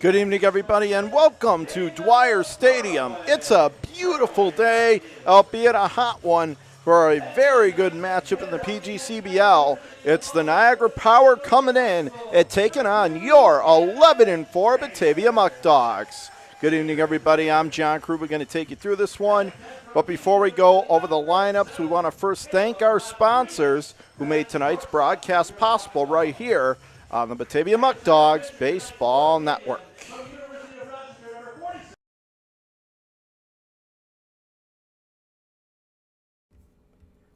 Good evening, everybody, and welcome to Dwyer Stadium. It's a beautiful day, albeit a hot one, for a very good matchup in the PGCBL. It's the Niagara Power coming in and taking on your 11-4 Batavia Muckdogs. Good evening, everybody. I'm John Crew. We're going to take you through this one. But before we go over the lineups, we want to first thank our sponsors who made tonight's broadcast possible right here on the Batavia Muckdogs Baseball Network.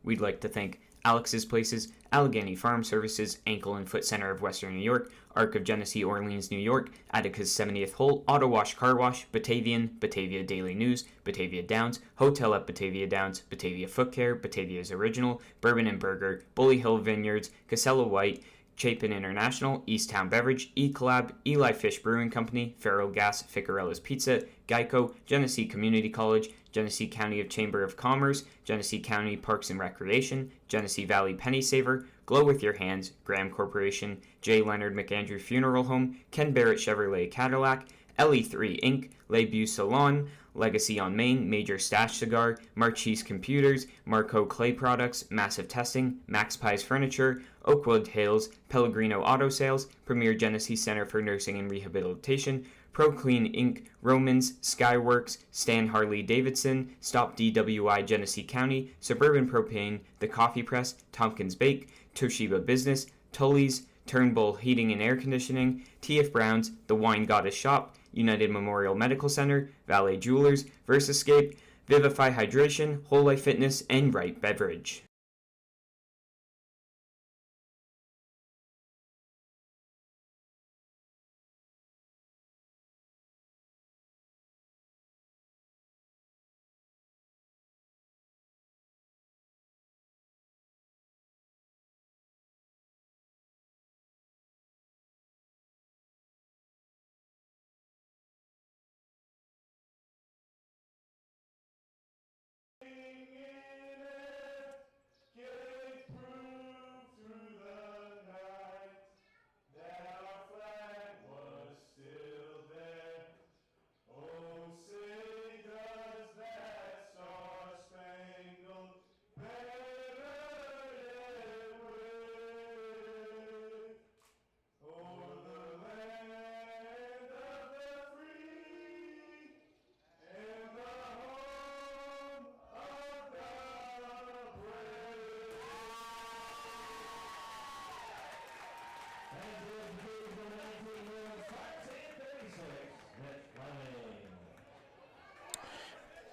We'd like to thank Alex's Places, Allegheny Farm Services, Ankle and Foot Center of Western New York, Arc of Genesee, Orleans, New York, Attica's 70th Hole, Auto Wash Car Wash, Batavian, Batavia Daily News, Batavia Downs, Hotel at Batavia Downs, Batavia Foot Care, Batavia's Original, Bourbon and Burger, Bully Hill Vineyards, Casella White, Chapin International, Easttown Beverage, E-Collab, Eli Fish Brewing Company, Feral Gas, Ficarella's Pizza, Geico, Genesee Community College, Genesee County Chamber of Commerce, Genesee County Parks and Recreation, Genesee Valley Penny Saver, Glow With Your Hands, Graham Corporation, J. Leonard McAndrew Funeral Home, Ken Barrett Chevrolet Cadillac, LE3 Inc., Lebu Salon, Legacy on Main, Major Stash Cigar, Marchese Computers, Marco Clay Products, Massive Testing, Max Pies Furniture, Oakwood Hills, Pellegrino Auto Sales, Premier Genesee Center for Nursing and Rehabilitation, ProClean Inc., Romans, Skyworks, Stan Harley Davidson, Stop DWI Genesee County, Suburban Propane, The Coffee Press, Tompkins Bake, Toshiba Business, Tully's, Turnbull Heating and Air Conditioning, T.F. Brown's, The Wine Goddess Shop, United Memorial Medical Center, Valet Jewelers, Versascape, Vivify Hydration, Whole Life Fitness, and Right Beverage.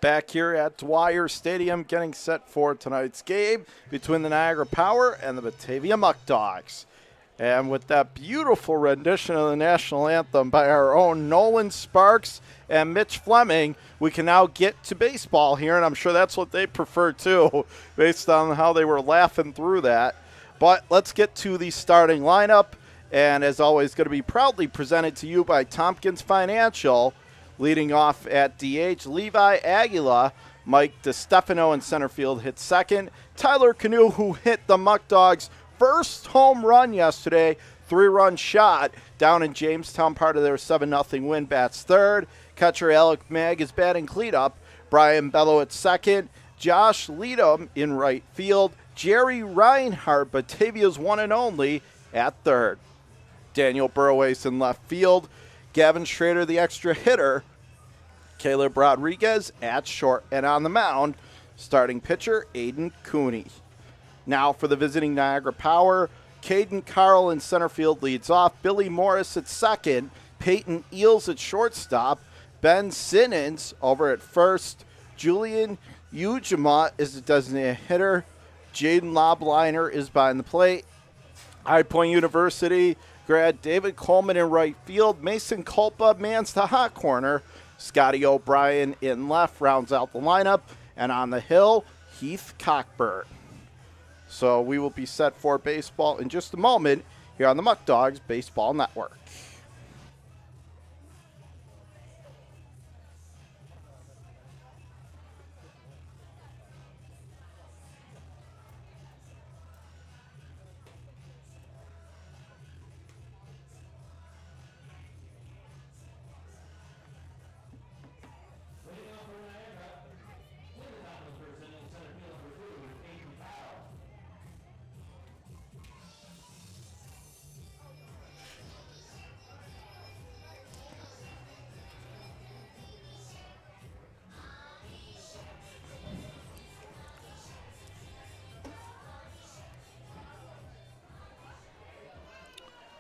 Back here at Dwyer Stadium, getting set for tonight's game between the Niagara Power and the Batavia Muckdogs. And with that beautiful rendition of the national anthem by our own Nolan Sparks and Mitch Fleming, we can now get to baseball here, and I'm sure that's what they prefer too, based on how they were laughing through that. But let's get to the starting lineup, and as always, going to be proudly presented to you by Tompkins Financial. Leading off at DH, Levi Aguila. Mike DeStefano in center field hit second. Tyler Canoe, who hit the Muckdogs' first home run yesterday, 3-run shot down in Jamestown, part of their 7-0 win, bats third. Catcher Alec Mag is batting cleanup. Brian Bello at second. Josh Leadham in right field. Jerry Reinhardt, Batavia's one and only, at third. Daniel Burrowace in left field. Gavin Schrader, the extra hitter. Caleb Rodriguez at short, and on the mound, starting pitcher Aiden Cooney. Now for the visiting Niagara Power, Caden Carl in center field leads off. Billy Morris at second. Peyton Eels at shortstop. Ben Simmons over at first. Julian Ujima is the designated hitter. Jaden Lobliner is behind the plate. High Point University grad David Coleman in right field. Mason Culpa mans the hot corner. Scotty O'Brien in left rounds out the lineup. And on the hill, Heath Cockburn. So we will be set for baseball in just a moment here on the Muckdogs Baseball Network.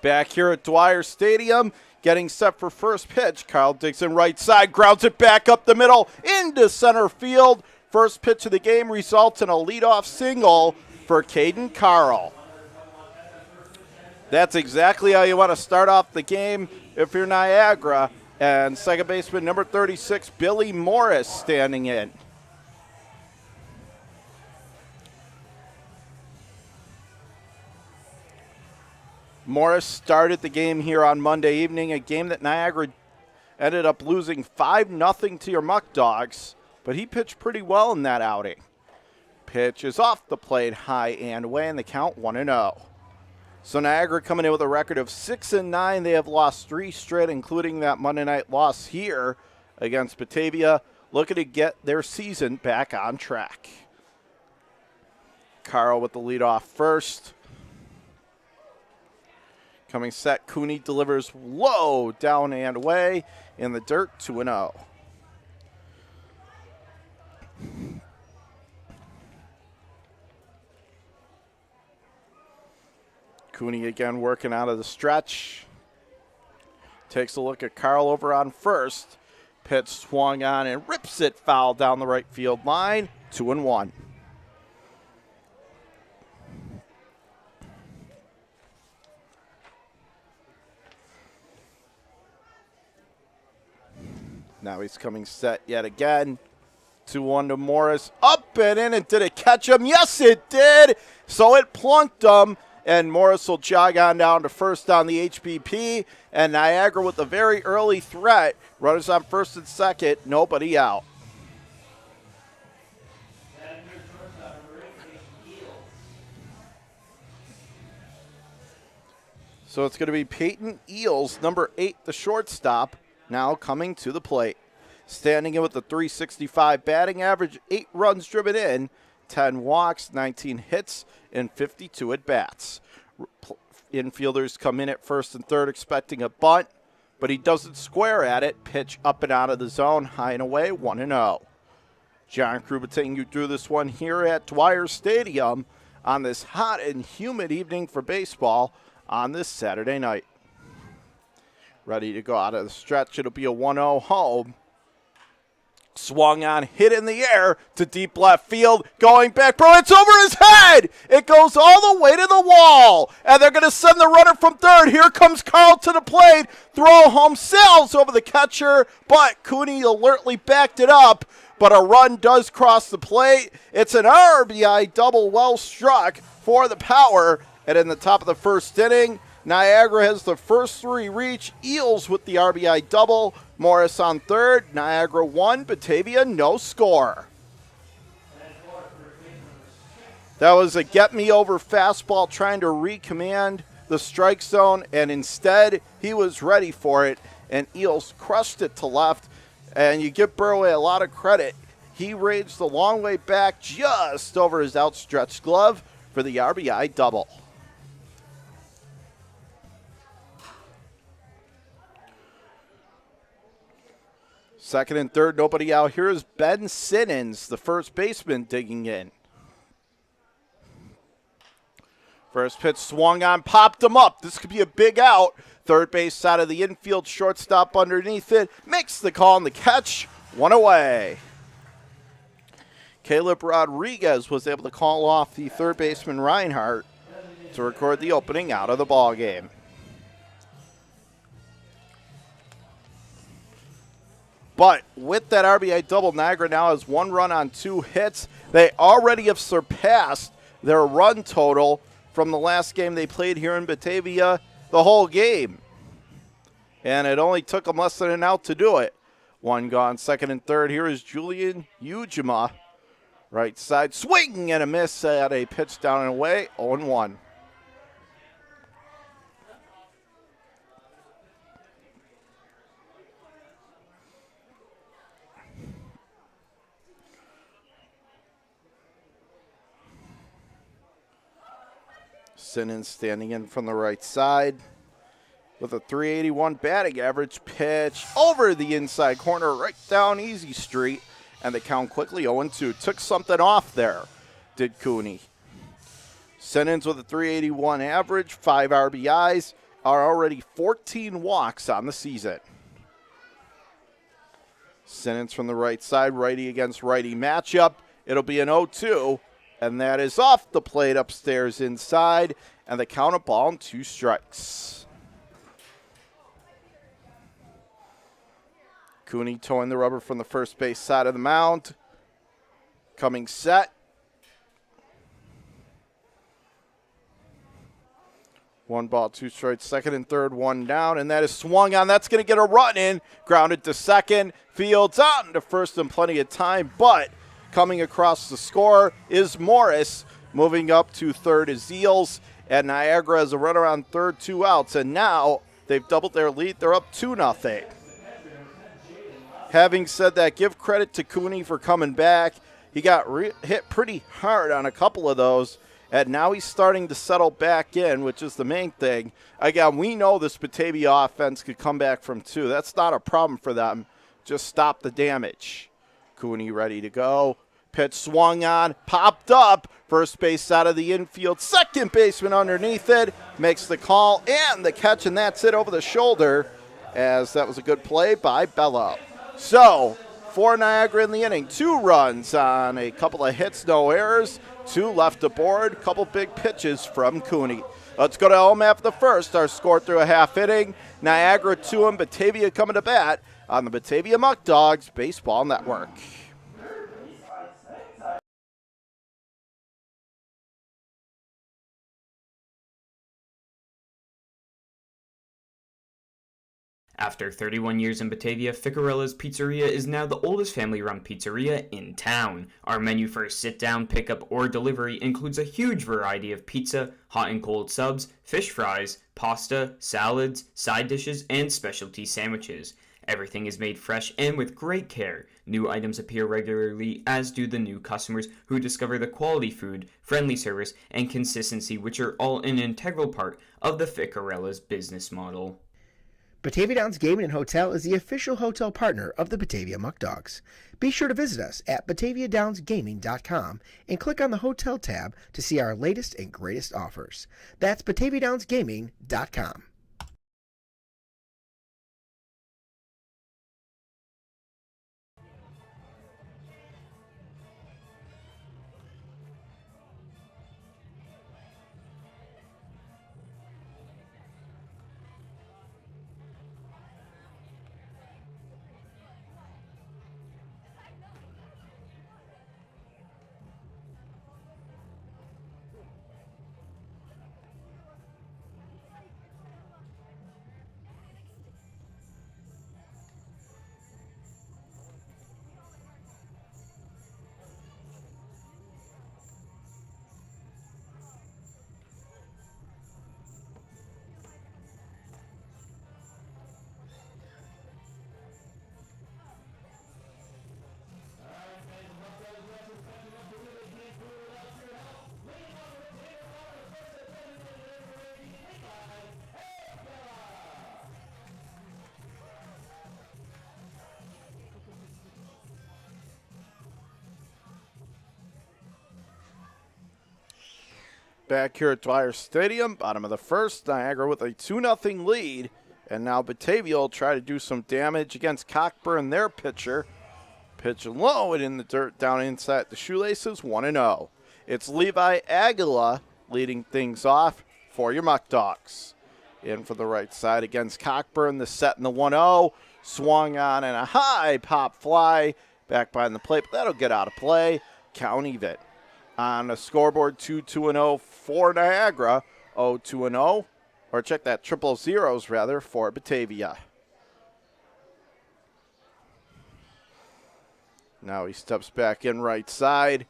Back here at Dwyer Stadium, getting set for first pitch. Kyle Dixon right side, grounds it back up the middle into center field. First pitch of the game results in a leadoff single for Caden Carl. That's exactly how you want to start off the game if you're Niagara. And second baseman number 36, Billy Morris, standing in. Morris started the game here on Monday evening, a game that Niagara ended up losing 5-0 to your Muckdogs, but he pitched pretty well in that outing. Pitch is off the plate, high and away, and the count 1-0. So Niagara coming in with a record of 6-9. They have lost 3 straight, including that Monday night loss here against Batavia, looking to get their season back on track. Carl with the leadoff first. Coming set, Cooney delivers low, down and away in the dirt, 2-0. Cooney again working out of the stretch. Takes a look at Carl over on first. Pitch swung on and rips it foul down the right field line, 2-1. Now he's coming set yet again. 2-1 to Morris. Up and in, and did it catch him? Yes, it did. So it plunked him, and Morris will jog on down to first on the HBP. And Niagara with a very early threat. Runners on first and second, nobody out. So it's going to be Peyton Eels, number 8, the shortstop, now coming to the plate. Standing in with a .365 batting average, 8 runs driven in, 10 walks, 19 hits, and 52 at-bats. Infielders come in at first and third expecting a bunt, but he doesn't square at it. Pitch up and out of the zone, high and away, 1-0. John Kruba taking you through this one here at Dwyer Stadium on this hot and humid evening for baseball on this Saturday night. Ready to go out of the stretch. It'll be a 1-0 home. Swung on, hit in the air to deep left field. Going back, bro, it's over his head. It goes all the way to the wall. And they're going to send the runner from third. Here comes Carl to the plate. Throw home, sails over the catcher, but Cooney alertly backed it up. But a run does cross the plate. It's an RBI double, well struck for the Power. And in the top of the first inning, Niagara has the first 3 reach. Eels with the RBI double. Morris on third. Niagara 1, Batavia no score. That was a get-me-over fastball trying to recommand the strike zone, and instead he was ready for it, and Eels crushed it to left. And you give Burway a lot of credit. He raged the long way back just over his outstretched glove for the RBI double. Second and third, nobody out. Here is Ben Sinnons, the first baseman, digging in. First pitch swung on, popped him up. This could be a big out. Third base side of the infield, shortstop underneath it. Makes the call and the catch. 1 away. Caleb Rodriguez was able to call off the third baseman Reinhardt to record the opening out of the ball game. But with that RBI double, Niagara now has 1 run on 2 hits. They already have surpassed their run total from the last game they played here in Batavia, the whole game. And it only took them less than an out to do it. 1 gone, second and third. Here is Julian Ujima. Right side, swing and a miss at a pitch down and away, 0-1. Sinnons standing in from the right side with a .381 batting average. Pitch over the inside corner, right down Easy Street, and the count quickly 0-2. Took something off there, did Cooney. Sinnons with a .381 average, 5 RBIs, are already 14 walks on the season. Simmons from the right side, righty against righty matchup. It'll be an 0-2, and that is off the plate upstairs inside, and the count of ball and 2 strikes. Cooney towing the rubber from the first base side of the mound. Coming set. 1 ball, 2 strikes, second and third, 1 down, and that is swung on. That's going to get a run in. Grounded to second. Fields out into first in plenty of time, but coming across the score is Morris. Moving up to third is Eels, and Niagara has a runner on third, 2 outs, and now they've doubled their lead. They're up 2-0. Having said that, give credit to Cooney for coming back. He got hit pretty hard on a couple of those, and now he's starting to settle back in, which is the main thing. Again, we know this Batavia offense could come back from 2. That's not a problem for them. Just stop the damage. Cooney ready to go. Pitch swung on, popped up. First base out of the infield. Second baseman underneath it. Makes the call and the catch, and that's it over the shoulder, as that was a good play by Bello. So, for Niagara in the inning, 2 runs on a couple of hits, no errors, 2 left aboard, couple big pitches from Cooney. Let's go to home after the first. Our score through a half inning. Niagara 2 and Batavia coming to bat on the Batavia Muckdogs Baseball Network. After 31 years in Batavia, Ficarella's Pizzeria is now the oldest family-run pizzeria in town. Our menu for sit-down, pickup, or delivery includes a huge variety of pizza, hot and cold subs, fish fries, pasta, salads, side dishes, and specialty sandwiches. Everything is made fresh and with great care. New items appear regularly, as do the new customers who discover the quality food, friendly service, and consistency, which are all an integral part of the Ficarella's business model. Batavia Downs Gaming and Hotel is the official hotel partner of the Batavia Muckdogs. Be sure to visit us at BataviaDownsGaming.com and click on the Hotel tab to see our latest and greatest offers. That's BataviaDownsGaming.com. Back here at Dwyer Stadium, bottom of the first, Niagara with a 2-0 lead. And now Batavia will try to do some damage against Cockburn, their pitcher. Pitch low and in the dirt down inside the shoelaces, 1-0. It's Levi Aguila leading things off for your Muckdogs. In for the right side against Cockburn, the set in the 1-0. Swung on and a high pop fly back behind the plate, but that'll get out of play. Count even. On the scoreboard, 2-0 for Niagara, 0-2-0, or check that, triple zeros rather, for Batavia. Now he steps back in right side.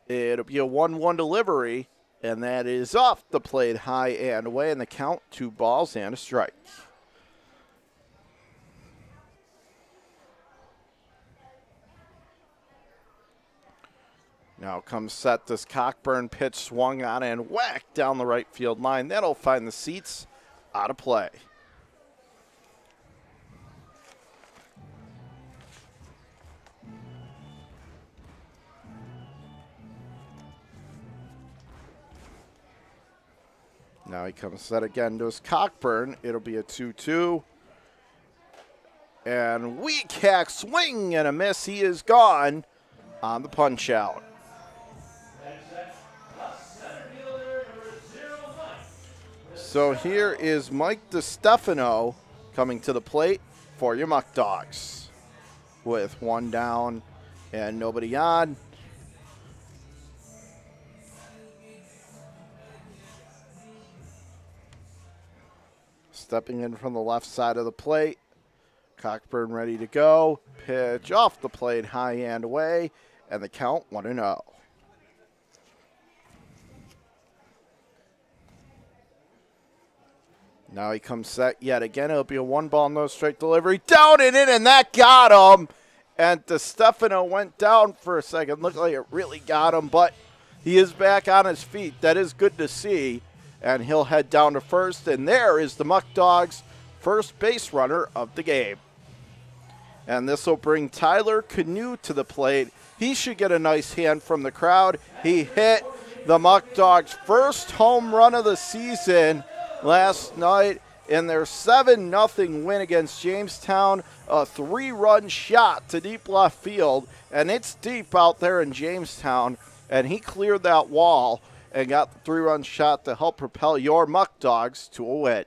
It'll be a 1-1 delivery, and that is off the plate high and away, and the count, 2 balls and a strike. Now comes set, this Cockburn pitch swung on and whacked down the right field line. That'll find the seats out of play. Now he comes set again to his Cockburn. It'll be a 2-2. And weak hack swing and a miss. He is gone on the punch out. So here is Mike DiStefano coming to the plate for your Muckdogs with one down and nobody on. Stepping in from the left side of the plate. Cockburn ready to go. Pitch off the plate, high and away, and the count 1-0. Now he comes set yet again. It'll be a 1-ball, no strike delivery. Down and in, and that got him. And DiStefano went down for a second. Looked like it really got him, but he is back on his feet. That is good to see. And he'll head down to first. And there is the Muckdogs' first base runner of the game. And this will bring Tyler Canoe to the plate. He should get a nice hand from the crowd. He hit the Muckdogs' first home run of the season last night in their 7-0 win against Jamestown. A 3-run shot to deep left field. And it's deep out there in Jamestown. And he cleared that wall and got the 3-run shot to help propel your Muckdogs to a win.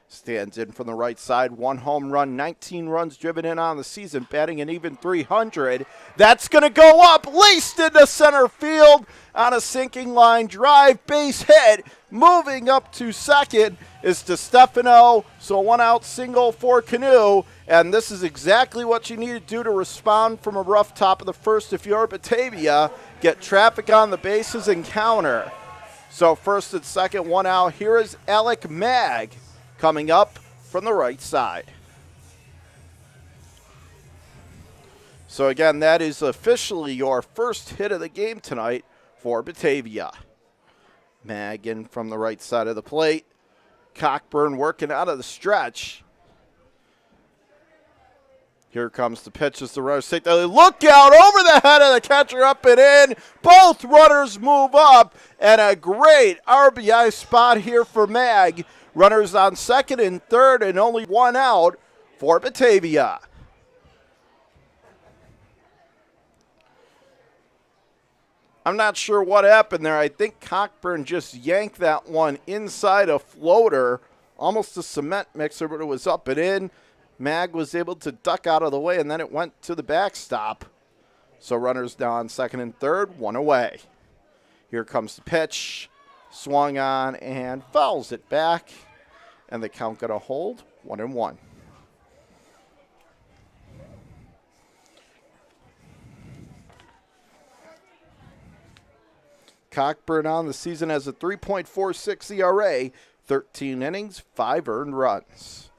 Stands in from the right side, 1 home run, 19 runs driven in on the season, batting an even 300. That's going to go up, laced into center field on a sinking line drive, base hit. Moving up to second is DiStefano, so 1-out single for Canoe. And this is exactly what you need to do to respond from a rough top of the first if you're Batavia. Get traffic on the bases and counter. So first and second, 1 out. Here is Alec Mag coming up from the right side. So again, that is officially your first hit of the game tonight for Batavia. Mag in from the right side of the plate. Cockburn working out of the stretch. Here comes the pitch as the runners take the look out over the head of the catcher, up and in. Both runners move up, and a great RBI spot here for Mag. Runners on second and third, and only 1 out for Batavia. I'm not sure what happened there. I think Cockburn just yanked that one inside a floater, almost a cement mixer, but it was up and in. Mag was able to duck out of the way, and then it went to the backstop. So runners now on second and third, 1 away. Here comes the pitch. Swung on and fouls it back. And the count going to hold, 1-1. Cockburn on the season has a 3.46 ERA, 13 innings, 5 earned runs.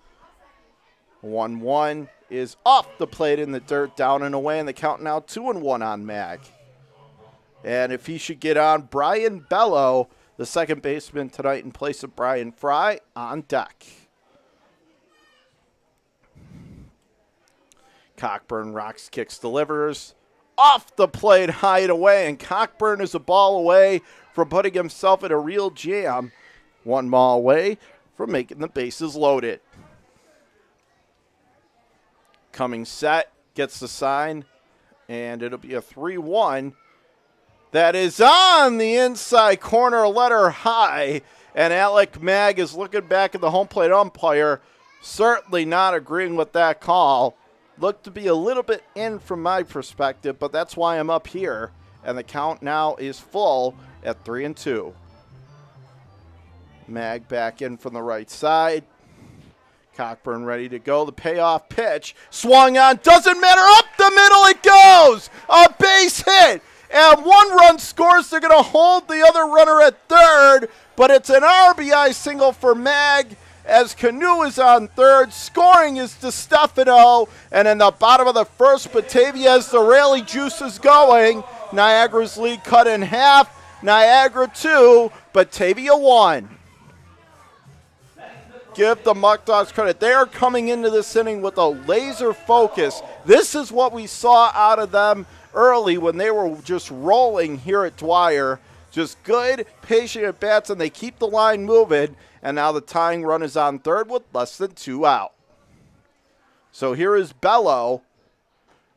1-1 is off the plate in the dirt, down and away, and the count now 2-1 on Mag. And if he should get on, Brian Bello, the second baseman tonight in place of Brian Fry, on deck. Cockburn rocks, kicks, delivers. Off the plate, high and away, and Cockburn is a ball away from putting himself in a real jam. 1 ball away from making the bases loaded. Coming set, gets the sign, and it'll be a 3-1. That is on the inside corner, letter high, and Alec Mag is looking back at the home plate umpire, certainly not agreeing with that call. Looked to be a little bit in from my perspective, but that's why I'm up here, and the count now is full at 3-2. Mag back in from the right side. Cockburn ready to go. The payoff pitch. Swung on. Doesn't matter. Up the middle it goes. A base hit. And 1 run scores. They're going to hold the other runner at third. But it's an RBI single for Mag as Canoe is on third. Scoring is DiStefano. And in the bottom of the first, Batavia has the rally juices going. Niagara's lead cut in half. Niagara 2, Batavia 1. Give the Muckdogs credit. They are coming into this inning with a laser focus. This is what we saw out of them early when they were just rolling here at Dwyer. Just good, patient at bats, and they keep the line moving. And now the tying run is on third with less than 2 out. So here is Bello.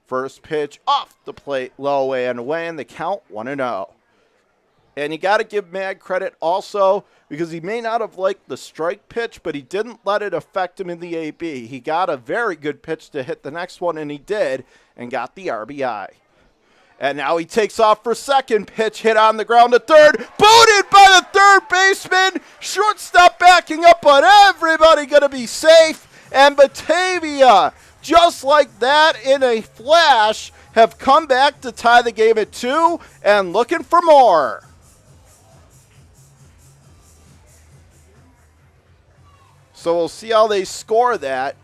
First pitch off the plate, low and away, and the count 1-0. And you got to give Mag credit also because he may not have liked the strike pitch, but he didn't let it affect him in the AB. He got a very good pitch to hit the next one, and he did, and got the RBI. And now he takes off for second. Pitch hit on the ground to third. Booted by the third baseman. Shortstop backing up, but everybody going to be safe. And Batavia, just like that in a flash, have come back to tie the game at 2 and looking for more. So we'll see how they score that.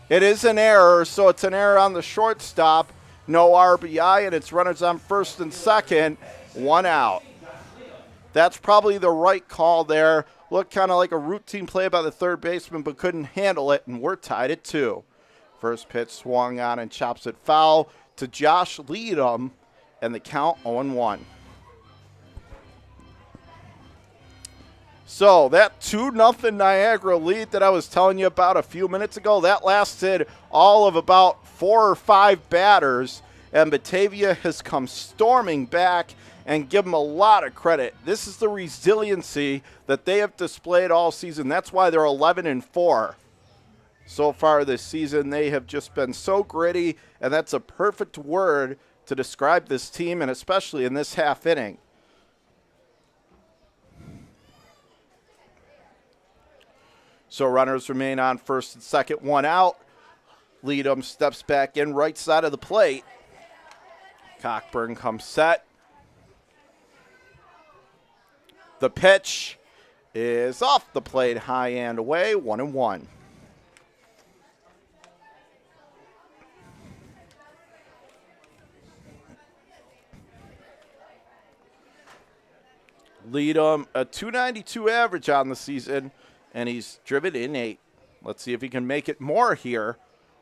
It is an error, so it's an error on the shortstop. No RBI, and it's runners on first and second. 1 out. That's probably the right call there. Looked kind of like a routine play by the third baseman, but couldn't handle it, and we're tied at 2. First pitch swung on and chops it foul to Josh Leadham, and the count 0-1. So that 2-0 Niagara lead that I was telling you about a few minutes ago, that lasted all of about 4 or 5 batters, and Batavia has come storming back, and give them a lot of credit. This is the resiliency that they have displayed all season. That's why they're 11-4. So far this season, they have just been so gritty, and that's a perfect word to describe this team, and especially in this half inning. So runners remain on first and second, 1 out. Leadham steps back in right side of the plate. Cockburn comes set. The pitch is off the plate, high and away, 1-1. Leadham, a .292 average on the season, and he's driven in 8. Let's see if he can make it more here.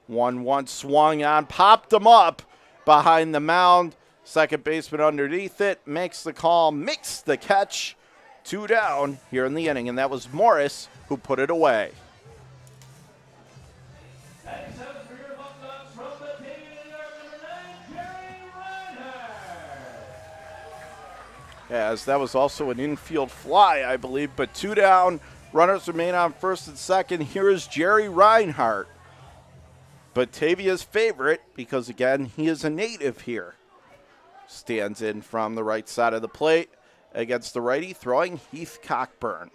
1-1 swung on, popped him up behind the mound. Second baseman underneath it, makes the call, makes the catch. 2 down here in the inning, and that was Morris who put it away. As that was also an infield fly, I believe, but 2 down. Runners remain on first and second. Here is Jerry Reinhardt, Batavia's favorite, because, again, he is a native here. Stands in from the right side of the plate against the righty, throwing Heath Cockburn.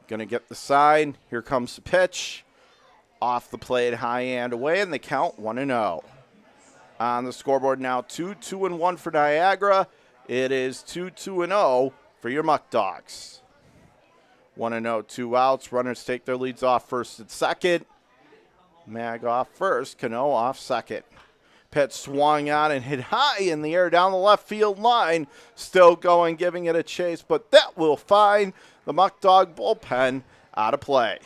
Going to get the sign. Here comes the pitch. Off the plate, high and away, and the count 1-0. On the scoreboard now, 2-2-1 for Niagara. It is 2-2-0 for your Muckdogs. 1-0, 2 outs. Runners take their leads off first and second. Mag off first, Cano off second. Pitch swung on and hit high in the air down the left field line. Still going, giving it a chase, but that will find the Muckdog bullpen out of play.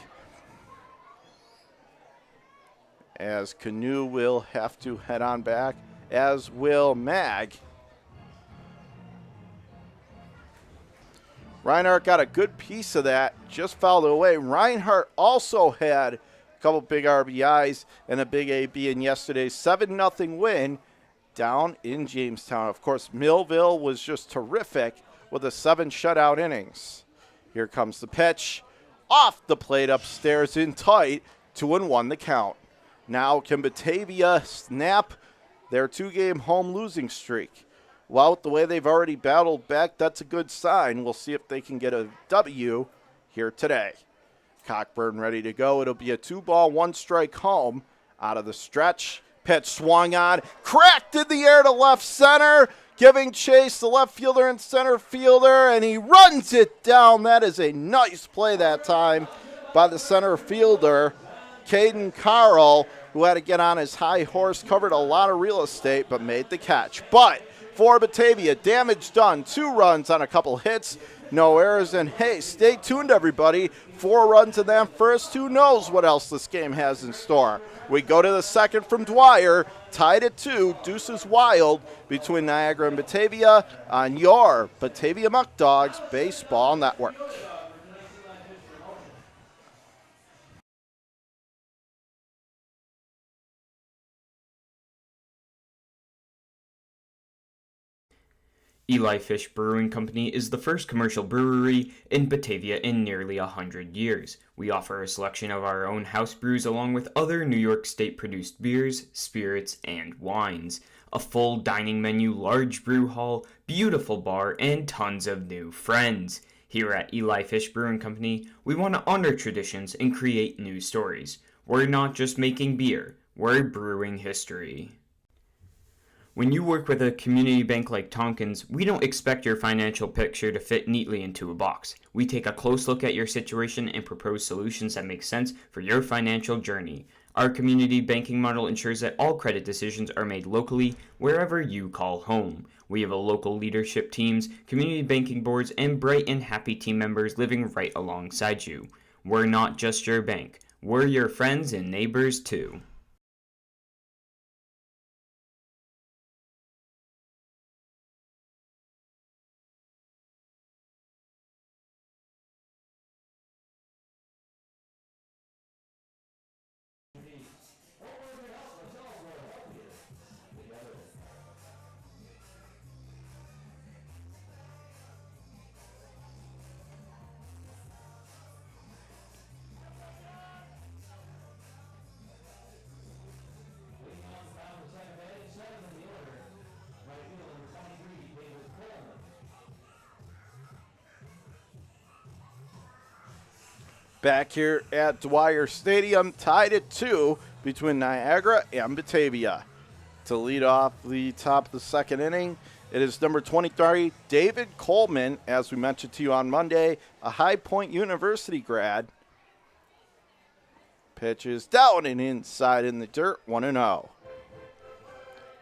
As Canoe will have to head on back, as will Mag. Reinhardt got a good piece of that, just fouled it away. Reinhardt also had a couple big RBIs and a big AB in yesterday's 7-0 win down in Jamestown. Of course, Millville was just terrific with a 7 shutout innings. Here comes the pitch. Off the plate, upstairs in tight, 2-1 the count. Now can Batavia snap their 2-game home losing streak? Well, with the way they've already battled back, that's a good sign. We'll see if they can get a W here today. Cockburn ready to go. It'll be a 2-ball, 1-strike home out of the stretch. Pitch swung on, cracked in the air to left center, giving chase to left fielder and center fielder, and he runs it down. That is a nice play that time by the center fielder, Caden Carl, who had to get on his high horse, covered a lot of real estate, but made the catch. But for Batavia, damage done. 2 runs on a couple hits, no errors, and hey, stay tuned, everybody. 4 runs in that first. Who knows what else this game has in store? We go to the second from Dwyer, tied at 2, deuces wild between Niagara and Batavia on your Batavia Muckdogs Baseball Network. Eli Fish Brewing Company is the first commercial brewery in Batavia in nearly 100 years. We offer a selection of our own house brews along with other New York State produced beers, spirits, and wines. A full dining menu, large brew hall, beautiful bar, and tons of new friends. Here at Eli Fish Brewing Company, we want to honor traditions and create new stories. We're not just making beer, we're brewing history. When you work with a community bank like Tompkins, we don't expect your financial picture to fit neatly into a box. We take a close look at your situation and propose solutions that make sense for your financial journey. Our community banking model ensures that all credit decisions are made locally, wherever you call home. We have a local leadership teams, community banking boards, and bright and happy team members living right alongside you. We're not just your bank. We're your friends and neighbors too. Back here at Dwyer Stadium, tied at 2 between Niagara and Batavia. To lead off the top of the second inning, it is number 23, David Coleman, as we mentioned to you on Monday, a High Point University grad. Pitches down and inside in the dirt, 1-0.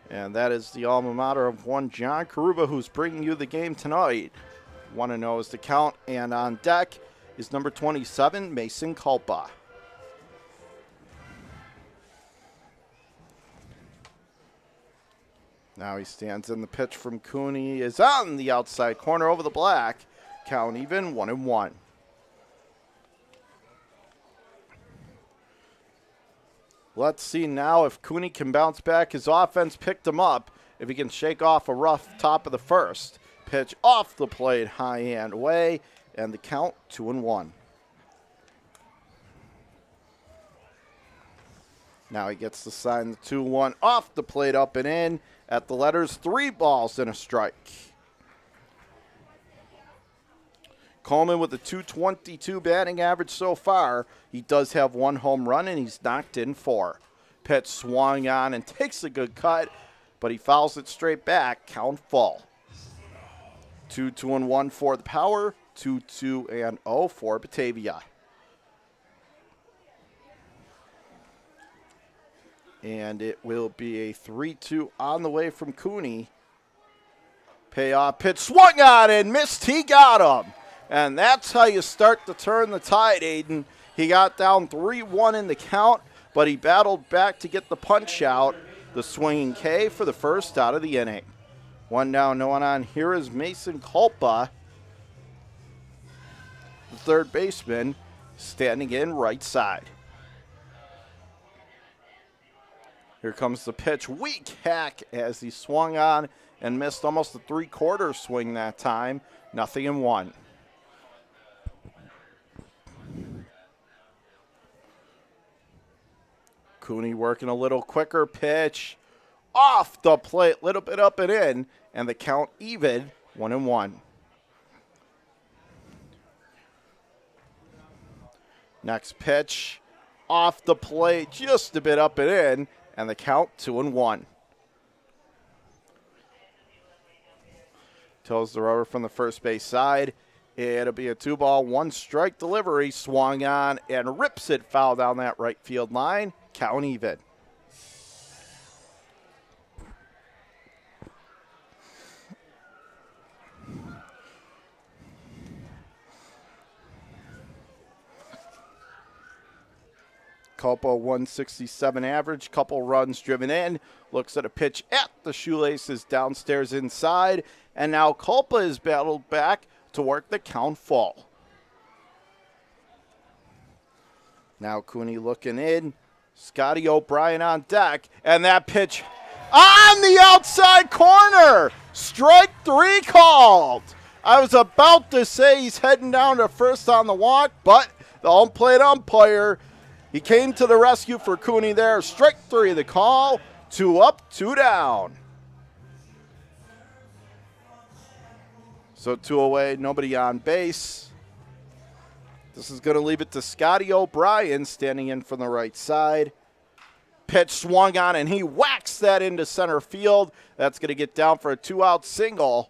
And that is the alma mater of one John Karuba, who's bringing you the game tonight. 1-0 is the count, and on deck is number 27, Mason Culpa. Now he stands in the pitch from Cooney, is on the outside corner over the black. Count even, 1-1. Let's see now if Cooney can bounce back. His offense picked him up. If he can shake off a rough top of the first. Pitch off the plate, high and away, and the count 2-1. Now he gets to sign the 2-1 off the plate, up and in. At the letters, 3 balls and a strike. Coleman with a .222 batting average so far. He does have 1 home run, and he's knocked in 4. Pitch swung on and takes a good cut, but he fouls it straight back. Count full. 2-2-1 for the Power. 2-2-0 for Batavia. And it will be a 3-2 on the way from Cooney. Payoff pitch swung on and missed. He got him. And that's how you start to turn the tide, Aiden. He got down 3-1 in the count, but he battled back to get the punch out. The swinging K for the first out of the inning. 1 down, no one on. Here is Mason Culpa, the third baseman, standing in right side. Here comes the pitch. Weak hack as he swung on and missed almost a 3/4 swing that time. 0-1. Cooney working a little quicker. Pitch off the plate, little bit up and in, and the count even, 1-1. Next pitch off the plate, just a bit up and in, and the count 2-1. Toes the rubber from the first base side. It'll be a 2-ball, 1-strike delivery. Swung on and rips it foul down that right field line. Count even. Culpa 167 average, couple runs driven in. Looks at a pitch at the shoelaces downstairs inside. And now Culpa is battled back to work the count full. Now Cooney looking in. Scotty O'Brien on deck. And that pitch on the outside corner. Strike 3 called. I was about to say he's heading down to first on the walk, but the home plate umpire, he came to the rescue for Cooney there. Strike 3 the call. 2 up, 2 down. So 2 away, nobody on base. This is going to leave it to Scotty O'Brien standing in from the right side. Pitch swung on, and he whacks that into center field. That's going to get down for a 2-out single.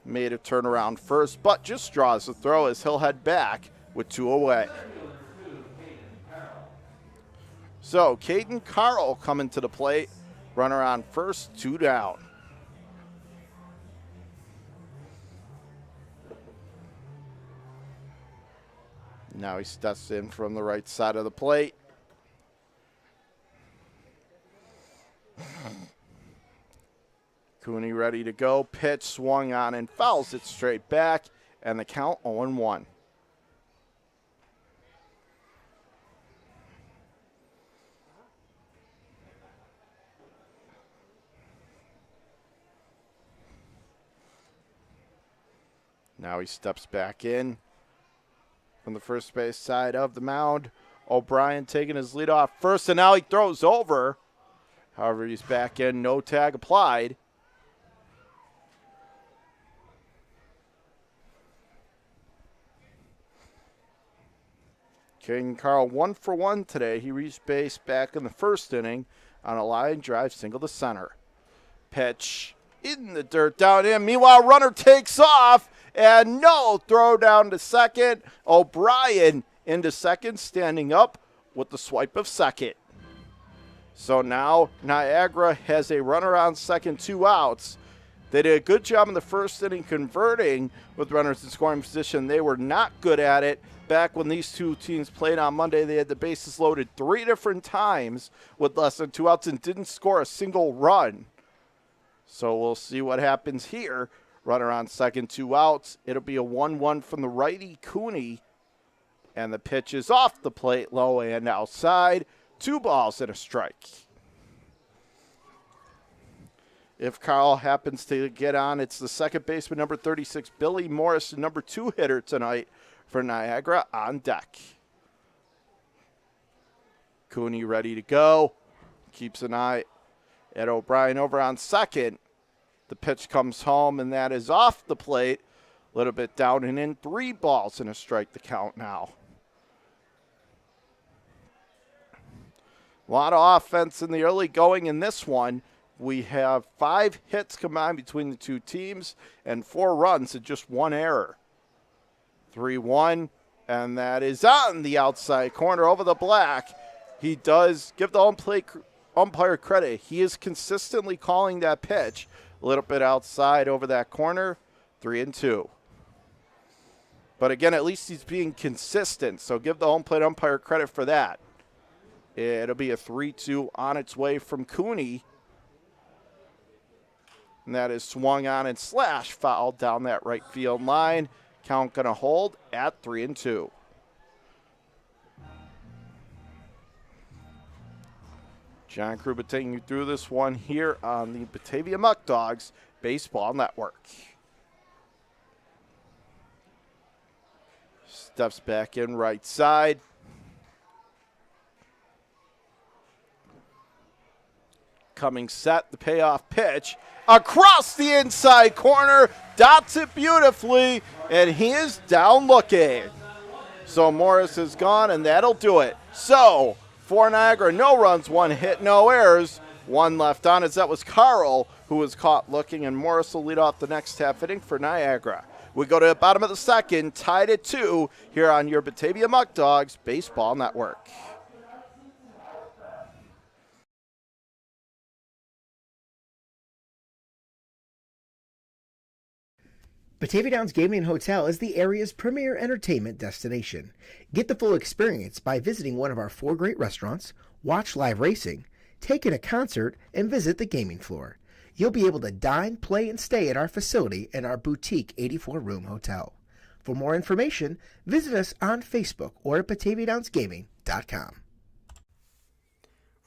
Made a turnaround first, but just draws the throw as he'll head back with 2 away. So Caden Carl coming to the plate. Runner on first, 2 down. Now he steps in from the right side of the plate. Cooney ready to go. Pitch swung on and fouls it straight back. And the count 0-1. Now he steps back in from the first base side of the mound. O'Brien taking his lead off first, and now he throws over. However, he's back in, no tag applied. Caden Carl 1 for 1 today. He reached base back in the first inning on a line drive single to center. Pitch in the dirt down in. Meanwhile, runner takes off. And no throw down to second. O'Brien into second, standing up with the swipe of second. So now Niagara has a runner on second, 2 outs. They did a good job in the first inning converting with runners in scoring position. They were not good at it. Back when these two teams played on Monday, they had the bases loaded 3 different times with less than 2 outs and didn't score a single run. So we'll see what happens here. Runner on second, 2 outs. It'll be a 1-1 from the righty, Cooney. And the pitch is off the plate, low and outside. 2 balls and a strike. If Carl happens to get on, it's the second baseman, number 36, Billy Morris, the number 2 hitter tonight for Niagara on deck. Cooney ready to go. Keeps an eye at O'Brien over on second. The pitch comes home, and that is off the plate. A little bit down and in. 3 balls and a strike to count now. A lot of offense in the early going in this one. We have 5 hits combined between the two teams and 4 runs and just 1 error. 3-1, and that is on the outside corner over the black. He does give the umpire credit. He is consistently calling that pitch. A little bit outside over that corner, 3-2. But again, at least he's being consistent, so give the home plate umpire credit for that. It'll be a 3-2 on its way from Cooney. And that is swung on and slashed foul down that right field line. Count going to hold at 3-2. John Kruba taking you through this one here on the Batavia Muckdogs Baseball Network. Steps back in right side. Coming set, the payoff pitch. Across the inside corner, dots it beautifully, and he is down looking. So Morris is gone, and that'll do it. So, for Niagara, no runs, 1 hit, no errors. 1 left on as that was Carl who was caught looking, and Morris will lead off the next half inning for Niagara. We go to the bottom of the second, tied at 2 here on your Batavia Muckdogs Baseball Network. Batavia Downs Gaming and Hotel is the area's premier entertainment destination. Get the full experience by visiting one of our 4 great restaurants, watch live racing, take in a concert, and visit the gaming floor. You'll be able to dine, play, and stay at our facility in our boutique 84-room hotel. For more information, visit us on Facebook or at BataviaDownsGaming.com.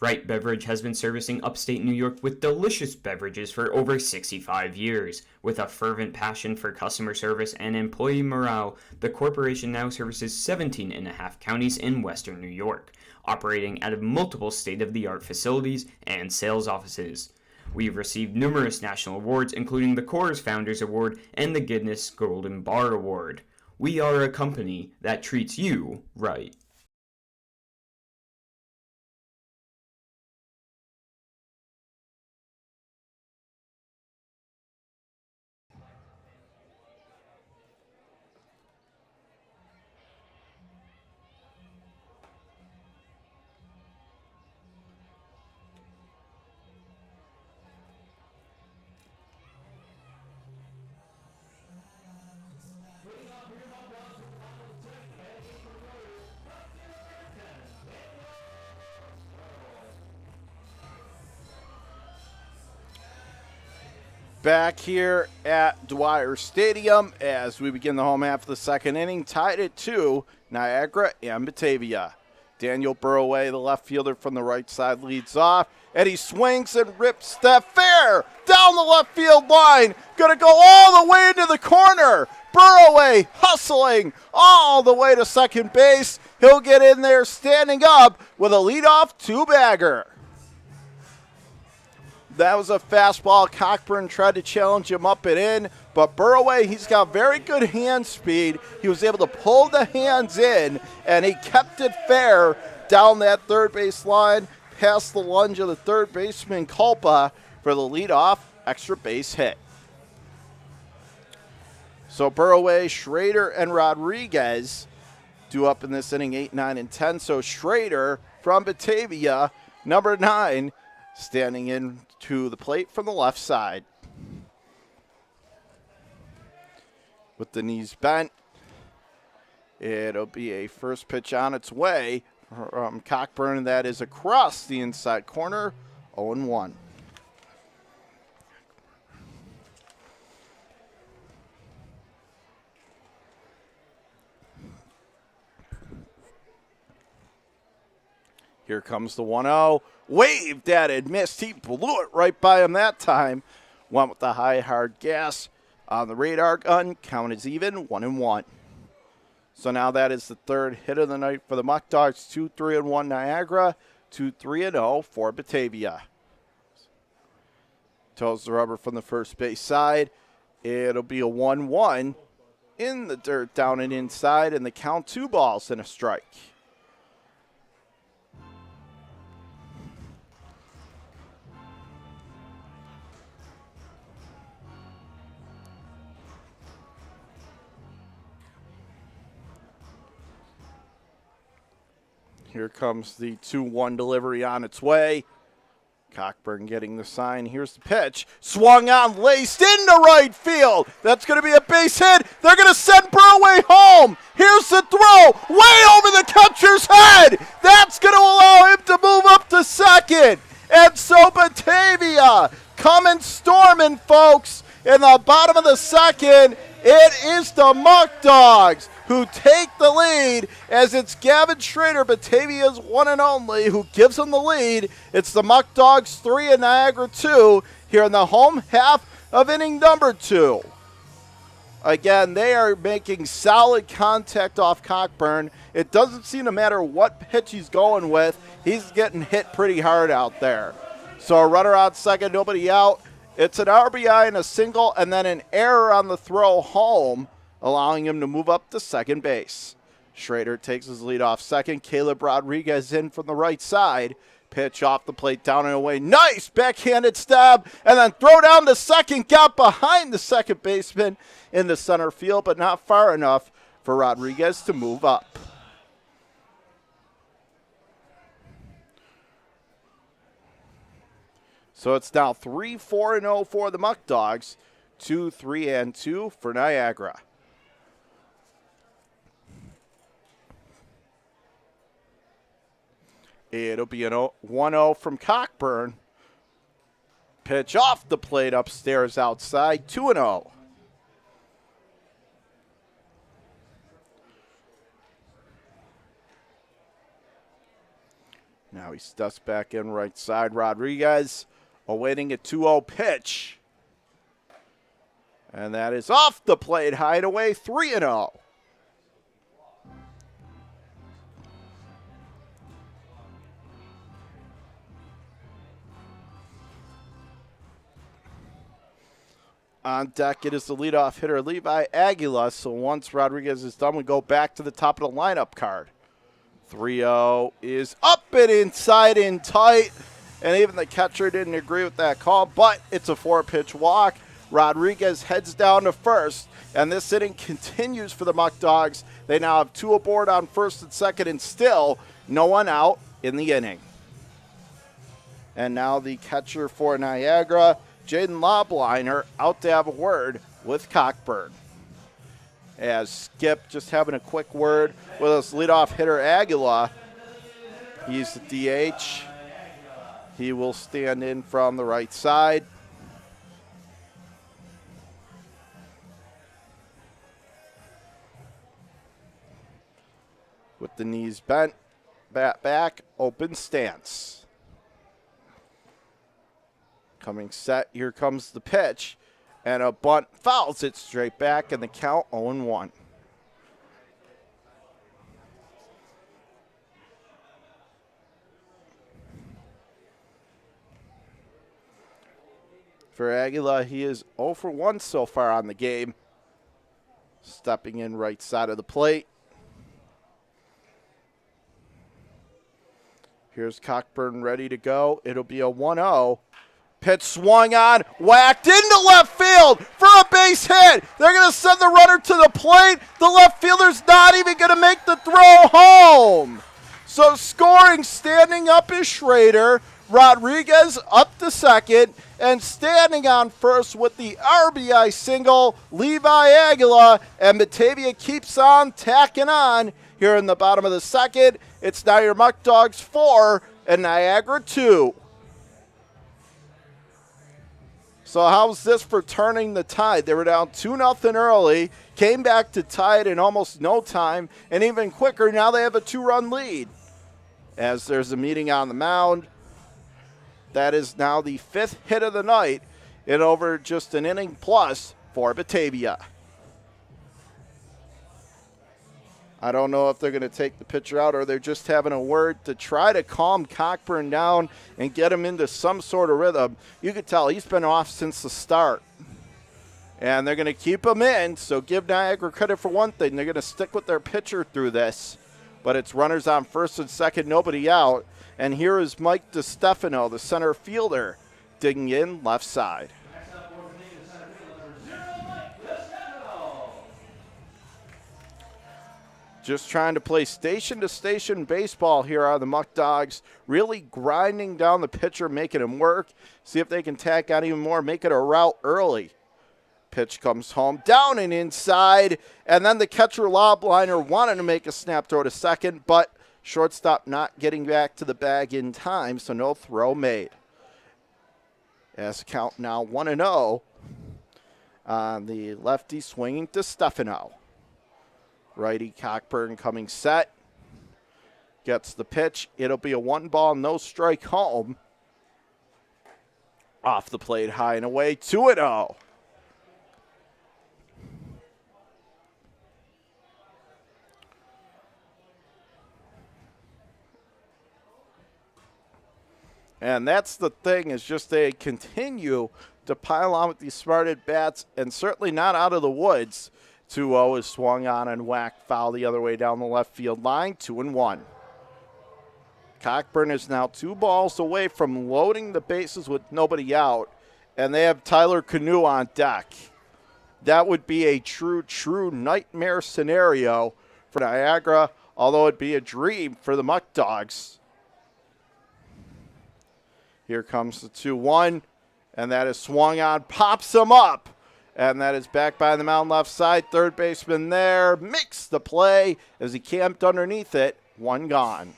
Wright Beverage has been servicing upstate New York with delicious beverages for over 65 years. With a fervent passion for customer service and employee morale, the corporation now services 17 and a half counties in western New York, operating out of multiple state-of-the-art facilities and sales offices. We've received numerous national awards, including the Coors Founders Award and the Guinness Golden Bar Award. We are a company that treats you right. Back here at Dwyer Stadium as we begin the home half of the second inning, tied at 2, Niagara and Batavia. Daniel Burroway, the left fielder from the right side, leads off, and he swings and rips that fair down the left field line. Going to go all the way into the corner. Burroway hustling all the way to second base. He'll get in there standing up with a leadoff 2-bagger. That was a fastball. Cockburn tried to challenge him up and in, but Burroway, he's got very good hand speed. He was able to pull the hands in, and he kept it fair down that third base line, past the lunge of the third baseman Culpa for the leadoff extra base hit. So Burroway, Schrader, and Rodriguez due up in this inning 8, 9, and 10. So Schrader from Batavia, number 9, standing in to the plate from the left side. With the knees bent, it'll be a first pitch on its way from Cockburn. That is across the inside corner, 0-1. Here comes the 1-0. Waved at it, missed. He blew it right by him that time. Went with the high, hard gas on the radar gun. Count is even, 1-1. So now that is the third hit of the night for the Muckdogs. 2-3-1 Niagara, 2-3-0 for Batavia. Toes the rubber from the first base side. It'll be a 1-1 in the dirt, down and inside, and the count 2 balls and a strike. Here comes the 2-1 delivery on its way. Cockburn getting the sign. Here's the pitch. Swung on, laced into right field. That's going to be a base hit. They're going to send Burroway home. Here's the throw. Way over the catcher's head. That's going to allow him to move up to second. And so Batavia coming storming, folks. In the bottom of the second, it is the Muckdogs who take the lead, as it's Gavin Schrader, Batavia's one and only, who gives them the lead. It's the Muckdogs 3 and Niagara 2 here in the home half of inning number 2. Again, they are making solid contact off Cockburn. It doesn't seem to matter what pitch he's going with. He's getting hit pretty hard out there. So a runner on second, nobody out. It's an RBI and a single, and then an error on the throw home, allowing him to move up to second base. Schrader takes his lead off second. Caleb Rodriguez in from the right side. Pitch off the plate, down and away. Nice backhanded stab, and then throw down to second. Got behind the second baseman in the center field, but not far enough for Rodriguez to move up. So it's now 3-4-0 for the Muckdogs, 2, 3, and 2 for Niagara. It'll be an 1-0 from Cockburn. Pitch off the plate upstairs outside, 2-0. Now he steps back in right side. Rodriguez awaiting a 2-0 pitch. And that is off the plate, hideaway, 3-0. On deck, it is the leadoff hitter, Levi Aguila. So once Rodriguez is done, we go back to the top of the lineup card. 3-0 is up and inside and tight. And even the catcher didn't agree with that call, but it's a 4-pitch walk. Rodriguez heads down to first, and this inning continues for the Muckdogs. They now have 2 aboard on first and second, and still no one out in the inning. And now the catcher for Niagara, Jaden Lobliner, out to have a word with Cockburn. As Skip just having a quick word with his leadoff hitter, Aguila. He's the DH. He will stand in from the right side. With the knees bent, bat back, open stance. Coming set, here comes the pitch. And a bunt fouls it straight back, and the count 0-1. For Aguila, he is 0 for 1 so far on the game. Stepping in right side of the plate. Here's Cockburn ready to go. It'll be a 1-0. Pitch swung on, whacked into left field for a base hit. They're going to send the runner to the plate. The left fielder's not even going to make the throw home. So scoring, standing up is Schrader. Rodriguez up to second. And standing on first with the RBI single, Levi Aguila. And Batavia keeps on tacking on here in the bottom of the second. It's now your Muckdogs 4 and Niagara 2. So how's this for turning the tide? They were down 2-0 early, came back to tie it in almost no time, and even quicker, now they have a 2-run lead. As there's a meeting on the mound, that is now the 5th hit of the night in over just an inning plus for Batavia. I don't know if they're going to take the pitcher out or they're just having a word to try to calm Cockburn down and get him into some sort of rhythm. You could tell he's been off since the start. And they're going to keep him in, so give Niagara credit for one thing. They're going to stick with their pitcher through this. But it's runners on first and second, nobody out. And here is Mike DiStefano, the center fielder, digging in left side. Just trying to play station-to-station baseball here are the Muckdogs, really grinding down the pitcher, making him work. See if they can tack out even more, make it a route early. Pitch comes home, down and inside, and then the catcher Lobliner wanted to make a snap throw to second, but shortstop not getting back to the bag in time, so no throw made. As count now 1-0 on the lefty swinging to Stefano. Righty Cockburn coming set. Gets the pitch. It'll be a 1-ball, no strike home. Off the plate, high and away, 2-0. And that's the thing, is just they continue to pile on with these smart at-bats, and certainly not out of the woods. 2-0 is swung on and whacked foul the other way down the left field line, 2-1. Cockburn is now 2 balls away from loading the bases with nobody out, and they have Tyler Canoe on deck. That would be a true nightmare scenario for Niagara, although it'd be a dream for the Muckdogs. Here comes the 2-1, and that is swung on, pops him up. And that is back by the mound left side. Third baseman there makes the play as he camped underneath it. One gone.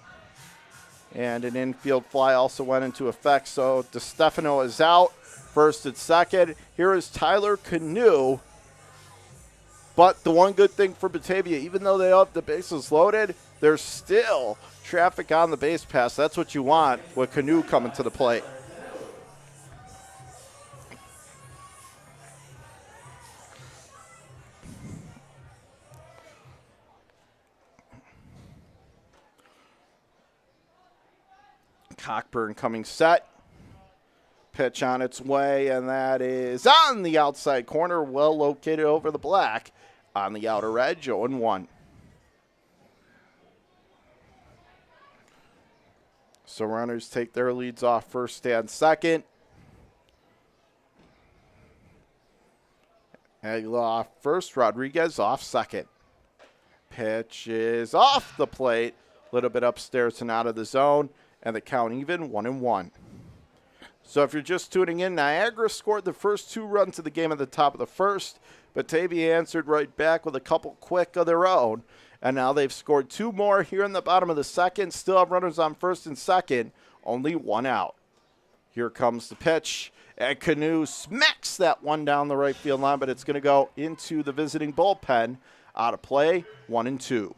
And an infield fly also went into effect. So DeStefano is out. First and second. Here is Tyler Canoe. But the one good thing for Batavia, even though they have the bases loaded, there's still traffic on the base pass. That's what you want with Canoe coming to the plate. Cockburn coming set. Pitch on its way, and that is on the outside corner, well located over the black on the outer edge, 0-1. So runners take their leads off first and second. Aguilar off first, Rodriguez off second. Pitch is off the plate, a little bit upstairs and out of the zone, and the count even, 1-1. So if you're just tuning in, Niagara scored the first 2 runs of the game at the top of the first. Batavia answered right back with a couple quick of their own. And now they've scored 2 more here in the bottom of the second. Still have runners on first and second. Only 1 out. Here comes the pitch. And Canoe smacks that one down the right field line, but it's going to go into the visiting bullpen. Out of play, 1-2.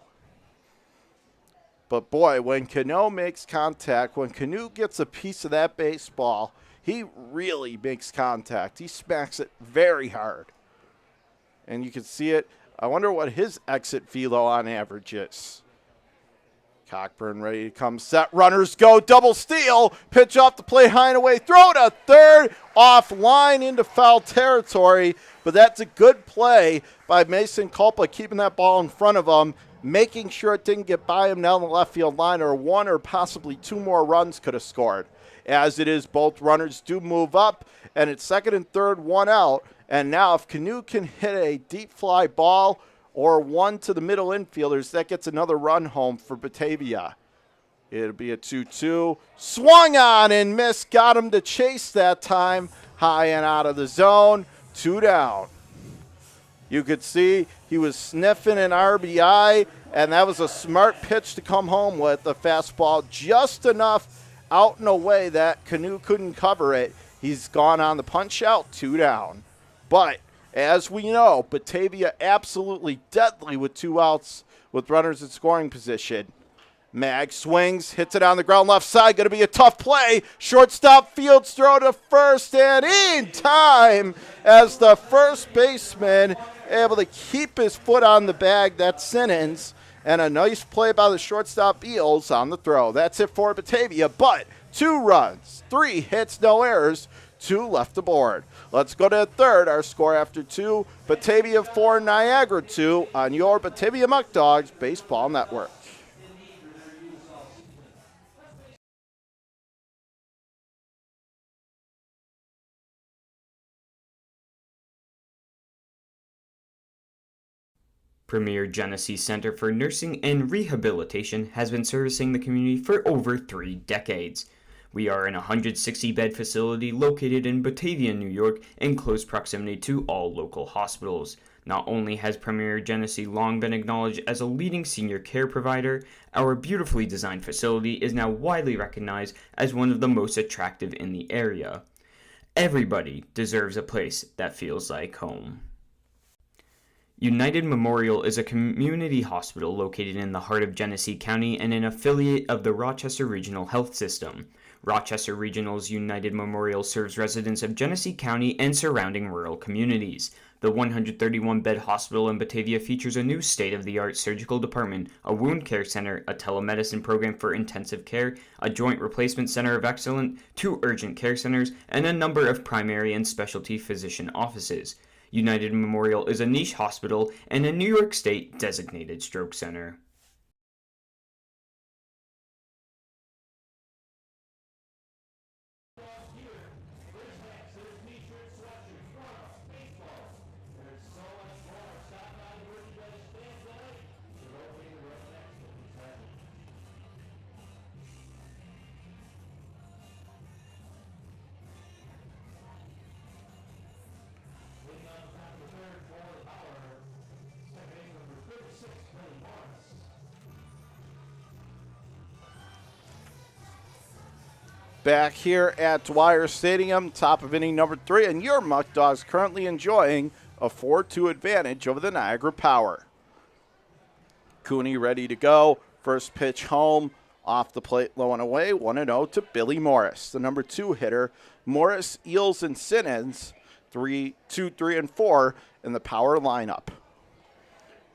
But boy, when Canoe makes contact, when Canoe gets a piece of that baseball, he really makes contact. He smacks it very hard. And you can see it. I wonder what his exit velo on average is. Cockburn ready to come set. Runners go. Double steal. Pitch off the plate high and away. Throw to third. Off line into foul territory. But that's a good play by Mason Culpa, keeping that ball in front of him, making sure it didn't get by him down the left field line, or 1 or possibly 2 more runs could have scored. As it is, both runners do move up, and it's second and third, 1 out. And now if Canoe can hit a deep fly ball or 1 to the middle infielders, that gets another run home for Batavia. It'll be a 2-2. Swung on and missed. Got him to chase that time. High and out of the zone. 2 down. You could see he was sniffing an RBI, and that was a smart pitch to come home with. A fastball just enough out and away that Canoe couldn't cover it. He's gone on the punch out, 2 down. But as we know, Batavia absolutely deadly with 2 outs with runners in scoring position. Mag swings, hits it on the ground left side. Going to be a tough play. Shortstop fields throw to first, and in time as the first baseman able to keep his foot on the bag. That's Simmons. And a nice play by the shortstop Eels on the throw. That's it for Batavia, but 2 runs, 3 hits, no errors, 2 left aboard. Let's go to the third. Our score after 2, Batavia 4, Niagara 2 on your Batavia Muckdogs Baseball Network. Premier Genesee Center for Nursing and Rehabilitation has been servicing the community for over 3 decades. We are an 160-bed facility located in Batavia, New York, in close proximity to all local hospitals. Not only has Premier Genesee long been acknowledged as a leading senior care provider, our beautifully designed facility is now widely recognized as one of the most attractive in the area. Everybody deserves a place that feels like home. United Memorial is a community hospital located in the heart of Genesee County and an affiliate of the Rochester Regional Health System. Rochester Regional's United Memorial serves residents of Genesee County and surrounding rural communities. The 131-bed hospital in Batavia features a new state-of-the-art surgical department, a wound care center, a telemedicine program for intensive care, a joint replacement center of excellence, 2 urgent care centers, and a number of primary and specialty physician offices. United Memorial is a niche hospital and a New York State designated stroke center. Back here at Dwyer Stadium, top of inning number 3, and your Muckdogs currently enjoying a 4-2 advantage over the Niagara Power. Cooney ready to go. First pitch home, off the plate, low and away, 1-0 to Billy Morris, the number 2 hitter. Morris, Eels, and Simmons, 2, 3, and 4 in the Power lineup.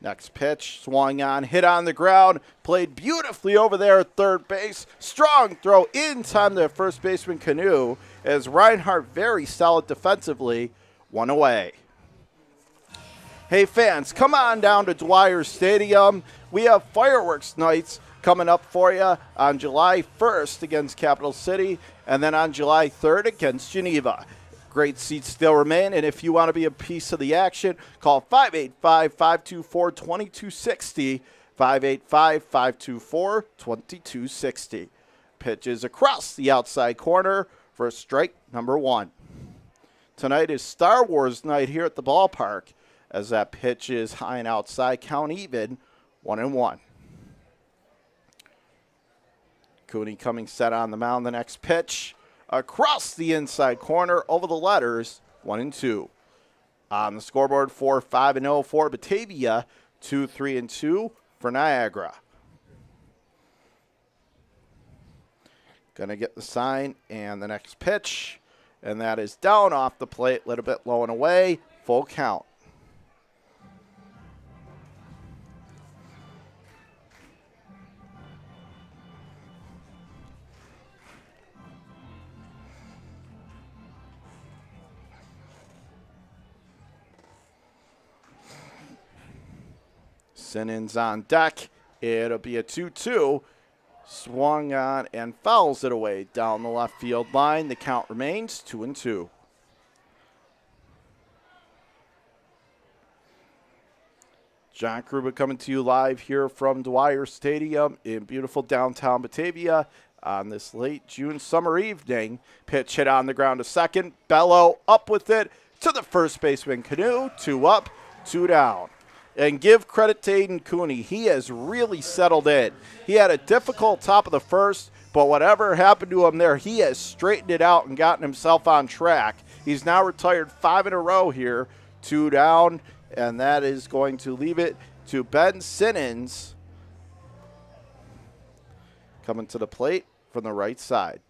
Next pitch, swung on, hit on the ground, played beautifully over there at third base. Strong throw in time to first baseman Canoe as Reinhardt very solid defensively, 1 away. Hey fans, come on down to Dwyer Stadium. We have fireworks nights coming up for you on July 1st against Capital City and then on July 3rd against Geneva. Great seats still remain, and if you want to be a piece of the action, call 585-524-2260, 585-524-2260. Pitches across the outside corner for strike number 1. Tonight is Star Wars night here at the ballpark as that pitch is high and outside, count even, 1-1. Cooney coming set on the mound. The next pitch across the inside corner over the letters, 1-2. On the scoreboard, 4-5-0 for Batavia, 2-3-2 for Niagara. Going to get the sign and the next pitch, and that is down off the plate, a little bit low and away, full count. Simmons on deck. It'll be a 2-2. Swung on and fouls it away down the left field line. The count remains 2-2. John Kruba coming to you live here from Dwyer Stadium in beautiful downtown Batavia on this late June summer evening. Pitch hit on the ground to second. Bello up with it to the first baseman Canoe. 2 up, 2 down. And give credit to Aiden Cooney. He has really settled in. He had a difficult top of the first, but whatever happened to him there, he has straightened it out and gotten himself on track. He's now retired 5 in a row here, 2 down, and that is going to leave it to Ben Simmons coming to the plate from the right side.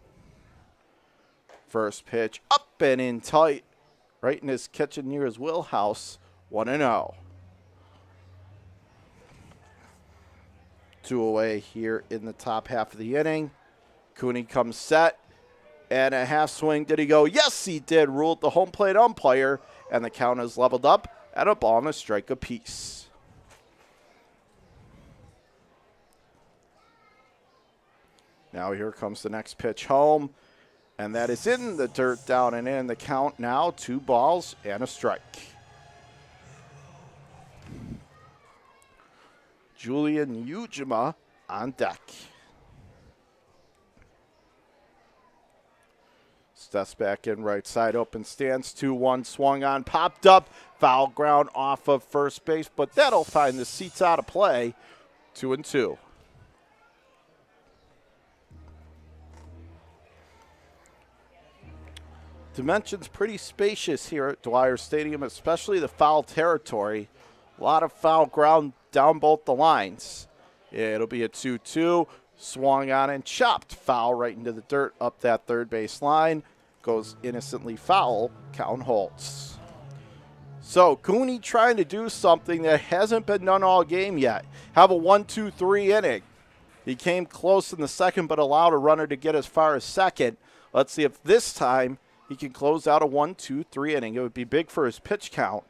First pitch up and in tight, right in his kitchen near his wheelhouse, 1-0. 2 away here in the top half of the inning. Cooney comes set, and a half swing. Did he go? Yes, he did. Ruled the home plate umpire, and the count is leveled up at a ball and a strike apiece. Now here comes the next pitch home, and that is in the dirt, down and in. The count now 2 balls and a strike. Julian Ujima on deck. Steps back in, right side open stance, 2-1, swung on, popped up, foul ground off of first base, but that'll find the seats out of play, 2-2. Dimensions pretty spacious here at Dwyer Stadium, especially the foul territory. A lot of foul ground down both the lines. It'll be a 2-2. Swung on and chopped. Foul right into the dirt up that third base line. Goes innocently foul. Count holds. So Cooney trying to do something that hasn't been done all game yet. Have a 1-2-3 inning. He came close in the second but allowed a runner to get as far as second. Let's see if this time he can close out a 1-2-3 inning. It would be big for his pitch count.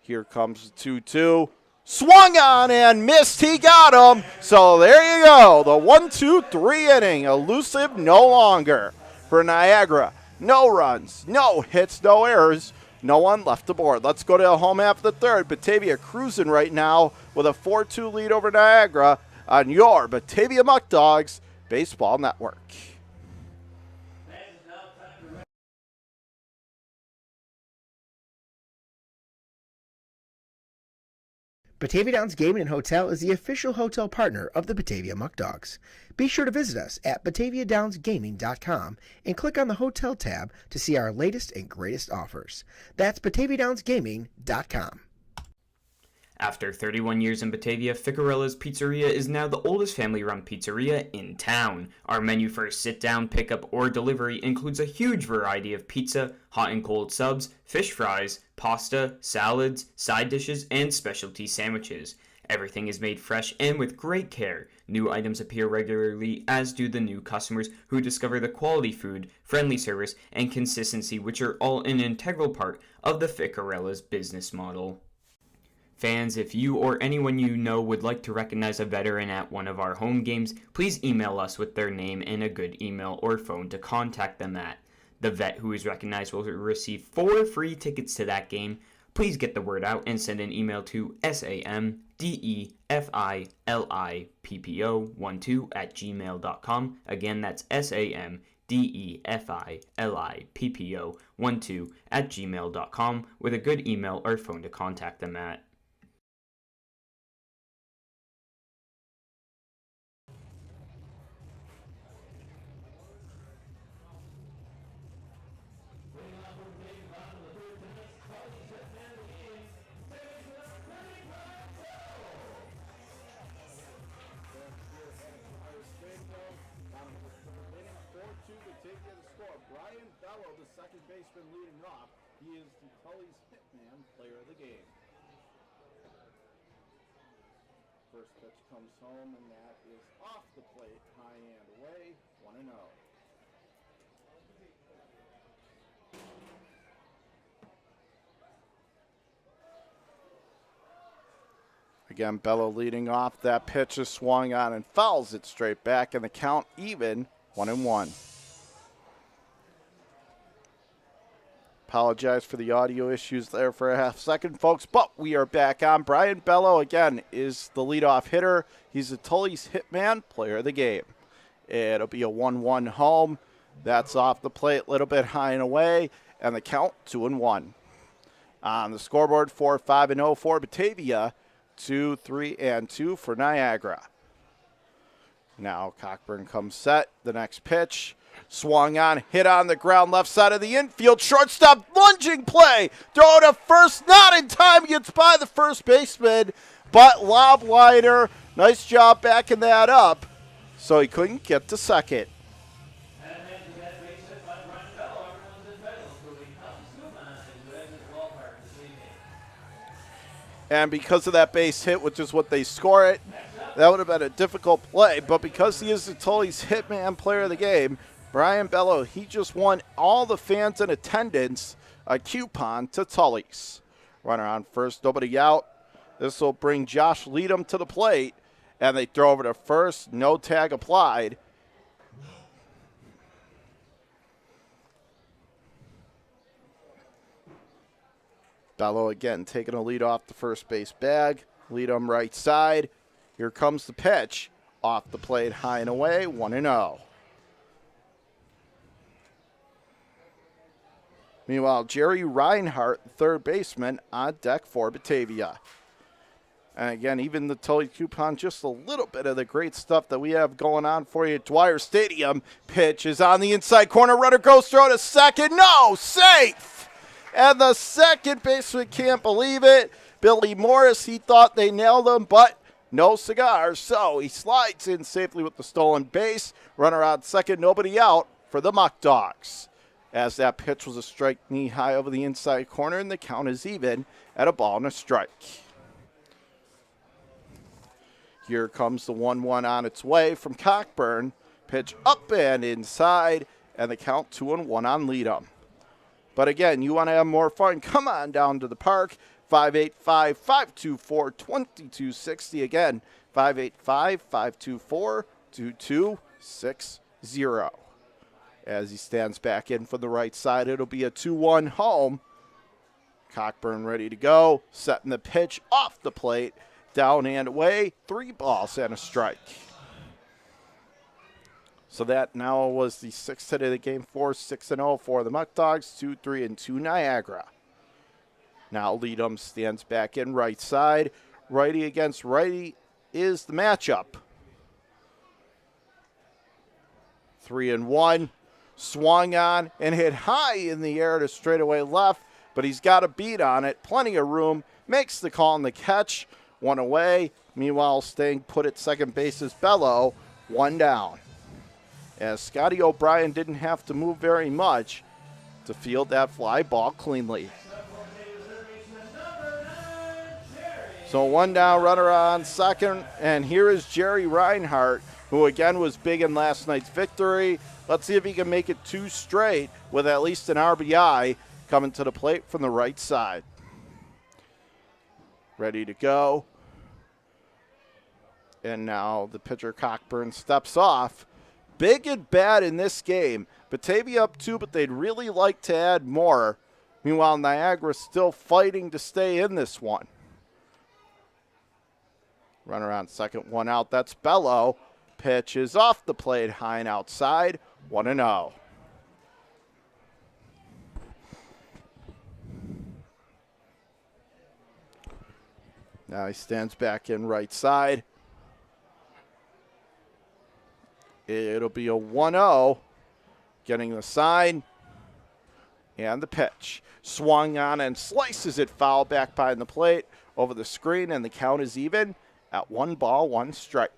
Here comes the 2-2. Swung on and missed. He got him. So there you go. The 1-2-3 inning. Elusive no longer for Niagara. No runs, no hits, no errors. No one left aboard. Let's go to the home half of the third. Batavia cruising right now with a 4-2 lead over Niagara on your Batavia Muckdogs Baseball Network. Batavia Downs Gaming and Hotel is the official hotel partner of the Batavia Muckdogs. Be sure to visit us at bataviadownsgaming.com and click on the Hotel tab to see our latest and greatest offers. That's bataviadownsgaming.com. After 31 years in Batavia, Ficarella's Pizzeria is now the oldest family-run pizzeria in town. Our menu for sit-down, pickup, or delivery includes a huge variety of pizza, hot and cold subs, fish fries, pasta, salads, side dishes, and specialty sandwiches. Everything is made fresh and with great care. New items appear regularly, as do the new customers who discover the quality food, friendly service, and consistency, which are all an integral part of the Ficarella's business model. Fans, if you or anyone you know would like to recognize a veteran at one of our home games, please email us with their name and a good email or phone to contact them at. The vet who is recognized will receive 4 free tickets to that game. Please get the word out and send an email to samdefilippo12@gmail.com. Again, that's samdefilippo12@gmail.com with a good email or phone to contact them at. Brian Bello, the second baseman, leading off. He is the Tully's hitman, player of the game. First pitch comes home, and that is off the plate, high and away, 1-0. Again, Bello leading off. That pitch is swung on and fouls it straight back, and the count even, 1-1. Apologize for the audio issues there for a half second, folks, but we are back on. Brian Bello, again, is the leadoff hitter. He's the Tully's hitman, player of the game. It'll be a 1-1 home. That's off the plate, a little bit high and away, and the count 2-1. On the scoreboard, 4-5-0 for Batavia, 2-3-2 for Niagara. Now Cockburn comes set. The next pitch. Swung on, hit on the ground, left side of the infield. Shortstop lunging play. Throw to first, not in time. Gets by the first baseman, but lob liner. Nice job backing that up, so he couldn't get to second. And because of that base hit, which is what they score it, that would have been a difficult play. But because he is the Tully's hitman, player of the game, Brian Bello, he just won all the fans in attendance a coupon to Tully's. Runner on first, nobody out. This will bring Josh Leadham to the plate, and they throw over to first. No tag applied. Bello again taking a lead off the first base bag. Leadham right side. Here comes the pitch. Off the plate, high and away, 1-0. Meanwhile, Jerry Reinhart, third baseman, on deck for Batavia. And again, even the Tully coupon, just a little bit of the great stuff that we have going on for you at Dwyer Stadium. Pitch is on the inside corner. Runner goes throw to second. No, safe. And the second baseman can't believe it. Billy Morris, he thought they nailed him, but no cigar. So he slides in safely with the stolen base. Runner on second, nobody out for the Muckdogs. As that pitch was a strike knee high over the inside corner, and the count is even at a ball and a strike. Here comes the 1-1 on its way from Cockburn. Pitch up and inside, and the count 2-1 on Leadham. But again, you want to have more fun, come on down to the park. 585-524-2260. Again, 585-524-2260. As he stands back in for the right side, it'll be a 2-1 home. Cockburn ready to go, setting the pitch off the plate, down and away, 3 balls and a strike. So that now was the 6th hit of the game, 4-6-0 for the Muckdogs, 2-3-2 Niagara. Now Leadham stands back in right side. Righty against righty is the matchup. 3-1. Swung on and hit high in the air to straightaway left, but he's got a beat on it. Plenty of room. Makes the call on the catch. 1 away. Meanwhile, staying put at second base is Bello. 1 down. As Scotty O'Brien didn't have to move very much to field that fly ball cleanly. So 1 down, runner on second, and here is Jerry Reinhart, who again was big in last night's victory. Let's see if he can make it 2 straight with at least an RBI coming to the plate from the right side. Ready to go. And now the pitcher Cockburn steps off. Big and bad in this game. Batavia up 2, but they'd really like to add more. Meanwhile, Niagara still fighting to stay in this one. Runner on second, 1 out. That's Bello. Pitch is off the plate, high and outside. 1-0. Now he stands back in right side. It'll be a 1-0. Getting the sign. And the pitch. Swung on and slices it foul back behind the plate over the screen, and the count is even at 1 ball, 1 strike.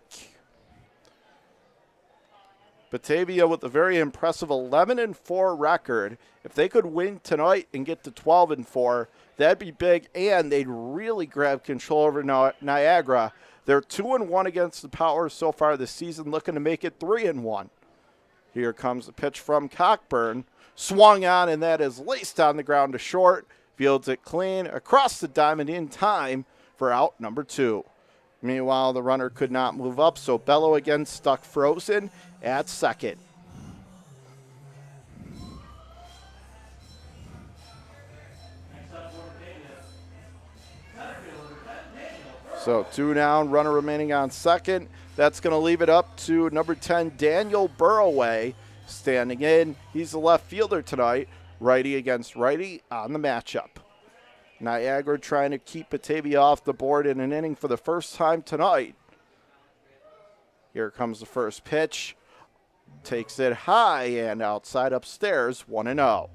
Batavia with a very impressive 11-4 record. If they could win tonight and get to 12-4, that'd be big, and they'd really grab control over Niagara. They're 2-1 against the Power so far this season, looking to make it 3-1. Here comes the pitch from Cockburn. Swung on, and that is laced on the ground to short. Fields it clean across the diamond in time for out number 2. Meanwhile, the runner could not move up, so Bello again stuck frozen at second. So 2 down, runner remaining on second. That's going to leave it up to number 10, Daniel Burroway, standing in. He's the left fielder tonight, righty against righty on the matchup. Niagara trying to keep Batavia off the board in an inning for the first time tonight. Here comes the first pitch. Takes it high and outside upstairs, 1-0.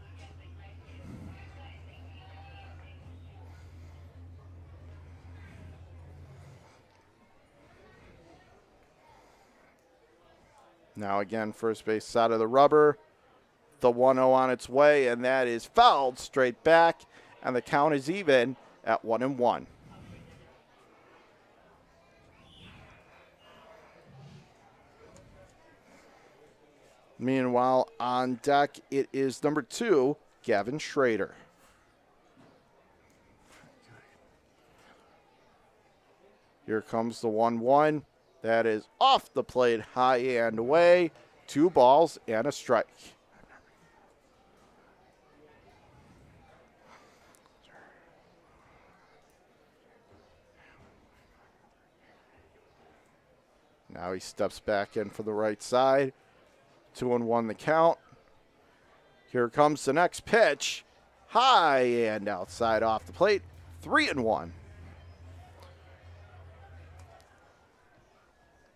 Now again, first base side of the rubber. The 1-0 on its way, and that is fouled straight back. And the count is even at 1-1. Meanwhile, on deck, it is number 2, Gavin Schrader. Here comes the 1-1. That is off the plate, high and away. 2 balls and a strike. Now he steps back in for the right side. 2-1 the count. Here comes the next pitch. High and outside off the plate. 3-1.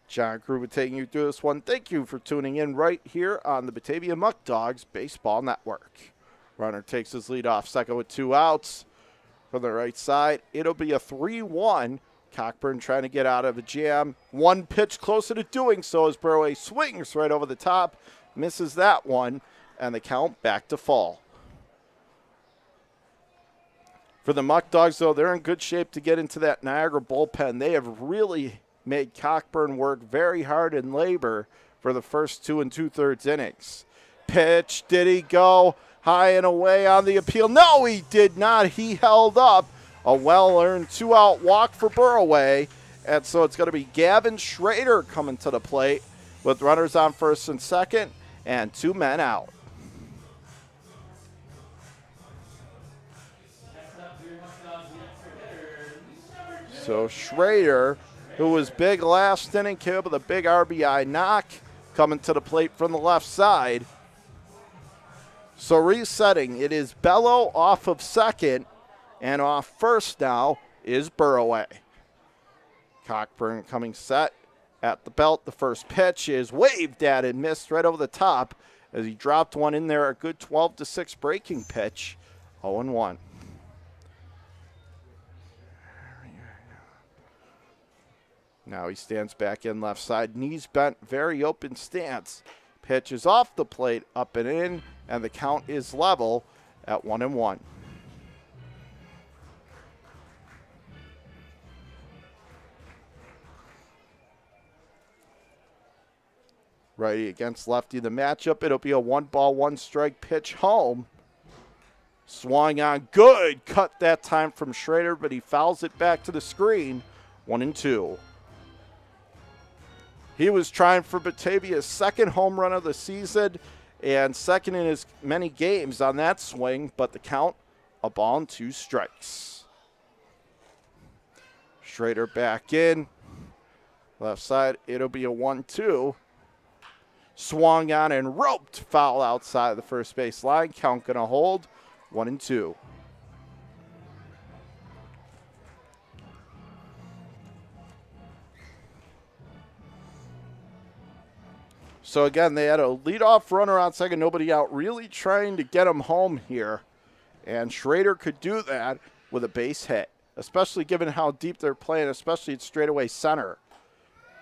John Kruba taking you through this one. Thank you for tuning in right here on the Batavia Muckdogs Baseball Network. Runner takes his lead off second with 2 outs. From the right side, it'll be a 3-1. Cockburn trying to get out of a jam. 1 pitch closer to doing so as Burroway swings right over the top. Misses that one, and the count back to full. For the Muckdogs, though, they're in good shape to get into that Niagara bullpen. They have really made Cockburn work very hard in labor for the first 2 2/3 innings. Pitch, did he go high and away on the appeal? No, he did not. He held up. A well-earned 2-out walk for Burroway. And so it's going to be Gavin Schrader coming to the plate with runners on first and second and 2 men out. So Schrader, who was big last inning, came up with a big RBI knock, coming to the plate from the left side. So resetting, it is Bello off of second, and off first now is Burroway. Cockburn coming set at the belt. The first pitch is waved at and missed right over the top as he dropped one in there. A good 12-6 breaking pitch. 0-1. Now he stands back in left side, knees bent, very open stance. Pitch is off the plate, up and in, and the count is level at 1-1. Righty against lefty, the matchup. It'll be a 1-ball, 1-strike pitch home. Swung on, good cut that time from Schrader, but he fouls it back to the screen. 1-2. He was trying for Batavia's second home run of the season and second in as many games on that swing, but the count, a ball and 2 strikes. Schrader back in. Left side, it'll be a 1-2. Swung on and roped, foul outside the first base line. Count gonna hold, 1-2. So again, they had a leadoff runner on second, nobody out, really trying to get him home here. And Schrader could do that with a base hit, especially given how deep they're playing, especially at straightaway center.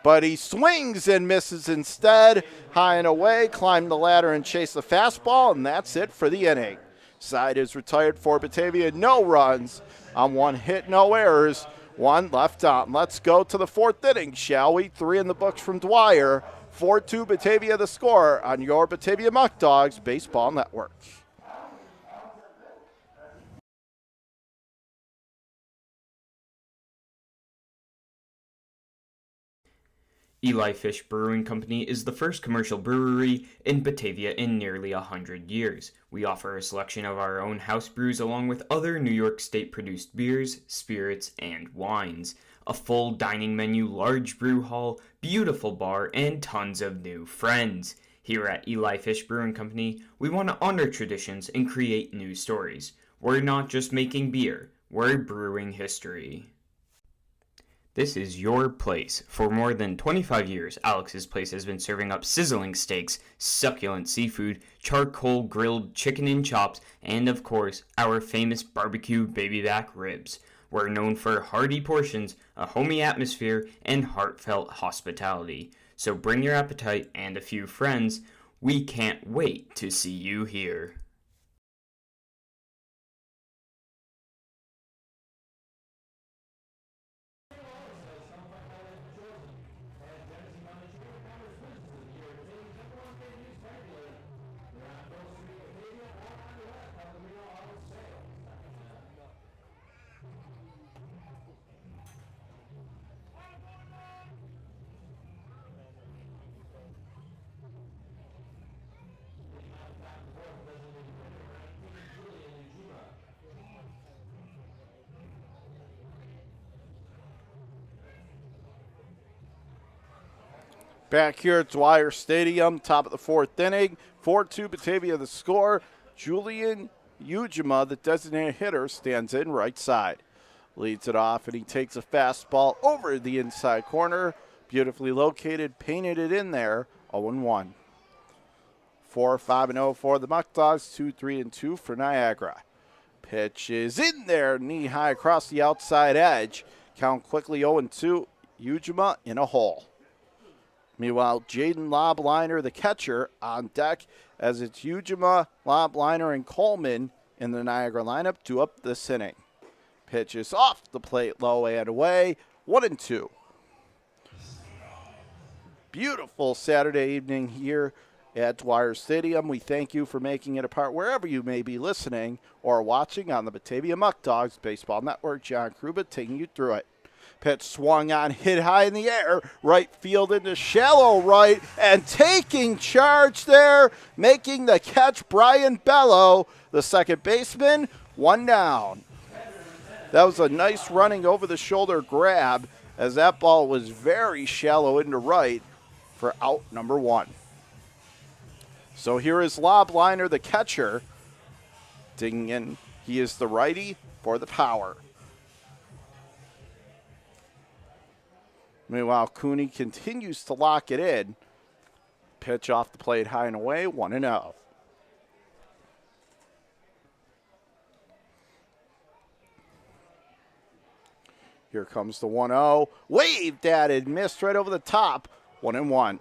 But he swings and misses instead. High and away, climbed the ladder and chased the fastball, and that's it for the inning. Side is retired for Batavia. No runs on 1 hit, no errors. 1 left on. Let's go to the 4th inning, shall we? 3 in the books from Dwyer. 4-2 Batavia the score on your Batavia Muckdogs Baseball Network. Eli Fish Brewing Company is the first commercial brewery in Batavia in nearly 100 years. We offer a selection of our own house brews along with other New York State-produced beers, spirits, and wines. A full dining menu, large brew hall, beautiful bar, and tons of new friends. Here at Eli Fish Brewing Company, we want to honor traditions and create new stories. We're not just making beer, we're brewing history. This is your place. For more than 25 years, Alex's Place has been serving up sizzling steaks, succulent seafood, charcoal grilled chicken and chops, and of course, our famous barbecue baby back ribs. We're known for hearty portions, a homey atmosphere, and heartfelt hospitality. So bring your appetite and a few friends. We can't wait to see you here. Back here at Dwyer Stadium, top of the 4th inning. 4-2 Batavia the score. Julian Ujima, the designated hitter, stands in right side. Leads it off, and he takes a fastball over the inside corner. Beautifully located, painted it in there. 0-1. 4-5-0 for the Muckdogs. 2-3-2 for Niagara. Pitch is in there, knee high across the outside edge. Count quickly 0-2. Ujima in a hole. Meanwhile, Jaden Lobliner, the catcher, on deck as it's Ujima, Lobliner, and Coleman in the Niagara lineup to up this inning. Pitch is off the plate, low and away, 1-2. Beautiful Saturday evening here at Dwyer Stadium. We thank you for making it a part wherever you may be listening or watching on the Batavia Muckdogs Baseball Network. John Kruba taking you through it. Pitch swung on, hit high in the air, right field into shallow right, and taking charge there, making the catch, Brian Bello, the second baseman, 1 down. That was a nice running over-the-shoulder grab as that ball was very shallow into right for out number 1. So here is Lobliner, the catcher, digging in. He is the righty for the power. Meanwhile, Cooney continues to lock it in. Pitch off the plate, high and away, 1-0. Here comes the 1-0. Waved at it, missed right over the top, 1-1.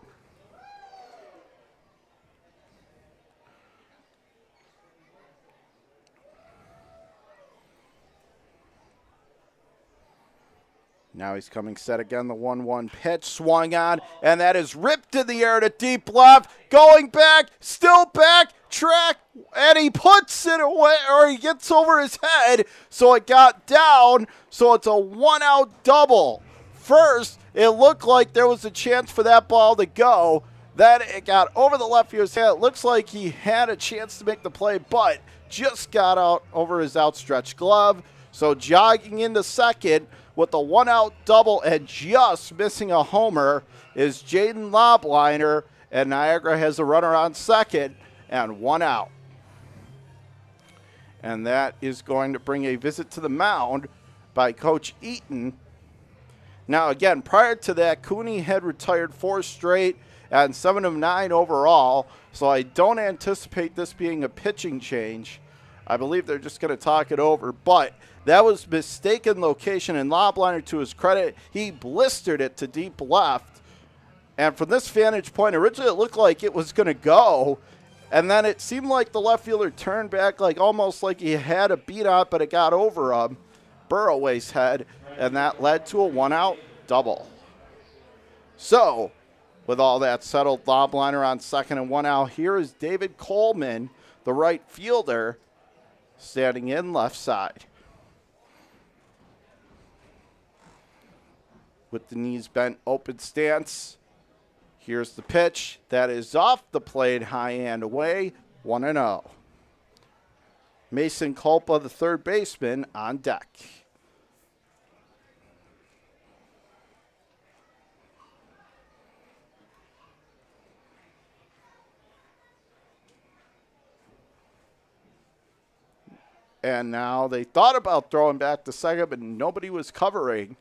Now he's coming set again, the 1-1 pitch, swung on, and that is ripped in the air to deep left, going back, still back, track, and he puts it away, or he gets over his head, so it got down, so it's a 1-out double. First, it looked like there was a chance for that ball to go, then it got over the left fielder's head. It looks like he had a chance to make the play, but just got out over his outstretched glove, so jogging into second, with the 1-out double and just missing a homer is Jaden Lobliner, and Niagara has a runner on second and 1 out. And that is going to bring a visit to the mound by Coach Eaton. Now again, prior to that, Cooney had retired 4 straight and 7 of 9 overall, so I don't anticipate this being a pitching change. I believe they're just going to talk it over, but that was mistaken location, and Lobliner, to his credit, he blistered it to deep left. And from this vantage point, originally it looked like it was going to go, and then it seemed like the left fielder turned back, like almost like he had a beat out, but it got over Burroway's head, and that led to a 1-out double. So, with all that settled, Lobliner on second and 1 out. Here is David Coleman, the right fielder, standing in left side. With the knees bent, open stance. Here's the pitch. That is off the plate, high and away, 1-0. Mason Culpa, the third baseman, on deck. And now they thought about throwing back to second, but nobody was covering.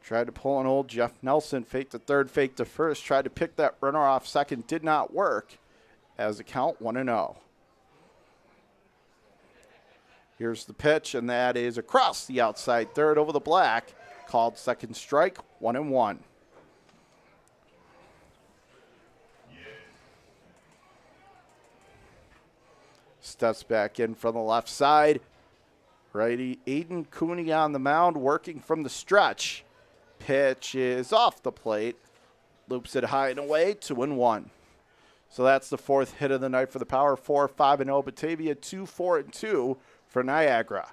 Tried to pull an old Jeff Nelson, fake to third, fake to first. Tried to pick that runner off second, did not work. As the count 1-0. Here's the pitch, and that is across the outside third over the black. Called second strike, 1-1. Steps back in from the left side. Righty Aiden Cooney on the mound, working from the stretch. Pitch is off the plate. Loops it high and away, 2-1. So that's the fourth hit of the night for the Power 4, 5-0 Batavia, 2-4-2 for Niagara.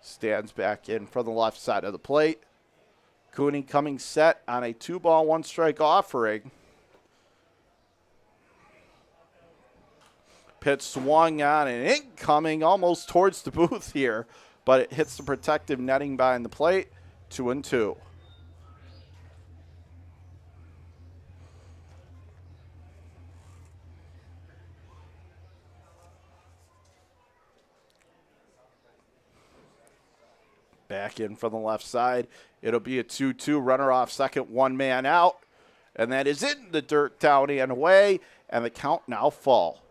Stands back in from the left side of the plate. Cooney coming set on a 2-ball, 1-strike offering. Pitch swung on and incoming almost towards the booth here, but it hits the protective netting behind the plate, 2-2. Back in from the left side. It'll be a 2-2, runner off second, 1 man out. And that is in the dirt, down and away, and the count now full.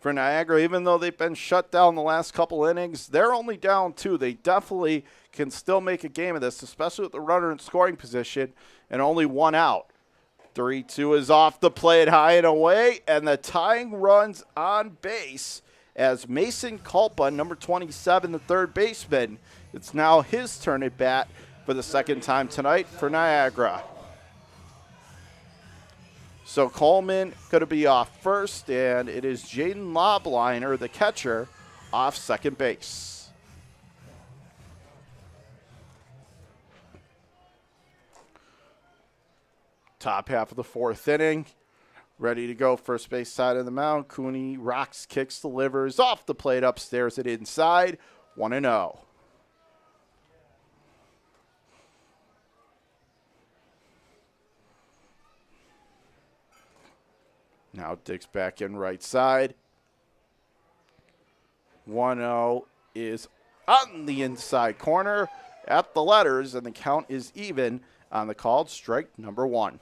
For Niagara, even though they've been shut down the last couple innings, they're only down 2. They definitely can still make a game of this, especially with the runner in scoring position and only 1 out. 3-2 is off the plate, high and away, and the tying runs on base as Mason Culpa, number 27, the third baseman. It's now his turn at bat for the second time tonight for Niagara. So Coleman going to be off first, and it is Jaden Lobliner, the catcher, off second base. Top half of the fourth inning. Ready to go, first base side of the mound. Cooney rocks, kicks, delivers off the plate, upstairs and inside, 1-0. Now digs back in right side. 1-0 is on the inside corner at the letters, and the count is even on the called strike number 1.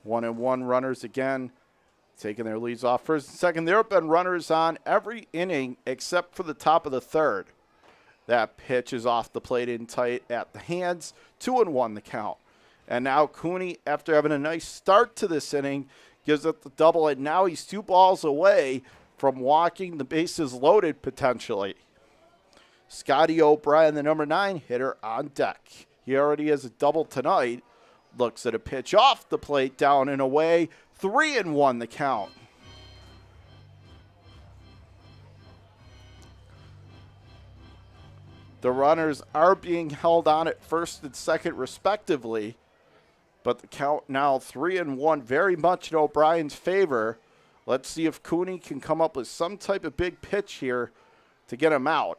1-1 runners again, taking their leads off first and second. There have been runners on every inning except for the top of the third. That pitch is off the plate in tight at the hands. 2-1 the count. And now Cooney, after having a nice start to this inning, gives up the double, and now he's 2 balls away from walking the bases loaded potentially. Scotty O'Brien, the number 9 hitter, on deck. He already has a double tonight. Looks at a pitch off the plate, down and away. 3-1 the count. The runners are being held on at first and second respectively, but the count now 3-1, very much in O'Brien's favor. Let's see if Cooney can come up with some type of big pitch here to get him out.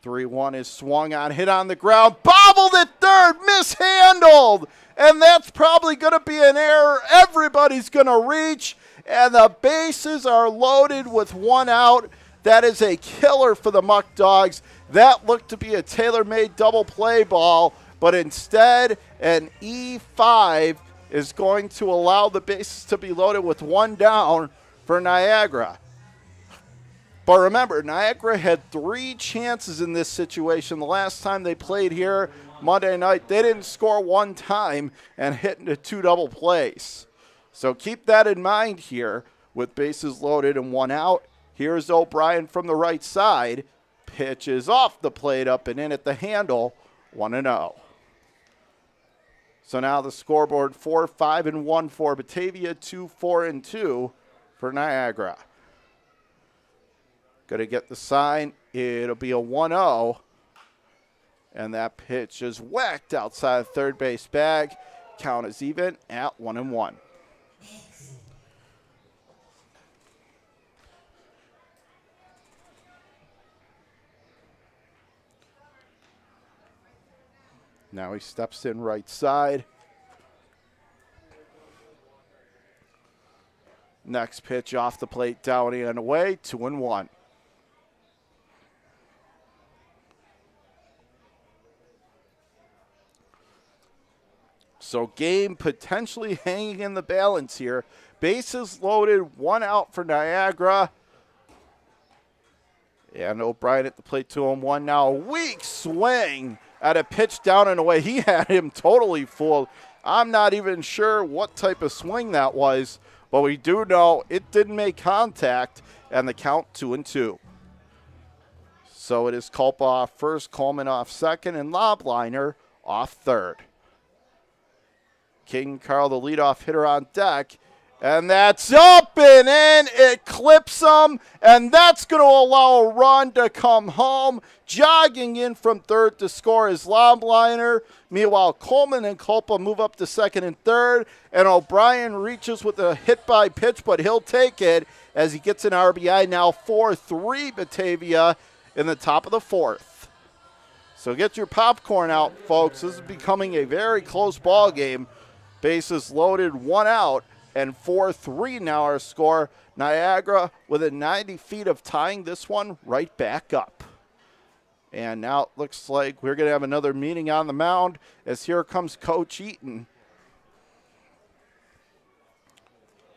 3-1 is swung on, hit on the ground, bobbled at third, mishandled, and that's probably going to be an error. Everybody's going to reach, and the bases are loaded with 1 out. That is a killer for the Muckdogs. That looked to be a tailor-made double play ball, but instead an E5 is going to allow the bases to be loaded with 1 down for Niagara. But remember, Niagara had 3 chances in this situation. The last time they played here Monday night, they didn't score 1 time and hit into 2 double plays. So keep that in mind here with bases loaded and 1 out. Here's O'Brien from the right side. Pitch is off the plate, up and in at the handle, 1-0. So now the scoreboard 4-5-1 for Batavia, 2-4-2 for Niagara. Going to get the sign. It'll be a 1-0. And that pitch is whacked outside third base bag. Count is even at 1-1. Now he steps in right side. Next pitch off the plate, down and away, 2-1. So game potentially hanging in the balance here. Bases loaded, 1 out for Niagara. And O'Brien at the plate, 2-1. Now a weak swing at a pitch down and away. He had him totally fooled. I'm not even sure what type of swing that was, but we do know it didn't make contact, and the count 2-2. So it is Culpa off first, Coleman off second, and Lobliner off third. King Carl, the leadoff hitter, on deck. And that's up and in. It clips him, and that's going to allow a run to come home. Jogging in from third to score is Lobliner. Meanwhile, Coleman and Culpa move up to second and third, and O'Brien reaches with a hit-by pitch, but he'll take it as he gets an RBI. Now 4-3 Batavia in the top of the 4th. So get your popcorn out, folks. This is becoming a very close ball game. Bases loaded, 1 out, and 4-3 now our score. Niagara within 90 feet of tying this one right back up. And now it looks like we're going to have another meeting on the mound as here comes Coach Eaton.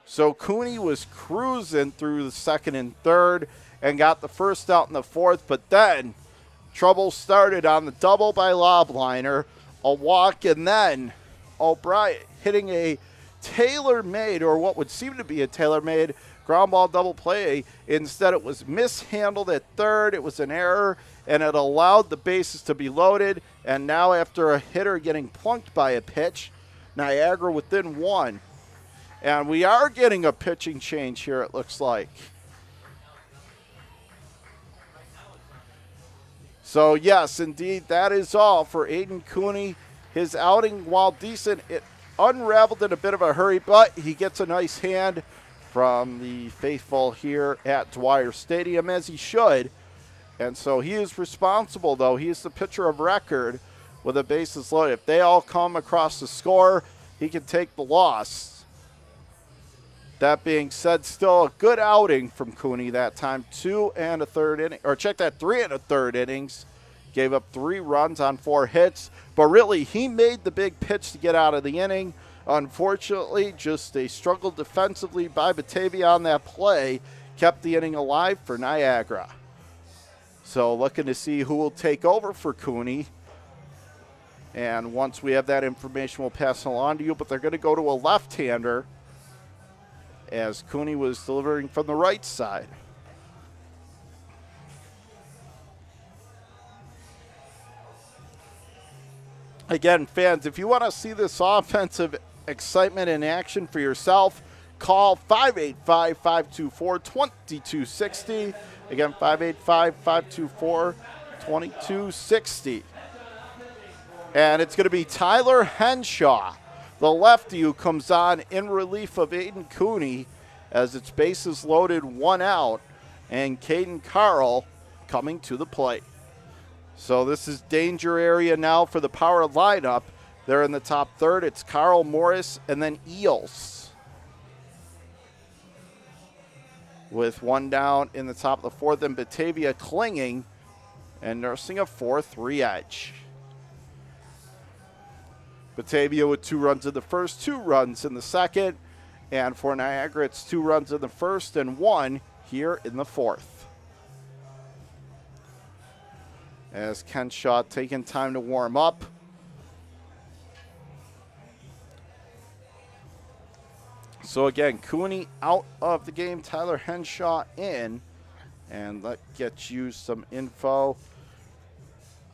So Cooney was cruising through the second and third and got the first out in the 4th, but then trouble started on the double by Lobliner, a walk, and then O'Brien hitting a tailor-made, or what would seem to be a tailor-made, ground ball double play. Instead, it was mishandled at third. It was an error, and it allowed the bases to be loaded. And now after a hitter getting plunked by a pitch, Niagara within 1. And we are getting a pitching change here, it looks like. So, yes, indeed, that is all for Aiden Cooney. His outing, while decent, it unraveled in a bit of a hurry, but he gets a nice hand from the faithful here at Dwyer Stadium, as he should. And so he is responsible, though. He is the pitcher of record with the bases loaded. If they all come across the score, he can take the loss. That being said, still a good outing from Cooney that time. 2 1/3 inning, or check that, 3 1/3 innings. Gave up 3 runs on 4 hits, but really he made the big pitch to get out of the inning. Unfortunately, just a struggle defensively by Batavia on that play kept the inning alive for Niagara. So looking to see who will take over for Cooney. And once we have that information, we'll pass it along to you. But they're going to go to a left-hander as Cooney was delivering from the right side. Again, fans, if you want to see this offensive excitement in action for yourself, call 585-524-2260. Again, 585-524-2260. And it's going to be Tyler Henshaw, the lefty, who comes on in relief of Aiden Cooney as it's bases loaded, 1 out, and Caden Carl coming to the plate. So this is danger area now for the power lineup. They're in the top third. It's Carl, Morris, and then Eels, with 1 down in the top of the 4th, and Batavia clinging and nursing a 4-3 edge. Batavia with 2 runs in the first, 2 runs in the second, and for Niagara it's 2 runs in the first and 1 here in the 4th. As Henshaw taking time to warm up. So again, Cooney out of the game, Tyler Henshaw in. And let's get you some info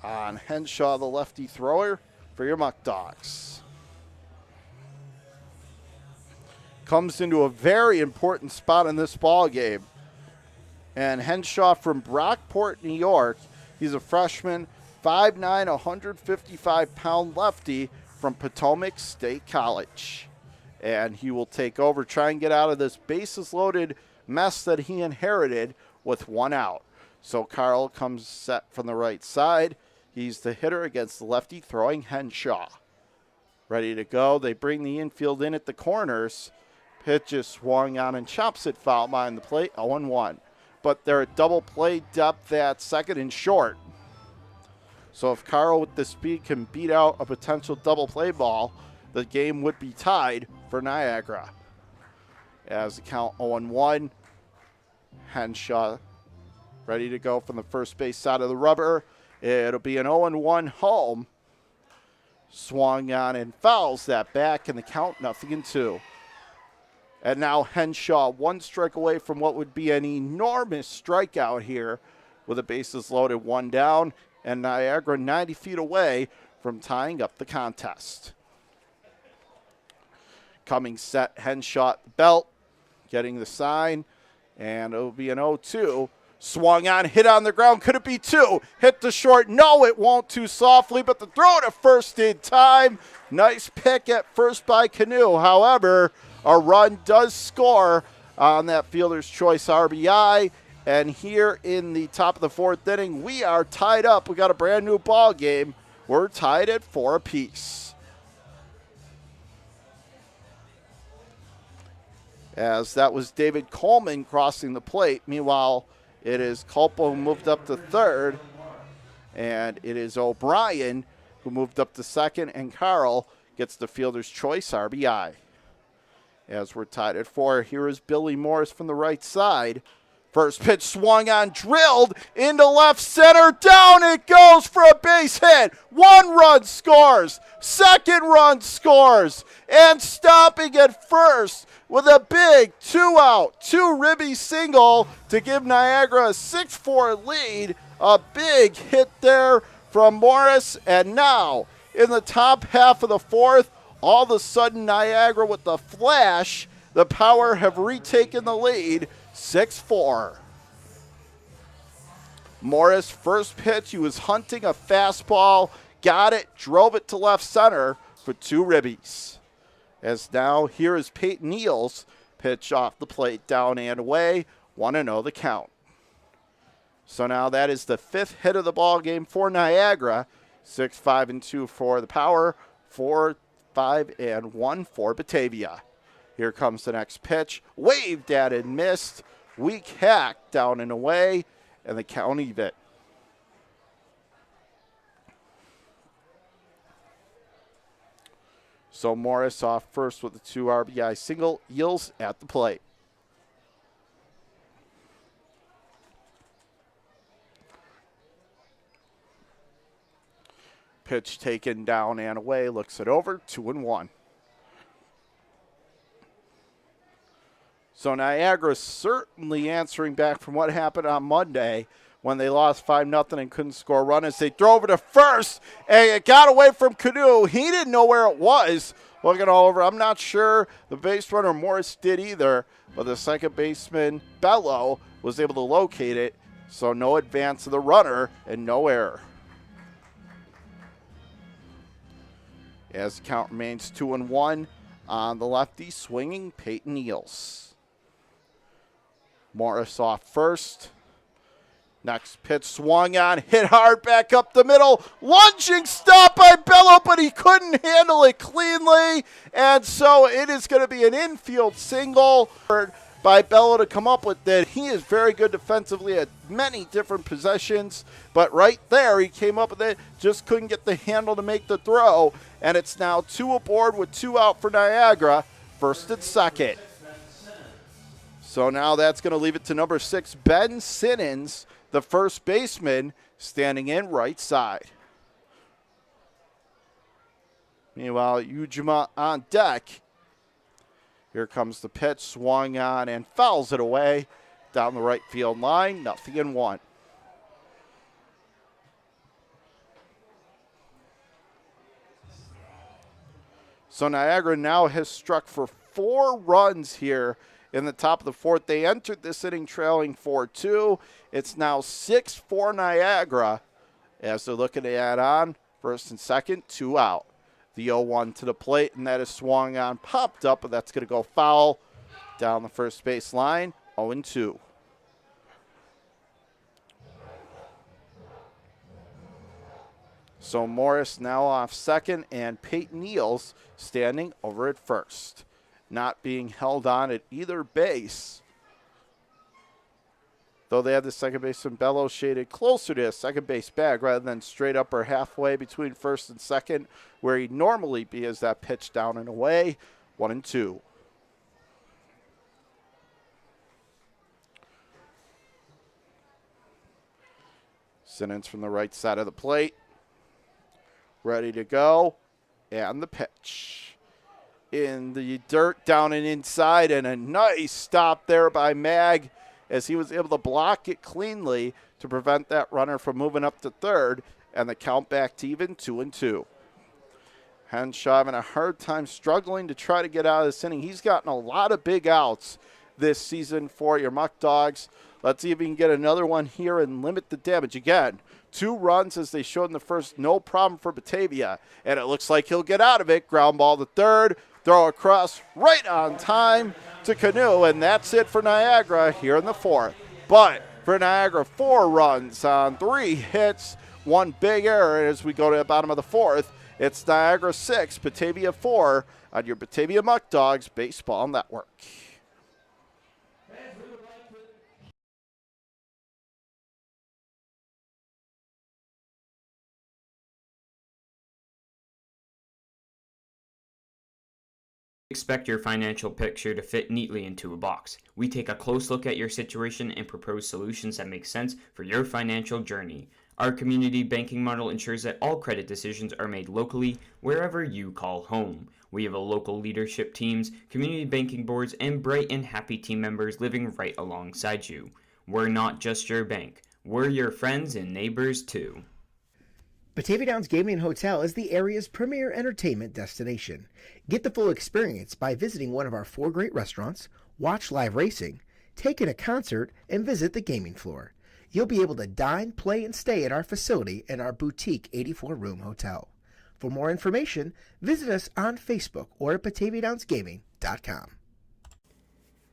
on Henshaw, the lefty thrower, for your Muckdogs. Comes into a very important spot in this ball game. And Henshaw from Brockport, New York. He's a freshman, 5'9", 155-pound lefty from Potomac State College. And he will take over, try and get out of this bases-loaded mess that he inherited with 1 out. So Carl comes set from the right side. He's the hitter against the lefty throwing Henshaw. Ready to go. They bring the infield in at the corners. Pitch is swung on and chops it foul behind the plate, 0-1. But they're at double play depth at second and short. So if Carl with the speed can beat out a potential double play ball, the game would be tied for Niagara. As the count 0-1, Henshaw ready to go from the first base side of the rubber. It'll be an 0-1 home. Swung on and fouls that back, and the count 0-2. And now Henshaw 1 strike away from what would be an enormous strikeout here, with the bases loaded, 1 down, and Niagara 90 feet away from tying up the contest. Coming set, Henshaw at the belt, getting the sign, and it'll be an 0-2. Swung on, hit on the ground. Could it be 2? Hit to short. No, it won't, too softly, but the throw to first in time. Nice pick at first by Canoe. However, a run does score on that fielder's choice RBI. And here in the top of the 4th inning, we are tied up. We got a brand new ball game. We're tied at 4 apiece. As that was David Coleman crossing the plate. Meanwhile, it is Culpo who moved up to 3rd, and it is O'Brien who moved up to 2nd, and Carl gets the fielder's choice RBI. As we're tied at 4, here is Billy Morris from the right side. First pitch swung on, drilled into left center. Down it goes for a base hit. 1 run scores. 2nd run scores. And stopping at first with a big 2-out, 2-ribby single to give Niagara a 6-4 lead. A big hit there from Morris. And now in the top half of the 4th, all of a sudden Niagara with the flash, the Power have retaken the lead, 6-4. Morris, first pitch, he was hunting a fastball, got it, drove it to left center for 2 ribbies. As now here is Peyton Eels, pitch off the plate, down and away, 1-0 the count. So now that is the 5th hit of the ball game for Niagara, 6-5-2 for the Power, 4-5-1 for Batavia. Here comes the next pitch. Waved at and missed. Weak hack down and away, and the count even. So Morris off first with a 2 RBI single. Yields at the plate. Pitch taken down and away. Looks it over. 2-1. So Niagara's certainly answering back from what happened on Monday when they lost 5-0 and couldn't score a run as they drove it to first, and it got away from Canoe. He didn't know where it was. Looking all over, I'm not sure the base runner Morris did either, but the second baseman Bello was able to locate it, so no advance of the runner and no error. As the count remains 2-1 on the lefty, swinging Peyton Niels. Morris off first. Next pitch swung on, hit hard back up the middle. Lunging stop by Bello, but he couldn't handle it cleanly. And so it is going to be an infield single by Bello to come up with that. He is very good defensively at many different possessions, but right there he came up with it, just couldn't get the handle to make the throw. And it's now 2 aboard with 2 out for Niagara, first and second. So now that's going to leave it to number 6, Ben Sinnons, the first baseman, standing in right side. Meanwhile, Ujima on deck. Here comes the pitch, swung on and fouls it away down the right field line, 0-1. So Niagara now has struck for 4 runs here in the top of the 4th. They entered this inning trailing 4-2. It's now 6-4 Niagara as they're looking to add on. First and second, 2 out. The 0-1 to the plate, and that is swung on, popped up, but that's going to go foul down the first base line, 0-2. So Morris now off second, and Peyton Niels standing over at first. Not being held on at either base, though they have the second baseman Bello shaded closer to his second base bag rather than straight up or halfway between first and second, where he'd normally be as that pitch down and away, 1-2. Simmons from the right side of the plate, ready to go, and the pitch. In the dirt, down and inside, and a nice stop there by Mag as he was able to block it cleanly to prevent that runner from moving up to third, and the count back to even, 2-2. Henshaw having a hard time struggling to try to get out of this inning. He's gotten a lot of big outs this season for your Muck Dogs. Let's see if we can get another one here and limit the damage. Again, 2 runs as they showed in the first, no problem for Batavia, and it looks like he'll get out of it. Ground ball to third. Throw across right on time to Canoe, and that's it for Niagara here in the 4th. But for Niagara, 4 runs on 3 hits, 1 big error as we go to the bottom of the 4th. It's Niagara 6, Batavia 4 on your Batavia Muck Dogs Baseball Network. Expect your financial picture to fit neatly into a box. We take a close look at your situation and propose solutions that make sense for your financial journey. Our community banking model ensures that all credit decisions are made locally, wherever you call home. We have a local leadership teams, community banking boards, and bright and happy team members living right alongside you. We're not just your bank. We're your friends and neighbors too. Batavia Downs Gaming and Hotel is the area's premier entertainment destination. Get the full experience by visiting one of our 4 great restaurants, watch live racing, take in a concert, and visit the gaming floor. You'll be able to dine, play, and stay at our facility in our boutique 84-room hotel. For more information, visit us on Facebook or at BataviaDownsGaming.com.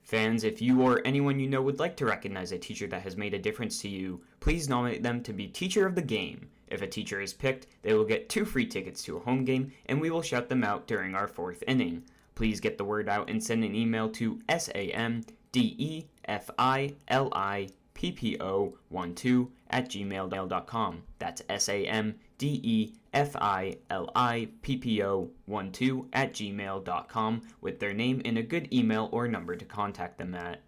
Fans, if you or anyone you know would like to recognize a teacher that has made a difference to you, please nominate them to be Teacher of the Game. If a teacher is picked, they will get 2 free tickets to a home game, and we will shout them out during our 4th inning. Please get the word out and send an email to samdefilippo12@gmail.com. That's samdefilippo12@gmail.com with their name and a good email or number to contact them at.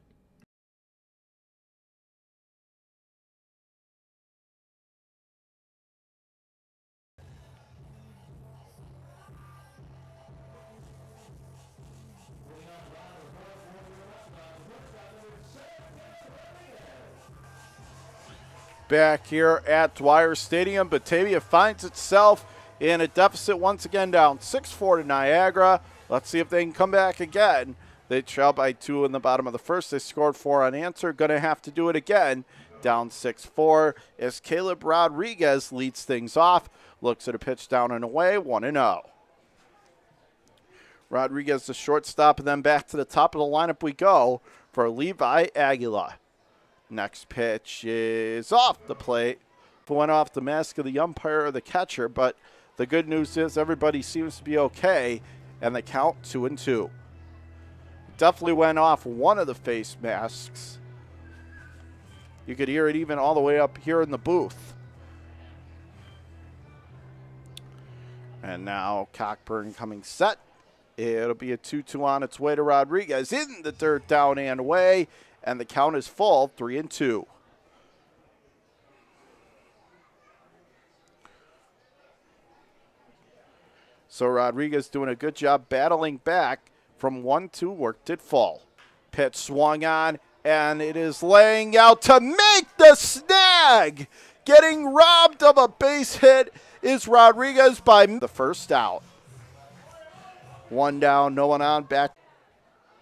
Back here at Dwyer Stadium, Batavia finds itself in a deficit once again, down 6-4 to Niagara. Let's see if they can come back again. They trail by 2 in the bottom of the first. They scored 4 unanswered. Going to have to do it again. Down 6-4 as Caleb Rodriguez leads things off. Looks at a pitch down and away, 1-0. Rodriguez, the shortstop, and then back to the top of the lineup we go for Levi Aguila. Next pitch is off the plate. Went off the mask of the umpire or the catcher, but the good news is everybody seems to be okay, and the count 2-2. Definitely went off one of the face masks. You could hear it even all the way up here in the booth. And now Cockburn coming set. It'll be a 2-2 on its way to Rodriguez. In the dirt, down and away. And the count is full, 3-2. So Rodriguez doing a good job battling back from 1-2, worked it full. Pitch swung on, and it is laying out to make the snag. Getting robbed of a base hit is Rodriguez by the first out. 1 down, no one on, back.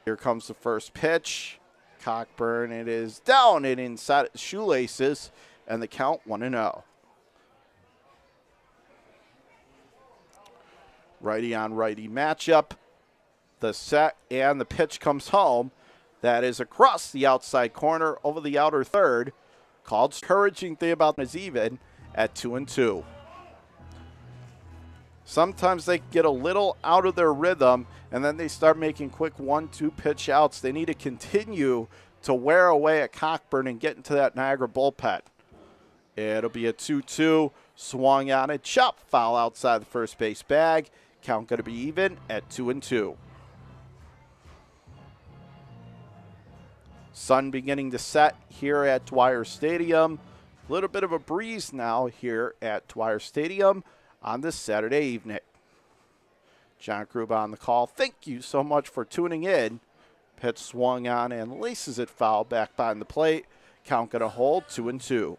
Here comes the first pitch. Cockburn, it is down and inside the shoelaces, and the count 1-0. Righty on righty matchup. The set and the pitch comes home. That is across the outside corner over the outer third. Called encouraging thing about is even at 2-2. Sometimes they get a little out of their rhythm, and then they start making quick 1-2 pitch outs. They need to continue to wear away at Cockburn and get into that Niagara bullpen. It'll be a 2-2. Swung on it. Chop foul outside the first base bag. Count going to be even at 2-2. Sun beginning to set here at Dwyer Stadium. A little bit of a breeze now here at Dwyer Stadium on this Saturday evening. John Gruba on the call. Thank you so much for tuning in. Pitch swung on and laces it foul back behind the plate. Count going to hold, 2-2.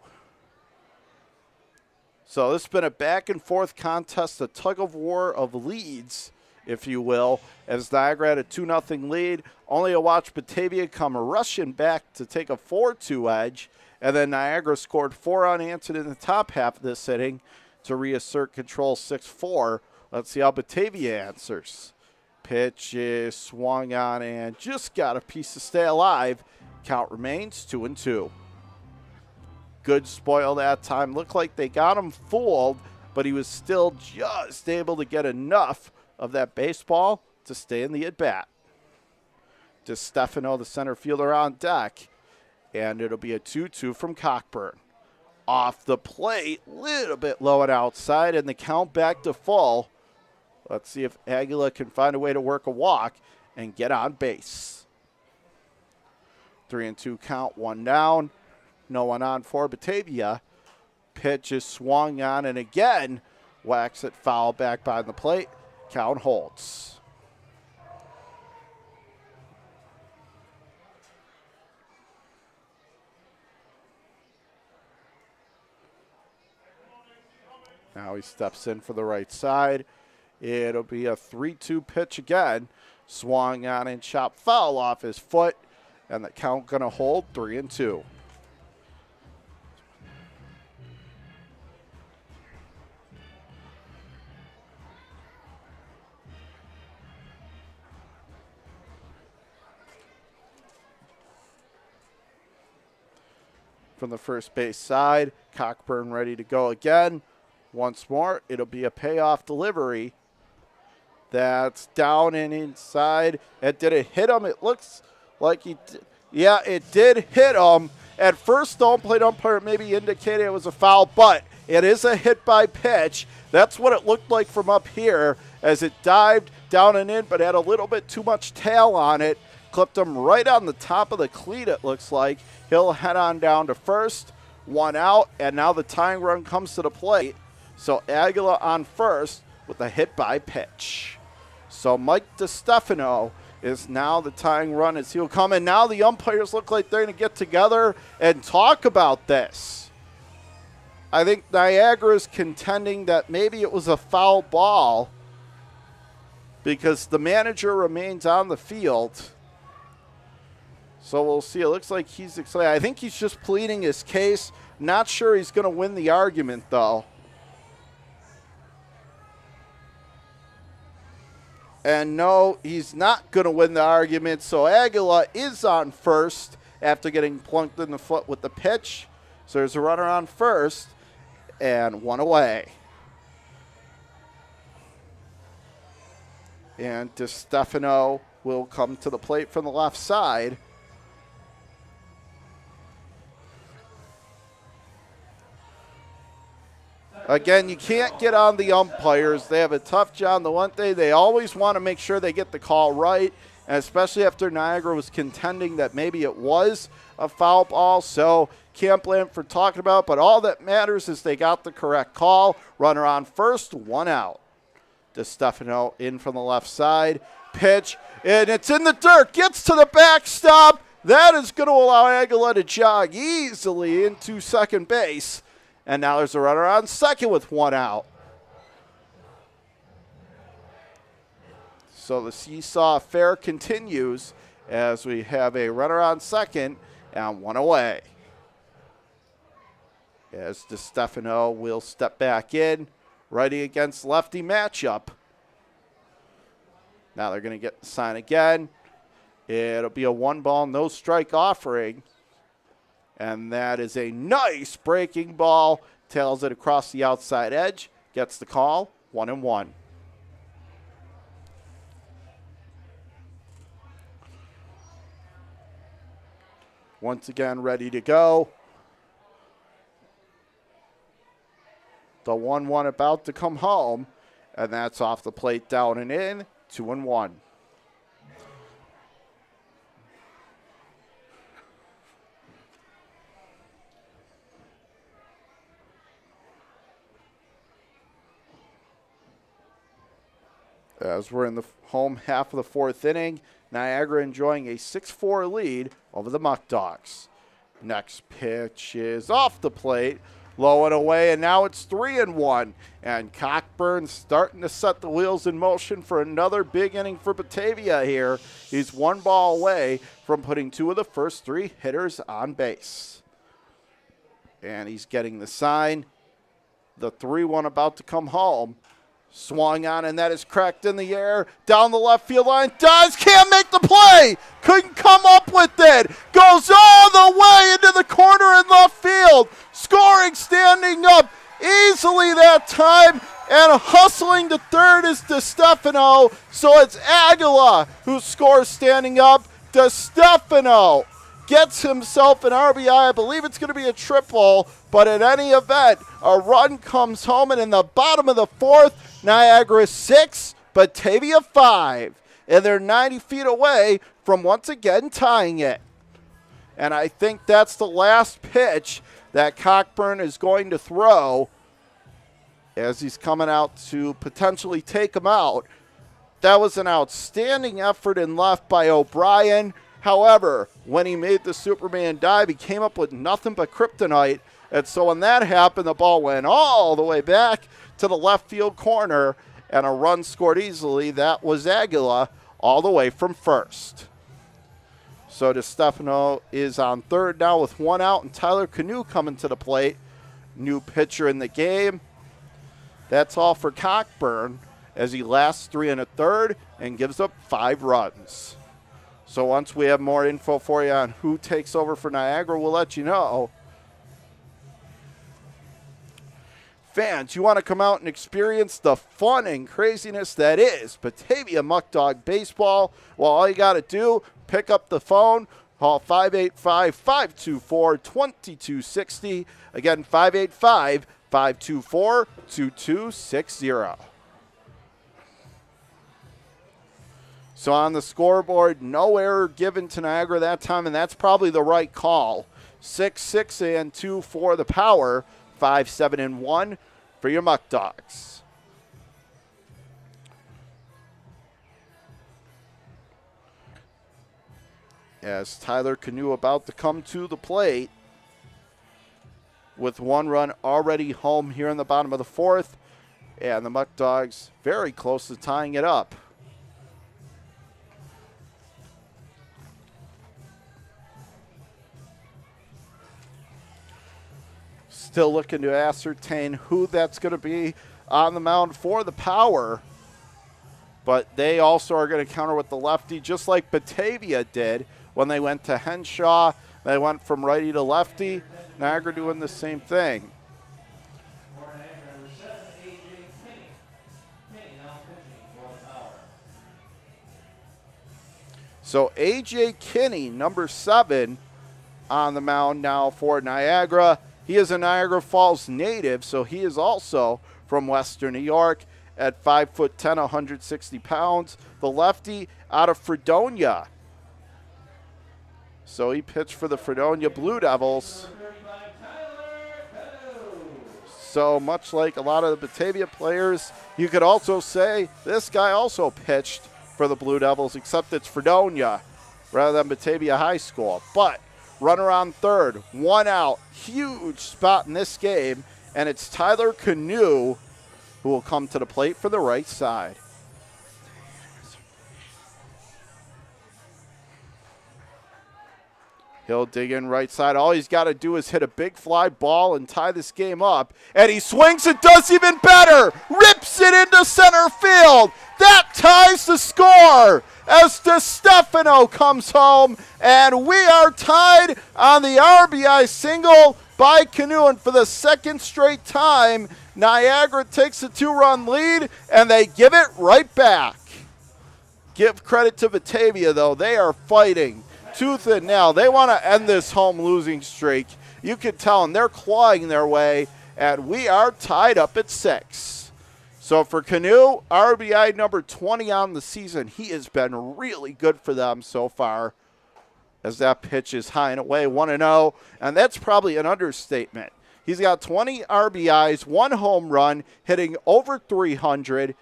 So this has been a back and forth contest, a tug of war of leads, if you will, as Niagara had a 2-0 lead. Only to watch Batavia come rushing back to take a 4-2 edge, and then Niagara scored 4 unanswered in the top half of this inning to reassert control 6-4. Let's see how Batavia answers. Pitch is swung on and just got a piece to stay alive. Count remains 2-2. Good spoil that time. Looked like they got him fooled, but he was still just able to get enough of that baseball to stay in the at-bat. DeStefano, the center fielder, on deck, and it'll be a 2-2 from Cockburn. Off the plate, little bit low and outside, and the count back to full. Let's see if Aguila can find a way to work a walk and get on base. 3-2 count, 1 down. No one on for Batavia. Pitch is swung on and again whacks it foul back behind the plate. Count holds. Now he steps in for the right side. It'll be a 3-2 pitch again. Swung on and chopped foul off his foot. And the count going to hold, 3-2. From the first base side, Cockburn ready to go again. Once more, it'll be a payoff delivery. That's down and inside. And did it hit him? It looks like he did. Yeah, it did hit him. At first, the home plate umpire maybe indicated it was a foul, but it is a hit by pitch. That's what it looked like from up here as it dived down and in, but had a little bit too much tail on it. Clipped him right on the top of the cleat, it looks like. He'll head on down to first. 1 out, and now the tying run comes to the plate. So Aguila on first with a hit by pitch. So Mike DiStefano is now the tying run as he'll come. And now the umpires look like they're going to get together and talk about this. I think Niagara is contending that maybe it was a foul ball because the manager remains on the field. So we'll see. It looks like he's excited. I think he's just pleading his case. Not sure he's going to win the argument, though. And no, he's not going to win the argument. So Aguila is on first after getting plunked in the foot with the pitch. So there's a runner on first and 1 away. And DiStefano will come to the plate from the left side. Again, you can't get on the umpires. They have a tough job. The one thing, they always want to make sure they get the call right, and especially after Niagara was contending that maybe it was a foul ball, so can't blame them for talking about it, but all that matters is they got the correct call. Runner on first, 1 out. DiStefano in from the left side. Pitch, and it's in the dirt. Gets to the backstop. That is going to allow Aguila to jog easily into second base. And now there's a runner on second with 1 out. So the seesaw affair continues as we have a runner on second and 1 away. As DiStefano will step back in, righty against lefty matchup. Now they're going to get the sign again. It'll be a 1-ball, no strike offering. And that is a nice breaking ball. Tails it across the outside edge. Gets the call. 1-1. Once again, ready to go. The 1-1 about to come home. And that's off the plate, down and in. 2-1. As we're in the home half of the 4th inning, Niagara enjoying a 6-4 lead over the Muckdogs. Next pitch is off the plate, low and away, and now it's 3-1. And Cockburn starting to set the wheels in motion for another big inning for Batavia here. He's 1 ball away from putting 2 of the first 3 hitters on base. And he's getting the sign. The 3-1 about to come home. Swung on, and that is cracked in the air. Down the left field line. Does. Can't make the play. Couldn't come up with it. Goes all the way into the corner in left field. Scoring, standing up easily that time. And hustling to third is DiStefano. So it's Aguila who scores standing up. DiStefano gets himself an RBI. I believe it's going to be a triple. But in any event, a run comes home. And in the bottom of the 4th, Niagara 6, Batavia 5. And they're 90 feet away from once again tying it. And I think that's the last pitch that Cockburn is going to throw as he's coming out to potentially take him out. That was an outstanding effort in left by O'Brien. However, when he made the Superman dive, he came up with nothing but kryptonite. And so when that happened, the ball went all the way back to the left field corner, and a run scored easily. That was Aguila all the way from first. So DiStefano is on third now with 1 out, and Tyler Canoe coming to the plate. New pitcher in the game. That's all for Cockburn as he lasts 3 1/3 and gives up 5 runs. So once we have more info for you on who takes over for Niagara, we'll let you know. Fans, you want to come out and experience the fun and craziness that is Batavia Muckdog Baseball? Well, all you got to do, pick up the phone, call 585-524-2260. Again, 585-524-2260. So on the scoreboard, no error given to Niagara that time, and that's probably the right call. 6-6-2 for the Power. 5-7-1 for your Muckdogs. As Tyler Canoe about to come to the plate with one run already home here in the bottom of the fourth, and the Muckdogs very close to tying it up. Still looking to ascertain who that's going to be on the mound for the Power. But they also are going to counter with the lefty, just like Batavia did when they went to Henshaw. They went from righty to lefty. Niagara doing the same thing. So A.J. Kinney, number 7, on the mound now for Niagara. He is a Niagara Falls native, so he is also from Western New York at 5'10", 160 pounds. The lefty out of Fredonia. So he pitched for the Fredonia Blue Devils. So much like a lot of the Batavia players, you could also say this guy also pitched for the Blue Devils, except it's Fredonia rather than Batavia High School. But runner on third, one out, huge spot in this game, and it's Tyler Canoe who will come to the plate for the right side. He'll dig in right side. All he's got to do is hit a big fly ball and tie this game up. And he swings it, does even better. Rips it into center field. That ties the score as DeStefano comes home. And we are tied on the RBI single by Canoe. And for the second straight time, Niagara takes a 2-run lead, and they give it right back. Give credit to Batavia, though. They are fighting tooth and nail. They want to end this home losing streak. You can tell them they're clawing their way, and we are tied up at 6. So for Canoe, RBI number 20 on the season. He has been really good for them so far, as that pitch is high and away, 1-0, and that's probably an understatement. He's got 20 RBIs, 1 home run, hitting over 300.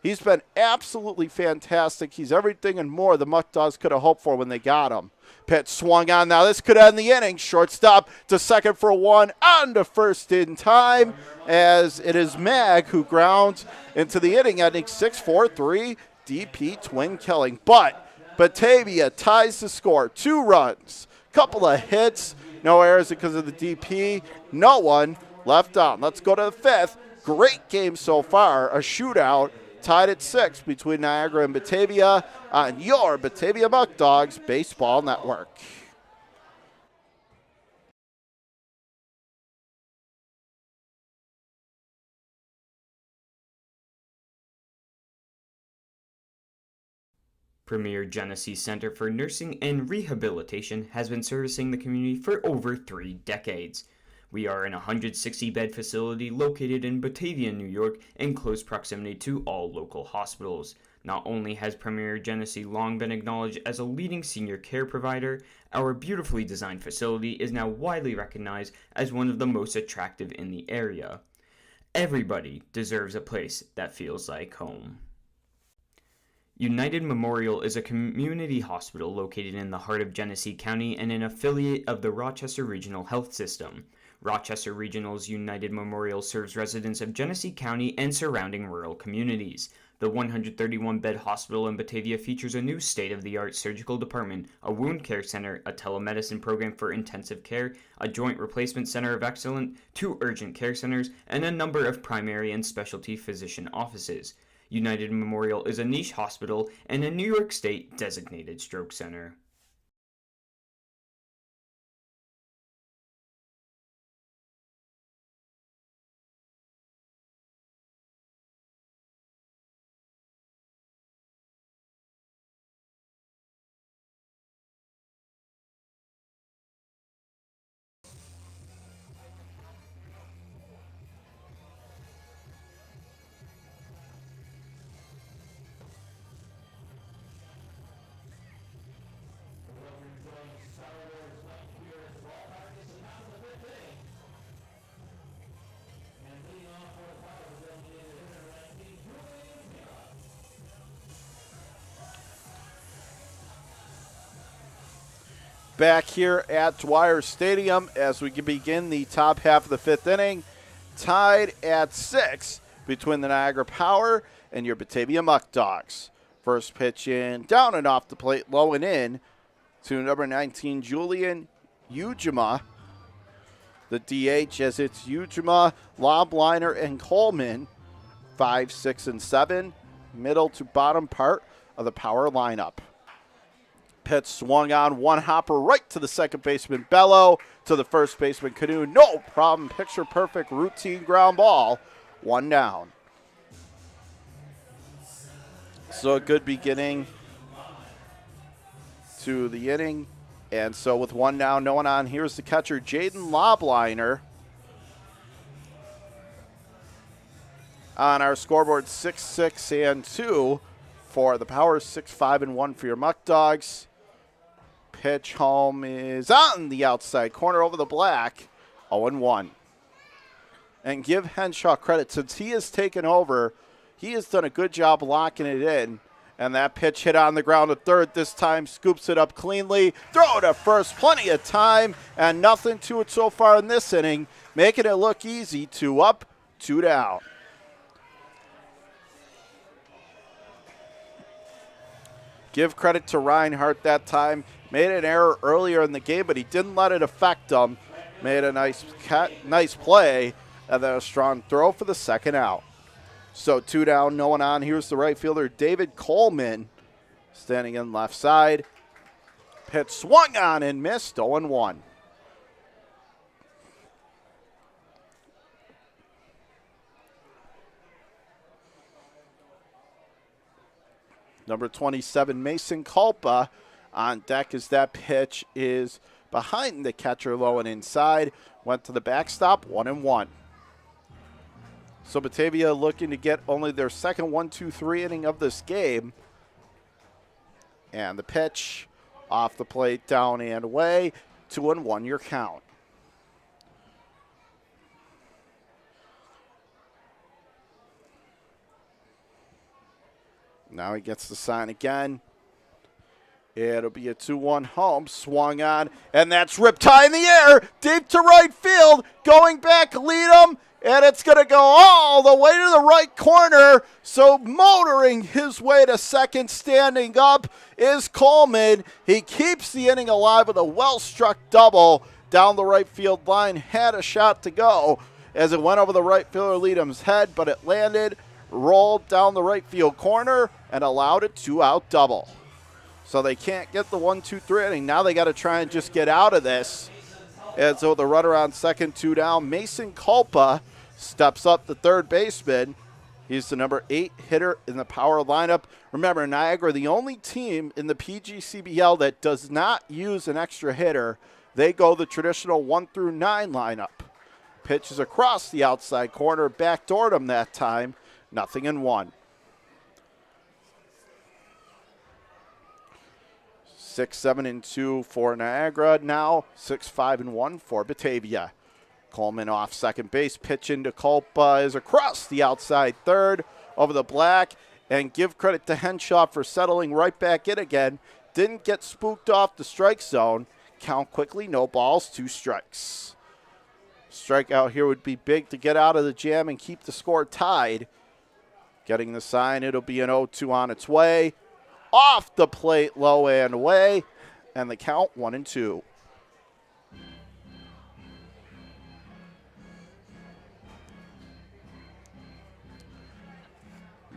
He's been absolutely fantastic. He's everything and more the Muckdogs could have hoped for when they got him. Pitch swung on. Now this could end the inning. Shortstop to second for 1, on to first in time, as it is Mag who grounds into the inning, ending 6-4-3 DP twin killing. But Batavia ties the score. 2 runs, couple of hits, no errors because of the DP. No one left on. Let's go to the 5th. Great game so far. A shootout. Tied at 6 between Niagara and Batavia on your Batavia Muckdogs Baseball Network. Premier Genesee Center for Nursing and Rehabilitation has been servicing the community for over 3 decades. We are an 160-bed facility located in Batavia, New York, in close proximity to all local hospitals. Not only has Premier Genesee long been acknowledged as a leading senior care provider, our beautifully designed facility is now widely recognized as one of the most attractive in the area. Everybody deserves a place that feels like home. United Memorial is a community hospital located in the heart of Genesee County and an affiliate of the Rochester Regional Health System. Rochester Regional's United Memorial serves residents of Genesee County and surrounding rural communities. The 131-bed hospital in Batavia features a new state-of-the-art surgical department, a wound care center, a telemedicine program for intensive care, a joint replacement center of excellence, 2 urgent care centers, and a number of primary and specialty physician offices. United Memorial is a niche hospital and a New York State designated stroke center. back here at Dwyer Stadium as we begin the top half of the 5th inning. Tied at 6 between the Niagara Power and your Batavia Muckdogs. First pitch in, down and off the plate, low and in to number 19, Julian Ujima. The DH, as it's Ujima, Lobliner, and Coleman. 5, 6, and 7. Middle to bottom part of the Power lineup. Pitch swung on, one hopper right to the second baseman, Bello, to the first baseman, Canoe. No problem, picture perfect, routine ground ball. 1 down. So a good beginning to the inning. And so with 1 down, no one on, here's the catcher, Jaden Lobliner. On our scoreboard, 6, 6, and 2 for the Power, 6, 5, and 1 for your Muckdogs. Pitch home is on the outside corner over the black, 0-1. And give Henshaw credit, since he has taken over, he has done a good job locking it in. And that pitch hit on the ground to third. This time scoops it up cleanly. Throw to first, plenty of time, and nothing to it so far in this inning, making it look easy. 2 up, 2 down. Give credit to Reinhardt that time. Made an error earlier in the game, but he didn't let it affect him. Made a nice play, and then a strong throw for the second out. So 2 down, no one on. Here's the right fielder, David Coleman, standing in left side. Pitch swung on and missed, 0-1. Number 27, Mason Culpa, on deck as that pitch is behind the catcher, low and inside. Went to the backstop, 1-1. So Batavia looking to get only their second 1-2-3 inning of this game. And the pitch off the plate, down and away, 2-1 your count. Now he gets the sign again. It'll be a 2-1 home, swung on, and that's ripped high in the air, deep to right field, going back, lead him, and it's going to go all the way to the right corner. So motoring his way to second, standing up, is Coleman. He keeps the inning alive with a well-struck double down the right field line. Had a shot to go as it went over the right fielder Leadham's head, but it landed, rolled down the right field corner, and allowed a 2-out double. So they can't get the 1-2-3 inning. Now they got to try and just get out of this. And so the runner on second, 2 down. Mason Culpa steps up, the third baseman. He's the number 8 hitter in the Power lineup. Remember, Niagara, the only team in the PGCBL that does not use an extra hitter. They go the traditional 1 through 9 lineup. Pitches across the outside corner, backdoored him that time. 0-1. 6, 7, and 2 for Niagara. Now 6, 5, and 1 for Batavia. Coleman off second base. Pitch into Culpa is across the outside third over the black. And give credit to Henshaw for settling right back in again. Didn't get spooked off the strike zone. Count quickly, no balls, 2 strikes. Strikeout here would be big to get out of the jam and keep the score tied. Getting the sign, it'll be an 0-2 on its way. Off the plate, low and away, and the count 1-2.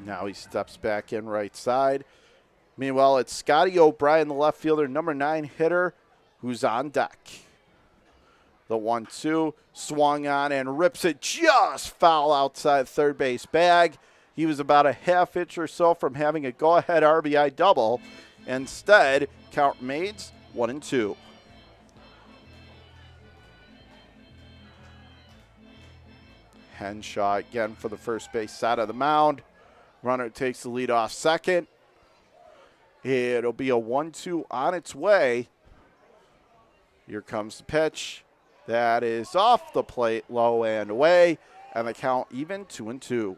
Now he steps back in right side. Meanwhile, it's Scotty O'Brien, the left fielder, number 9 hitter, who's on deck. The 1-2 swung on and rips it just foul outside third base bag. He was about a half inch or so from having a go-ahead RBI double. Instead, count remains 1-2. Henshaw again for the first base side of the mound. Runner takes the lead off second. It'll be a 1-2 on its way. Here comes the pitch. That is off the plate, low and away, and the count even, 2-2.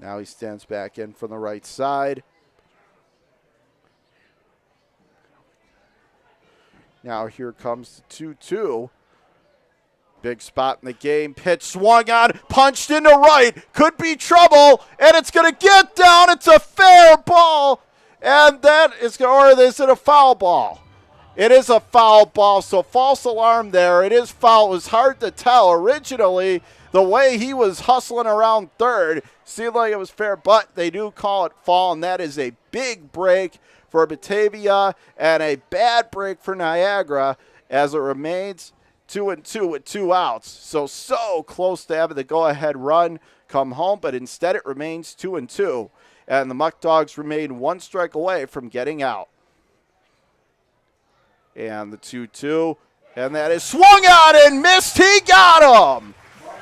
Now he stands back in from the right side. Now here comes the 2-2. Big spot in the game. Pitch swung on, punched into right. Could be trouble, and it's going to get down. It's a fair ball. And that is, or is it a foul ball? It is a foul ball, so false alarm there. It is foul. It was hard to tell. Originally, the way he was hustling around third seemed like it was fair, but they do call it foul, and that is a big break for Batavia and a bad break for Niagara as it remains 2-2 with 2 outs. So close to having the go-ahead run come home, but instead it remains 2-2, and the Muckdogs remain 1 strike away from getting out. And the 2-2, and that is swung on and missed. He got him.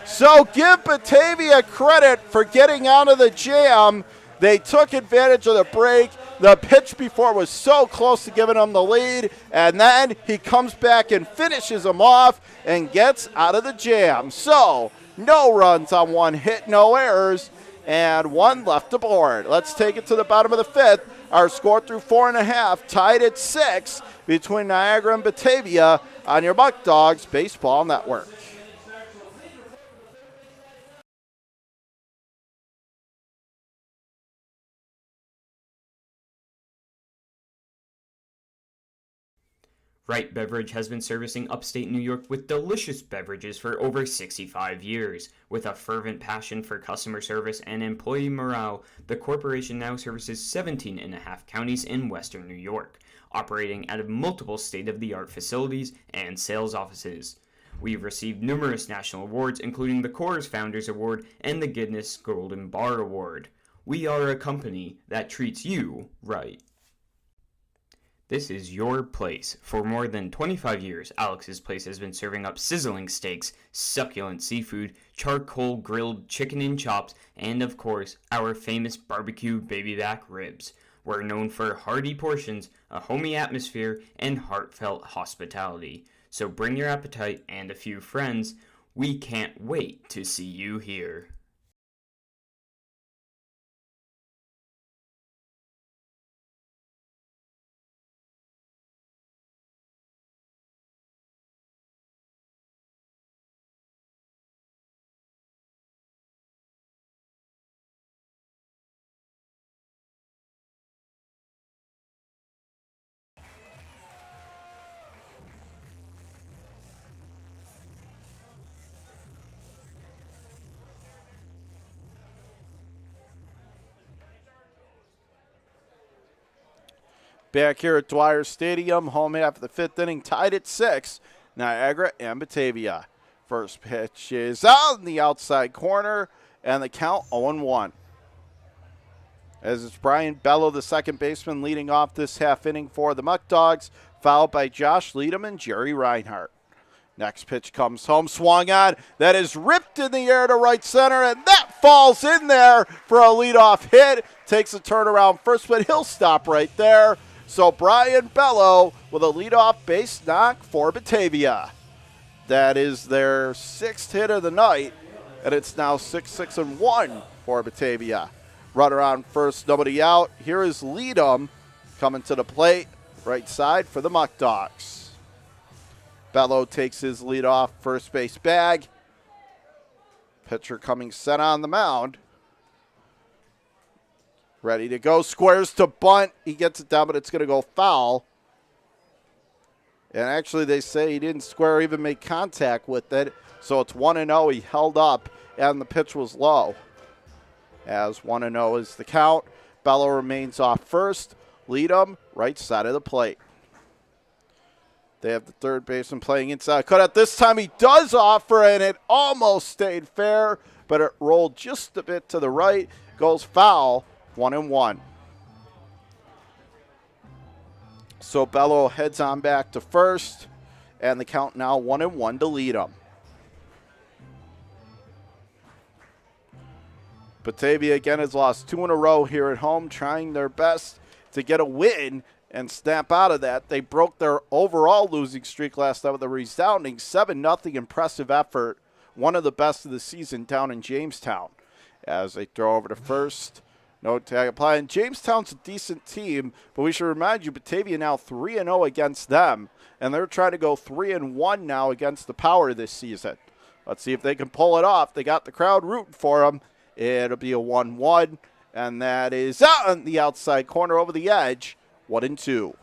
So give Batavia credit for getting out of the jam. They took advantage of the break. The pitch before was so close to giving them the lead, and then he comes back and finishes them off and gets out of the jam. So no runs on 1 hit, no errors, and 1 left aboard. Let's take it to the bottom of the 5th. Our score through 4.5, tied at 6 between Niagara and Batavia on your Muckdogs Baseball Network. Wright Beverage has been servicing upstate New York with delicious beverages for over 65 years. With a fervent passion for customer service and employee morale, the corporation now services 17 and a half counties in western New York, operating out of multiple state-of-the-art facilities and sales offices. We've received numerous national awards, including the Coors Founders Award and the Guinness Golden Bar Award. We are a company that treats you right. This is your place. For more than 25 years, Alex's Place has been serving up sizzling steaks, succulent seafood, charcoal grilled chicken and chops, and of course, our famous barbecue baby back ribs. We're known for hearty portions, a homey atmosphere, and heartfelt hospitality. So bring your appetite and a few friends. We can't wait to see you here. Back here at Dwyer Stadium, home half of the 5th inning, tied at 6, Niagara and Batavia. First pitch is out in the outside corner, and the count 0-1. As it's Brian Bello, the second baseman, leading off this half inning for the Muckdogs, followed by Josh Leadham and Jerry Reinhart. Next pitch comes home, swung on. That is ripped in the air to right center, and that falls in there for a leadoff hit. Takes a turnaround first, but he'll stop right there. So Brian Bello with a leadoff base knock for Batavia. That is their 6th hit of the night, and it's now 6-1 for Batavia. Runner on first, nobody out. Here is Leadham coming to the plate, right side for the Muckdogs. Bello takes his leadoff first base bag. Pitcher coming set on the mound. Ready to go, squares to bunt. He gets it down, but it's going to go foul. And actually, they say he didn't square or even make contact with it. So it's 1-0. He held up, and the pitch was low. As 1-0 is the count. Bello remains off first. Leadham, right side of the plate. They have the third baseman playing inside cutout. This time he does offer, and it almost stayed fair, but it rolled just a bit to the right. Goes foul. 1-1. So Bello heads on back to first, and the count now 1-1 to Leadham. Batavia again has lost 2 in a row here at home, trying their best to get a win and snap out of that. They broke their overall losing streak last night with a resounding 7-0 impressive effort, one of the best of the season down in Jamestown. as they throw over to first. No tag applied. And Jamestown's a decent team, but we should remind you, Batavia now 3-0 against them, and they're trying to go 3-1 now against the Power this season. Let's see if they can pull it off. They got the crowd rooting for them. It'll be a 1-1, and that is out on the outside corner over the edge, 1-2.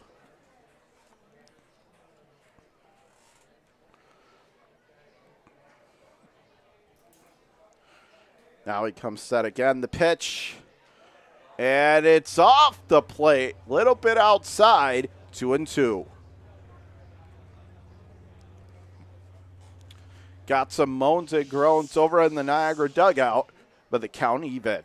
Now he comes set again. The pitch. And it's off the plate. Little bit outside. 2-2. Got some moans and groans over in the Niagara dugout, but the count even.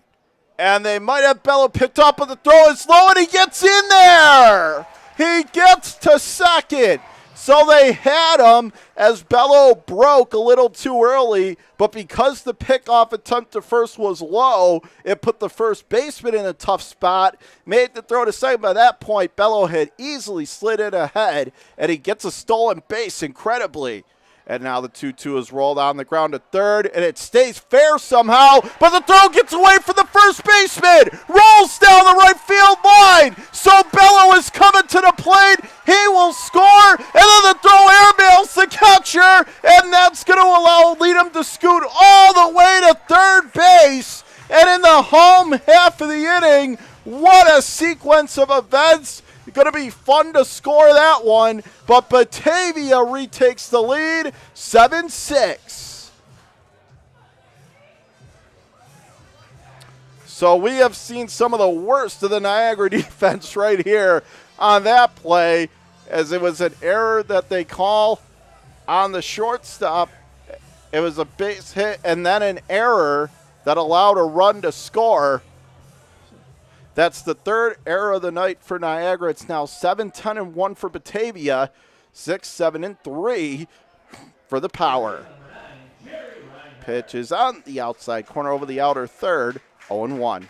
And they might have Bello picked up, but the throw is low, and he gets in there. He gets to second. So they had him as Bello broke a little too early, but because the pickoff attempt to first was low, it put the first baseman in a tough spot, made the throw to second. By that point, Bello had easily slid it ahead, and he gets a stolen base incredibly. And now the 2-2 is rolled on the ground to third, and it stays fair somehow, but the throw gets away from the first baseman, rolls down the right field line, so Bello is coming to the plate, he will score, and then the throw airmails the catcher, and that's going to lead him to scoot all the way to third base, and in the home half of the inning, what a sequence of events. Going to be fun to score that one, but Batavia retakes the lead, 7-6. So we have seen some of the worst of the Niagara defense right here on that play, as it was an error that they call on the shortstop. It was a base hit and then an error that allowed a run to score. That's the third error of the night for Niagara. It's now 7-10-1 for Batavia, 6-7-3 for the Power. Pitch is on the outside corner over the outer third, 0-1.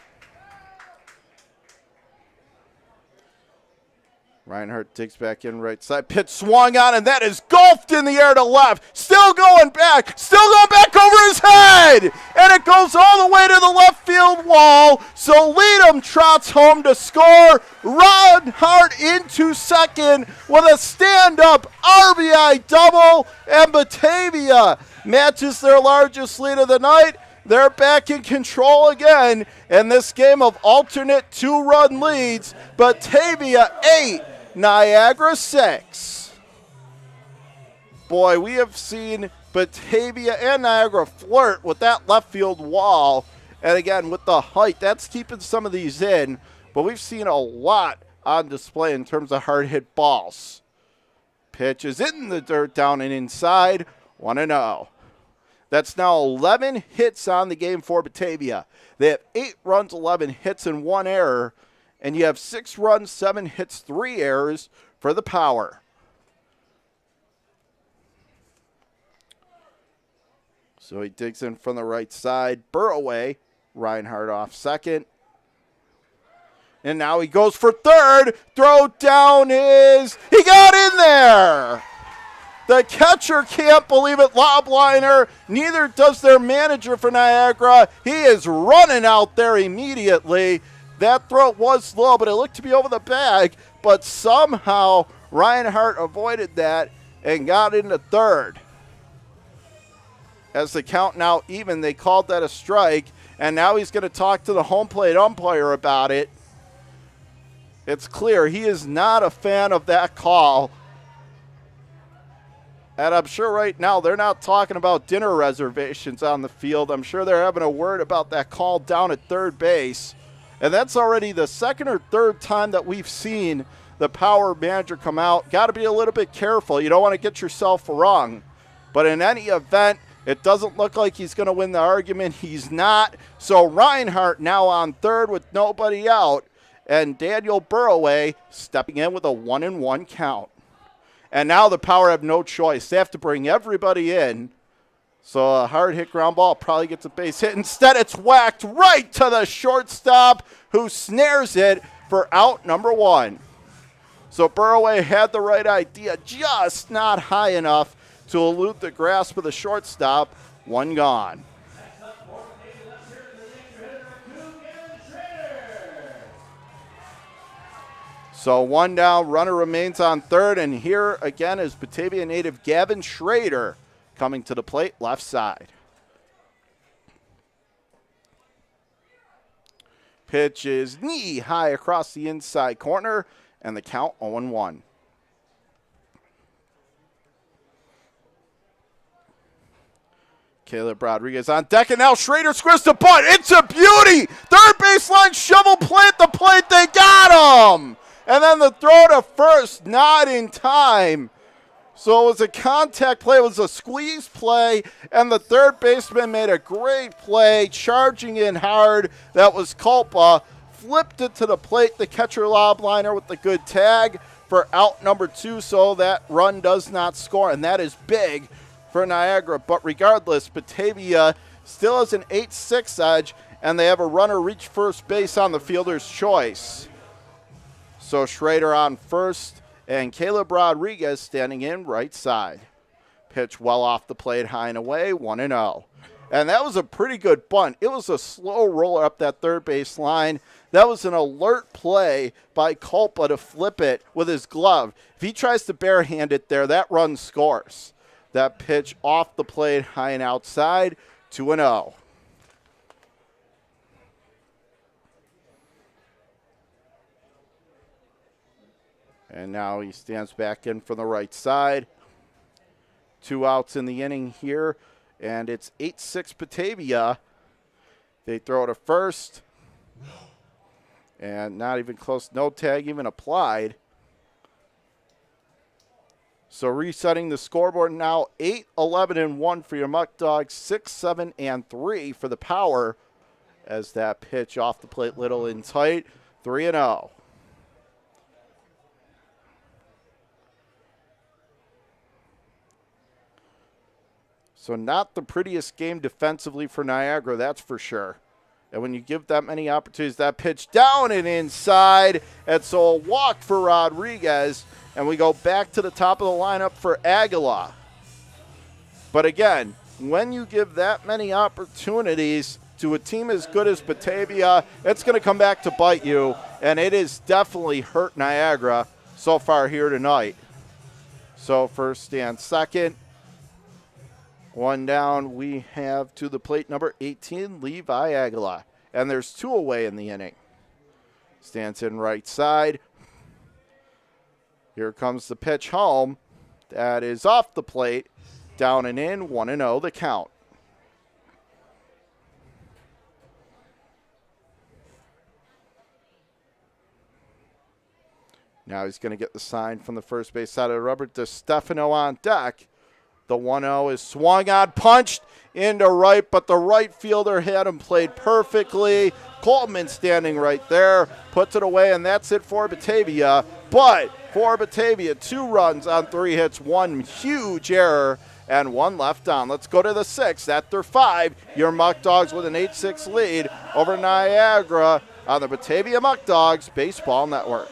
Reinhardt digs back in right side. Pitch swung on, and that is golfed in the air to left. Still going back over his head. And it goes all the way to the left field wall. So Leadham trots home to score. Reinhardt into second with a stand-up RBI double. And Batavia matches their largest lead of the night. They're back in control again in this game of alternate two-run leads. Batavia 8, Niagara 6. Boy, we have seen Batavia and Niagara flirt with that left field wall. And again, with the height, that's keeping some of these in. But we've seen a lot on display in terms of hard-hit balls. Pitch is in the dirt, down and inside, 1-0. That's now 11 hits on the game for Batavia. They have 8 runs, 11 hits, and 1 error. And you have 6 runs, 7 hits, 3 errors for the Power. So he digs in from the right side. Burroway, Reinhardt off second. And now he goes for third. Throw down is, he got in there. The catcher can't believe it, lob liner. Neither does their manager for Niagara. He is running out there immediately. That throw was low, but it looked to be over the bag. But somehow Reinhardt avoided that and got into third. As the count now even, they called that a strike. And now he's going to talk to the home plate umpire about it. It's clear he is not a fan of that call. And I'm sure right now they're not talking about dinner reservations on the field. I'm sure they're having a word about that call down at third base. And that's already the second or third time that we've seen the Power manager come out. Got to be a little bit careful. You don't want to get yourself wrong. But in any event, it doesn't look like he's going to win the argument. He's not. So Reinhardt now on third with nobody out. And Daniel Burroway stepping in with a 1-1 count. And now the Power have no choice. They have to bring everybody in. So a hard hit ground ball probably gets a base hit. Instead, it's whacked right to the shortstop, who snares it for out number 1. So Burroway had the right idea, just not high enough to elude the grasp of the shortstop. 1 gone. So 1 down, runner remains on third, and here again is Batavia native Gavin Schrader coming to the plate, left side. Pitch is knee high across the inside corner, and the count 0-1. Caleb Rodriguez on deck, and now Schrader squares the butt. It's a beauty! Third baseline shovel play at the plate. They got him! And then the throw to first, not in time. So it was a contact play. It was a squeeze play, and the third baseman made a great play, charging in hard. That was Culpa. Flipped it to the plate. The catcher lob liner with the good tag for out number 2, so that run does not score, and that is big for Niagara. But regardless, Batavia still has an 8-6 edge, and they have a runner reach first base on the fielder's choice. So Schrader on first, and Caleb Rodriguez standing in right side. Pitch well off the plate, high and away, 1-0. And that was a pretty good bunt. It was a slow roller up that third base line. That was an alert play by Culpa to flip it with his glove. If he tries to barehand it there, that run scores. That pitch off the plate, high and outside, 2-0. And now he stands back in from the right side. 2 outs in the inning here, and it's 8-6 Batavia. They throw to first, and not even close. No tag even applied. So resetting the scoreboard now, 8-11-1 for your Muckdogs, 6-7-3 for the Power, as that pitch off the plate little and tight, 3-0. So not the prettiest game defensively for Niagara, that's for sure. And when you give that many opportunities, that pitch down and inside. And so a walk for Rodriguez. And we go back to the top of the lineup for Aguilar. But again, when you give that many opportunities to a team as good as Batavia, it's going to come back to bite you. And it has definitely hurt Niagara so far here tonight. So first and second. 1 down, we have to the plate number 18, Levi Aguilar. And there's 2 away in the inning. Stands in right side. Here comes the pitch home. That is off the plate. Down and in, 1-0 the count. Now he's going to get the sign from the first base side of the rubber. DeStefano on deck. The 1-0 is swung on, punched into right, but the right fielder had him played perfectly. Coleman standing right there, puts it away, and that's it for Batavia. But for Batavia, 2 runs on 3 hits, 1 huge error, and 1 left on. Let's go to the 6th. After 5, your Muckdogs with an 8-6 lead over Niagara on the Batavia Muckdogs Baseball Network.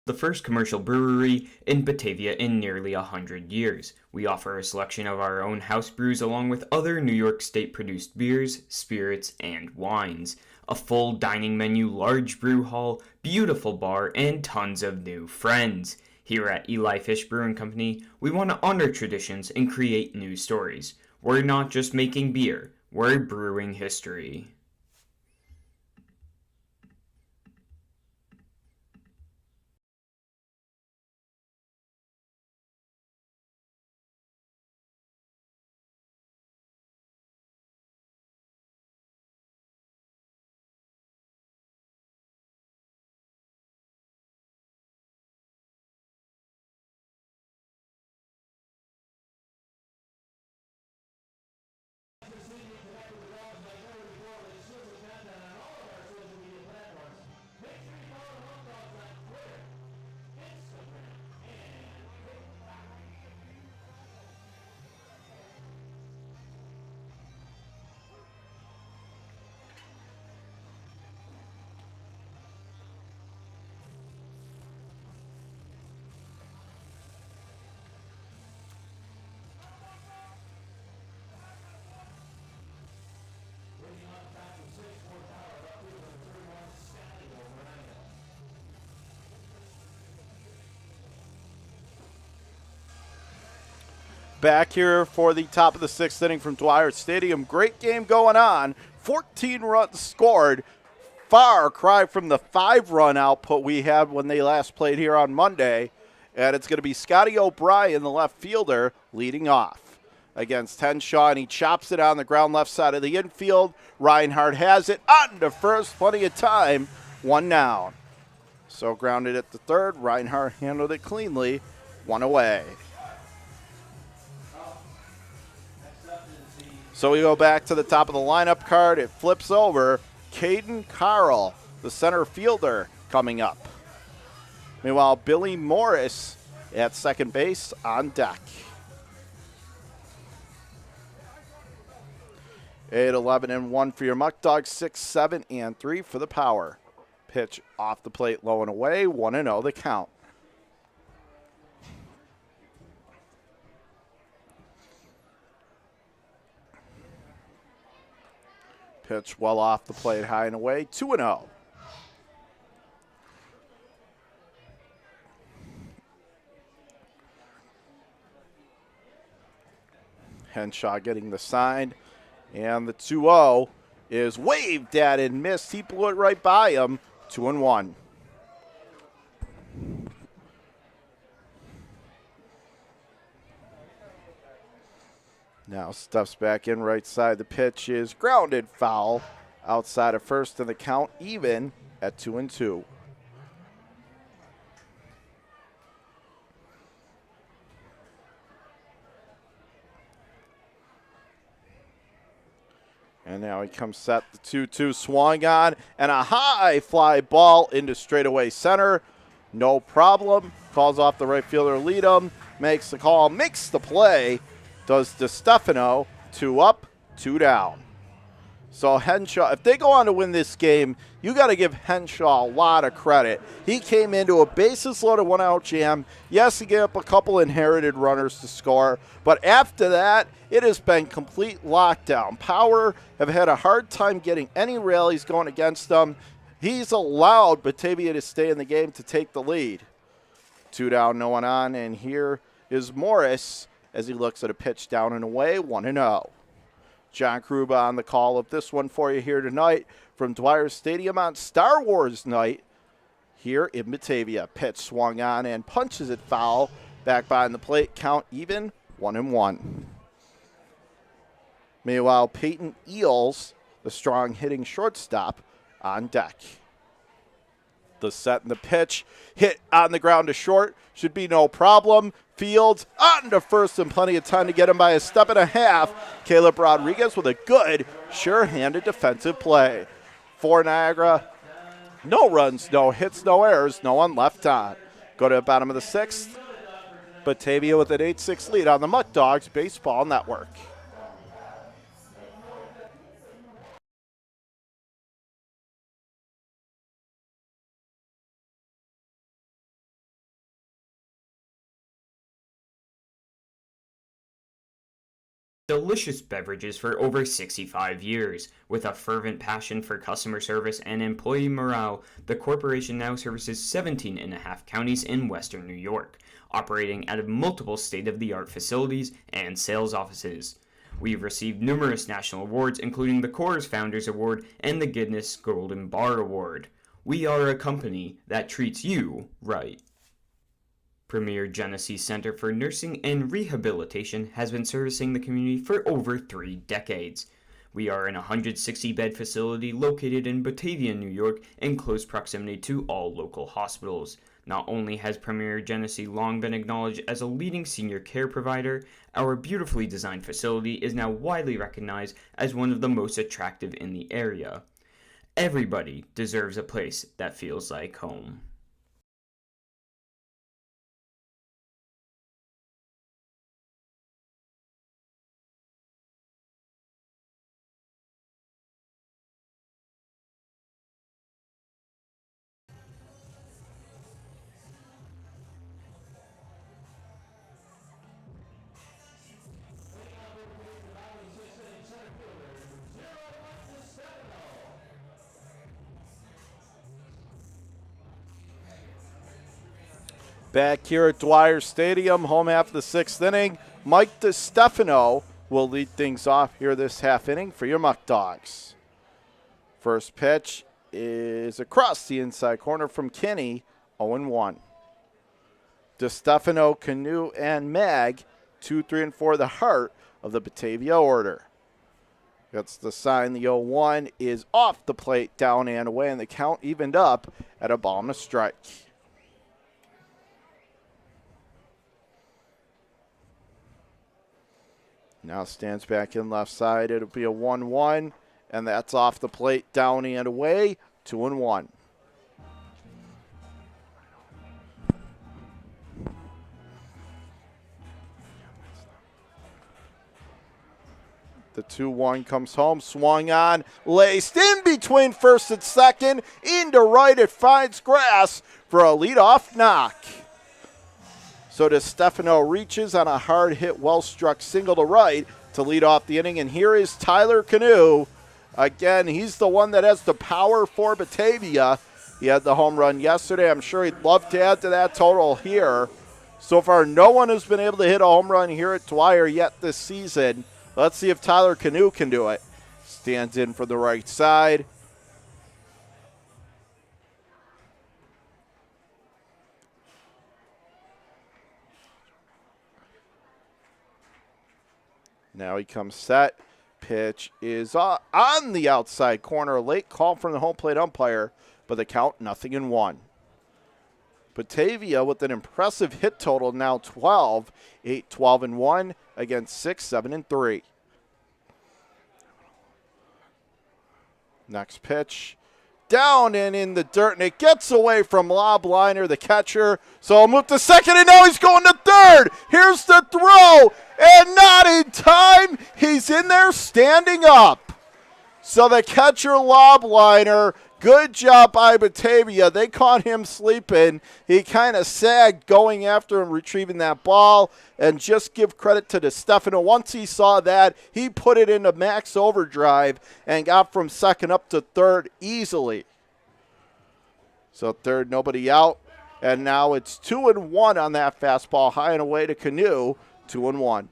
The first commercial brewery in Batavia in nearly 100 years. We offer a selection of our own house brews along with other New York State produced beers, spirits, and wines. A full dining menu, large brew hall, beautiful bar, and tons of new friends. Here at Eli Fish Brewing Company, we want to honor traditions and create new stories. We're not just making beer, we're brewing history. Back here for the top of the sixth inning from Dwyer Stadium. Great game going on. 14 runs scored. Far cry from the 5-run output we had when they last played here on Monday. And it's going to be Scotty O'Brien, the left fielder, leading off against Henshaw, and he chops it on the ground left side of the infield. Reinhardt has it on to first, plenty of time, 1 down. So grounded at the third. Reinhardt handled it cleanly, 1 away. So we go back to the top of the lineup card. It flips over. Caden Carl, the center fielder, coming up. Meanwhile, Billy Morris at second base on deck. 8, 11, and 1 for your Muckdogs. 6, 7, and 3 for the Power. Pitch off the plate, low and away. 1-0 the count. Pitch well off the plate, high and away, 2-0. Henshaw getting the sign, and the 2-0 is waved at and missed. He blew it right by him, 2-1. Now stuffs back in right side. The pitch is grounded foul outside of first, and the count even at 2-2. And now he comes set, the 2-2 swung on, and a high fly ball into straightaway center. No problem. Calls off the right fielder, Leadham, makes the call, makes the play. Does DeStefano, 2 up, 2 down. So Henshaw, if they go on to win this game, you got to give Henshaw a lot of credit. He came into a bases-loaded 1-out jam. Yes, he gave up a couple inherited runners to score, but after that, it has been complete lockdown. Power have had a hard time getting any rallies going against them. He's allowed Batavia to stay in the game to take the lead. 2 down, no one on, and here is Morris as he looks at a pitch down and away, 1-0. John Kruba on the call of this one for you here tonight from Dwyer Stadium on Star Wars night here in Batavia. Pitch swung on and punches it foul. Back behind the plate, count even, 1-1. Meanwhile, Peyton Eels, the strong hitting shortstop, on deck. The set and the pitch, hit on the ground to short, should be no problem. Fields on to first and plenty of time to get him by a step and a half. Caleb Rodriguez with a good, sure-handed defensive play. For Niagara, no runs, no hits, no errors, no one left on. Go to the bottom of the sixth. Batavia with an 8-6 lead on the Muckdogs Baseball Network. Delicious beverages for over 65 years. With a fervent passion for customer service and employee morale, the corporation now services 17 and a half counties in western New York, operating out of multiple state-of-the-art facilities and sales offices. We've received numerous national awards, including the Coors Founders Award and the Guinness Golden Bar Award. We are a company that treats you right. Premier Genesee Center for Nursing and Rehabilitation has been servicing the community for over 3 decades. We are an 160-bed facility located in Batavia, New York, in close proximity to all local hospitals. Not only has Premier Genesee long been acknowledged as a leading senior care provider, our beautifully designed facility is now widely recognized as one of the most attractive in the area. Everybody deserves a place that feels like home. Back here at Dwyer Stadium, home half of the 6th inning. Mike DiStefano will lead things off here this half inning for your Muckdogs. First pitch is across the inside corner from Kinney, 0-1. DiStefano, Canoe, and Mag, 2, 3, and 4, the heart of the Batavia order. That's the sign. The 0-1 is off the plate, down and away, and the count evened up at a ball and a strike. Now stands back in left side. It'll be a 1-1, and that's off the plate, down and away, 2-1. The 2-1 comes home, swung on, laced in between first and second, into right, it finds grass for a leadoff knock. So DiStefano reaches on a hard hit, well-struck single to right to lead off the inning, and here is Tyler Canoe. Again, he's the one that has the power for Batavia. He had the home run yesterday. I'm sure he'd love to add to that total here. So far, no one has been able to hit a home run here at Dwyer yet this season. Let's see if Tyler Canoe can do it. Stands in for the right side. Now he comes set. Pitch is on the outside corner. Late call from the home plate umpire, but the count 0-1. Batavia with an impressive hit total, now 12, 8, 12, and 1 against 6, 7, and 3. Next pitch, down and in the dirt, and it gets away from Lobliner, the catcher. So I'll move to second, and now he's going to third. Here's the throw, and not in time. He's in there standing up. So the catcher, Lobliner, good job by Batavia. They caught him sleeping. He kind of sagged going after him, retrieving that ball. And just give credit to DiStefano. Once he saw that, he put it into max overdrive and got from second up to third easily. So third, nobody out. And now it's 2-1 on that fastball, high and away to Canoe, 2-1.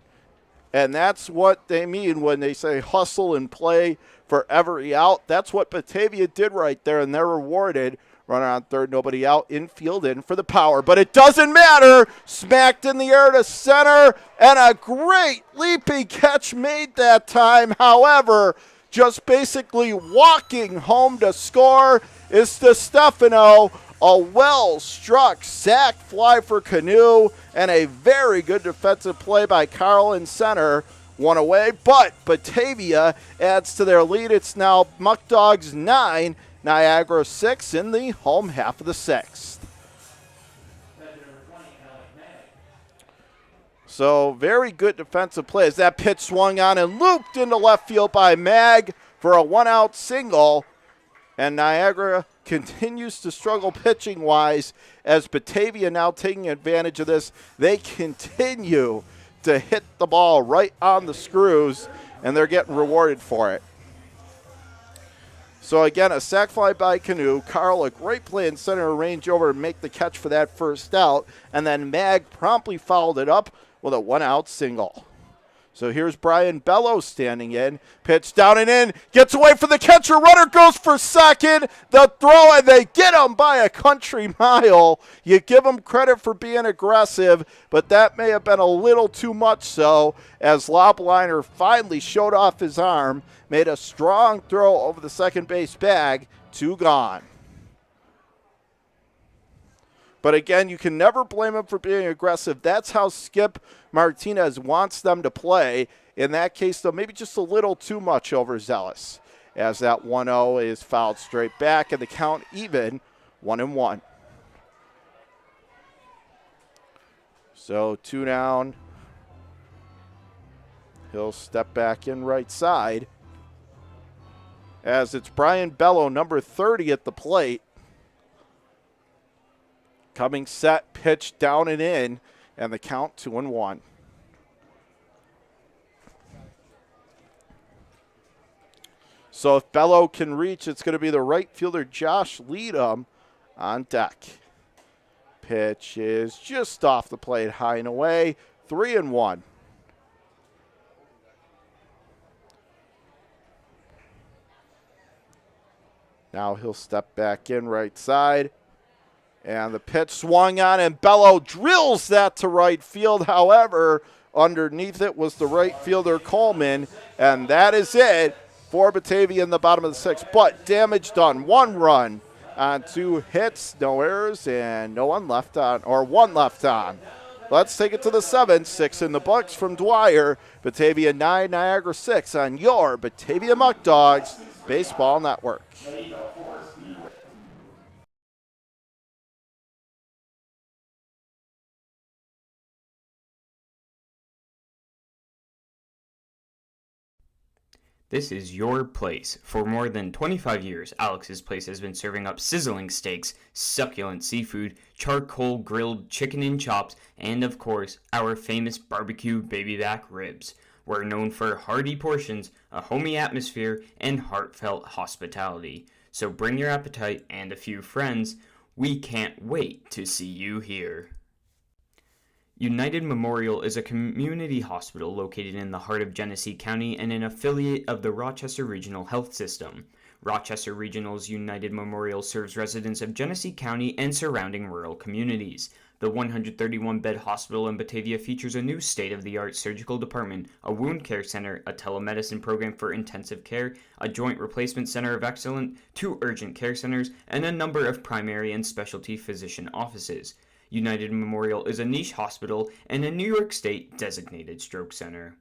And that's what they mean when they say hustle and play for every out. That's what Batavia did right there, and they're rewarded. Runner on third, nobody out, infield in for the power. But it doesn't matter. Smacked in the air to center, and a great leaping catch made that time. However, just basically walking home to score is DiStefano. A well-struck sac fly for Canoe, and a very good defensive play by Carl in center. One away, but Batavia adds to their lead. It's now Muckdogs 9, Niagara 6 in the home half of the sixth. So very good defensive play as that pitch swung on and looped into left field by Mag for a one-out single. And Niagara continues to struggle pitching-wise as Batavia now taking advantage of this. They continue to hit the ball right on the screws, and they're getting rewarded for it. So again, a sac fly by Canoe. Carl, a great play in center, range over and make the catch for that first out. And then Mag promptly followed it up with a one-out single. So here's Brian Bellows standing in. Pitch down and in. Gets away from the catcher. Runner goes for second. The throw, and they get him by a country mile. You give him credit for being aggressive, but that may have been a little too much so, as Lobliner finally showed off his arm, made a strong throw over the second base bag. 2 gone. But again, you can never blame him for being aggressive. That's how Skip Martinez wants them to play. In that case, though, maybe just a little too much overzealous, as that 1-0 is fouled straight back, and the count even, 1-1. So 2 down. He'll step back in right side, as it's Brian Bello, number 30 at the plate. Coming set, pitch down and in, and the count 2-1. So if Bello can reach, it's going to be the right fielder Josh Leadham on deck. Pitch is just off the plate, high and away, 3-1. Now he'll step back in right side. And the pitch swung on, and Bello drills that to right field. However, underneath it was the right fielder Coleman, and that is it for Batavia in the bottom of the sixth. But damage done. 1 run on 2 hits, no errors, and no one left on, or 1 left on. Let's take it to the 7th. 6 in the books from Dwyer. Batavia 9, Niagara 6 on your Batavia Muckdogs Baseball Network. This is your place. For more than 25 years, Alex's Place has been serving up sizzling steaks, succulent seafood, charcoal grilled chicken and chops, and of course, our famous barbecue baby back ribs. We're known for hearty portions, a homey atmosphere, and heartfelt hospitality. So bring your appetite and a few friends. We can't wait to see you here. United Memorial is a community hospital located in the heart of Genesee County and an affiliate of the Rochester Regional Health System. Rochester Regional's United Memorial serves residents of Genesee County and surrounding rural communities. The 131-bed hospital in Batavia features a new state-of-the-art surgical department, a wound care center, a telemedicine program for intensive care, a joint replacement center of excellence, 2 urgent care centers, and a number of primary and specialty physician offices. United Memorial is a niche hospital and a New York State designated stroke center.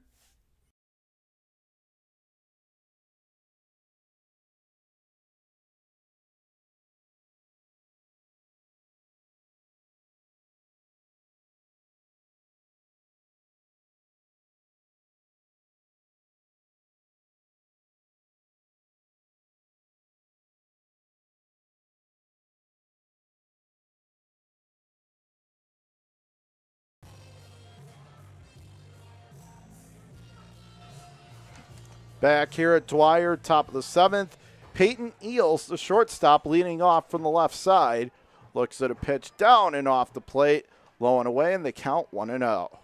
Back here at Dwyer, top of the 7th. Peyton Eels, the shortstop, leading off from the left side. Looks at a pitch down and off the plate. Low and away, and the count 1-0.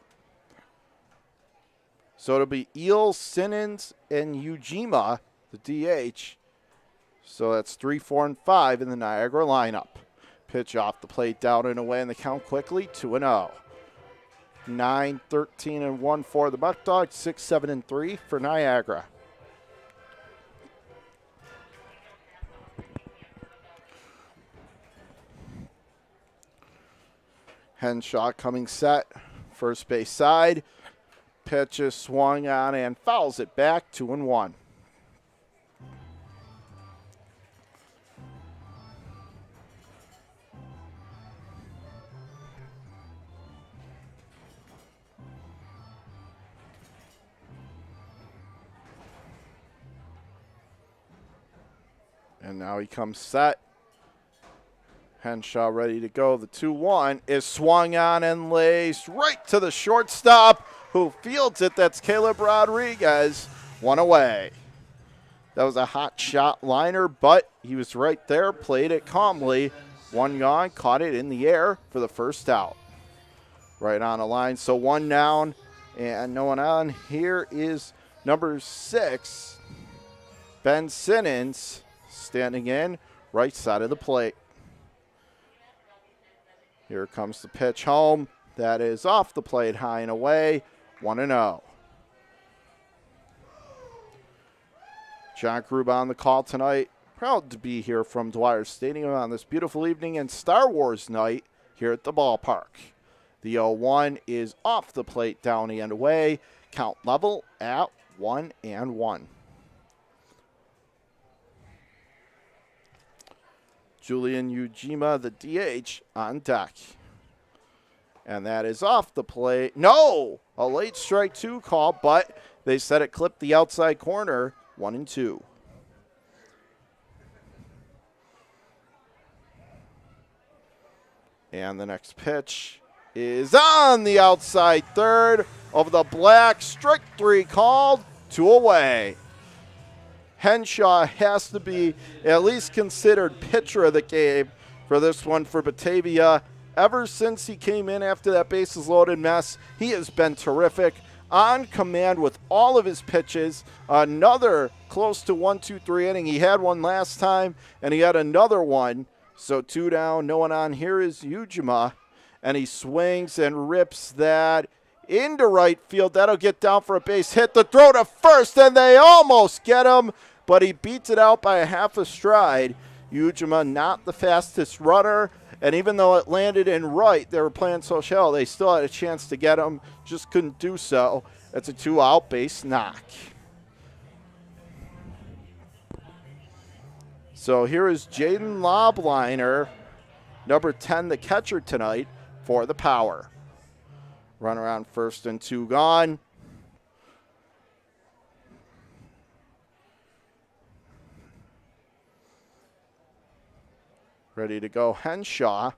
So it'll be Eels, Simmons, and Ujima, the DH. So that's 3, 4, and 5 in the Niagara lineup. Pitch off the plate, down and away, and the count quickly 2-0. 9, 13, and 1 for the Muckdogs. 6, 7, and 3 for Niagara. Henshaw coming set, first base side. Pitch is swung on and fouls it back, 2-1. And now he comes set. Henshaw ready to go. The 2-1 is swung on and laced right to the shortstop, who fields it. That's Caleb Rodriguez. 1 away. That was a hot shot liner, but he was right there, played it calmly. 1 gone, caught it in the air for the first out. Right on the line. So 1 down and no one on. Here is number 6, Ben Simmons, standing in right side of the plate. Here comes the pitch home. That is off the plate, high and away. 1-0. John Gruba on the call tonight. Proud to be here from Dwyer Stadium on this beautiful evening and Star Wars night here at the ballpark. The 0-1 is off the plate, down and away. Count level at 1-1. Julian Ujima, the DH, on deck. And that is off the plate. No! A late strike 2 call, but they said it clipped the outside corner. 1-2. And the next pitch is on the outside third over the black. Strike 3 called, 2 away. Henshaw has to be at least considered pitcher of the game for this one for Batavia. Ever since he came in after that bases loaded mess, he has been terrific. on command with all of his pitches. Another close to 1-2-3 inning. He had one last time, and he had another one. So 2 down, no one on. Here is Ujima, and he swings and rips that into right field. That'll get down for a base hit. The throw to first, and they almost get him, but he beats it out by a half a stride. Ujima, not the fastest runner, and even though it landed in right, they were playing so shallow, they still had a chance to get him, just couldn't do so. That's a 2-out base knock. So here is Jaden Lobliner, number 10, the catcher tonight for the Power. Run around first and 2 gone. Ready to go, Henshaw.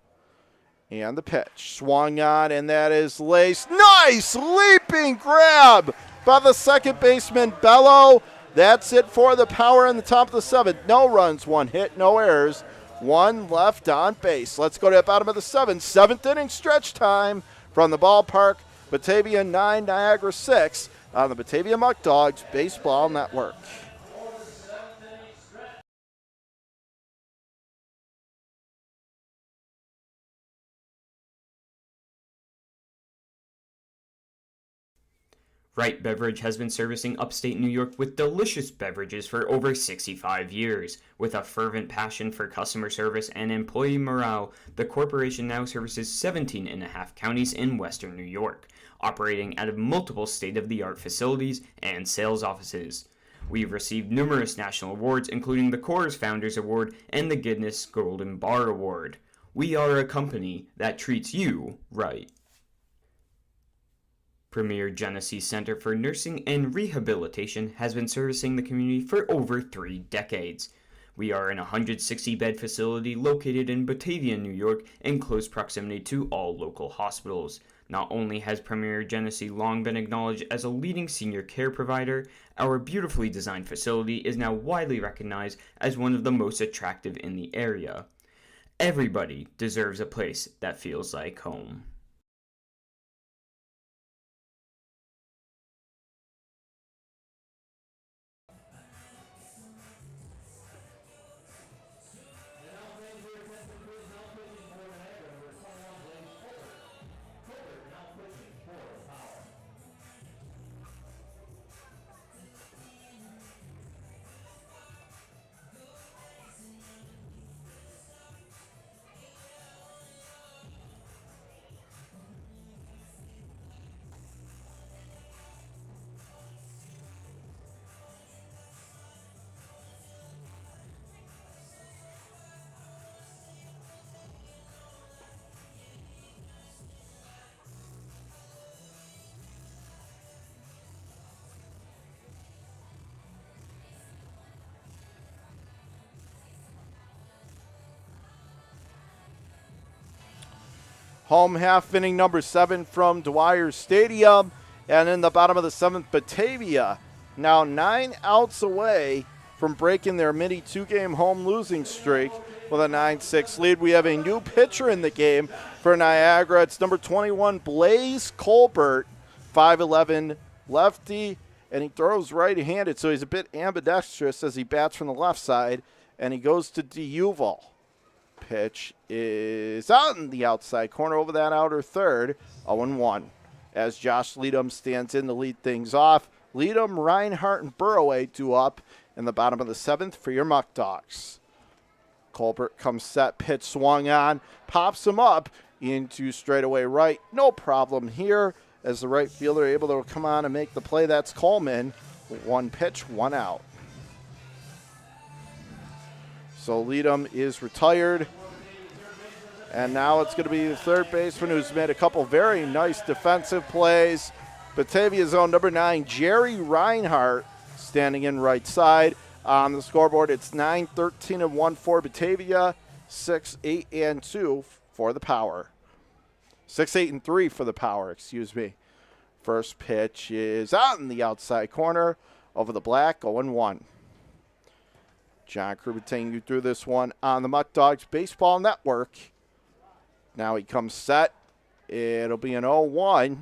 And the pitch. Swung on, and that is laced. Nice leaping grab by the second baseman, Bello. That's it for the Power in the top of the 7th. No runs, 1 hit, no errors. 1 left on base. Let's go to the bottom of the 7th. 7th inning stretch time from the ballpark. Batavia 9, Niagara 6 on the Batavia Muckdogs Baseball Network. Wright Beverage has been servicing upstate New York with delicious beverages for over 65 years. With a fervent passion for customer service and employee morale, the corporation now services 17 and a half counties in western New York, operating out of multiple state-of-the-art facilities and sales offices. We've received numerous national awards, including the Coors Founders Award and the Guinness Golden Bar Award. We are a company that treats you right. Premier Genesee Center for Nursing and Rehabilitation has been servicing the community for over 3 decades. We are an 160-bed facility located in Batavia, New York, in close proximity to all local hospitals. Not only has Premier Genesee long been acknowledged as a leading senior care provider, our beautifully designed facility is now widely recognized as one of the most attractive in the area. Everybody deserves a place that feels like home. Home half inning number 7 from Dwyer Stadium. And in the bottom of the 7th, Batavia now 9 outs away from breaking their mini 2-game home losing streak with a 9-6 lead. We have a new pitcher in the game for Niagara. It's number 21, Blaze Colbert, 5'11", lefty, and he throws right-handed, so he's a bit ambidextrous as he bats from the left side, and he goes to DeUval. Pitch is out in the outside corner over that outer third, 0-1. As Josh Leadham stands in to lead things off. Leadham, Reinhardt, and Burroway due up in the bottom of the 7th for your Muckdogs. Colbert comes set, pitch swung on, pops him up into straightaway right. No problem here as the right fielder able to come on and make the play. That's Coleman. 1 pitch, 1 out. So Leadham is retired. And now it's going to be the third baseman who's made a couple very nice defensive plays. Batavia's own number 9, Jerry Reinhardt, standing in right side. On the scoreboard, it's 9-13-1 for Batavia, 6-8-2 for the Power. 6-8-3 for the Power, excuse me. First pitch is out in the outside corner over the black, 0-1. John Kruber taking you through this one on the Muckdogs Baseball Network. Now he comes set. It'll be an 0-1.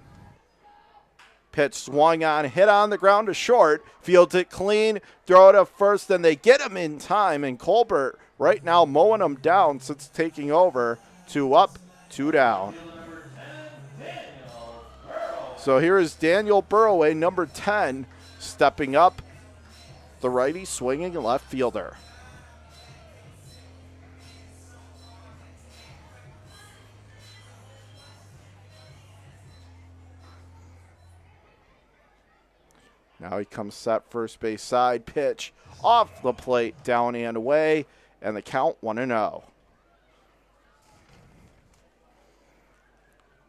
Pitch swung on, hit on the ground to short, fields it clean, throw it up first, then they get him in time, and Colbert right now mowing him down since taking over. 2 up, 2 down. So here is Daniel Burroway, number 10, stepping up, the righty swinging left fielder. Now he comes set first base side, pitch off the plate, down and away, and the count 1-0.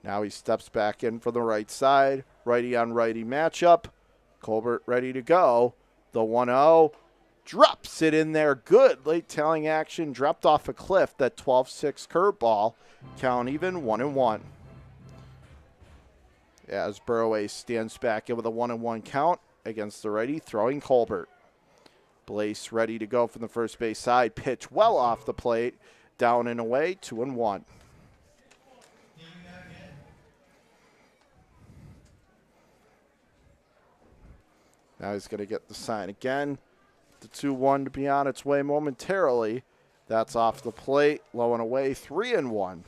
Now he steps back in from the right side, righty on righty matchup. Colbert ready to go. The 1-0 drops it in there. Good late tailing action, dropped off a cliff. That 12-6 curveball. Count even, 1-1. As Burroway stands back in with a 1-1 count against the righty, throwing Colbert. Blaze ready to go from the first base side. Pitch well off the plate, down and away, 2-1. Now he's going to get the sign again. The 2-1 to be on its way momentarily. That's off the plate, low and away, 3-1.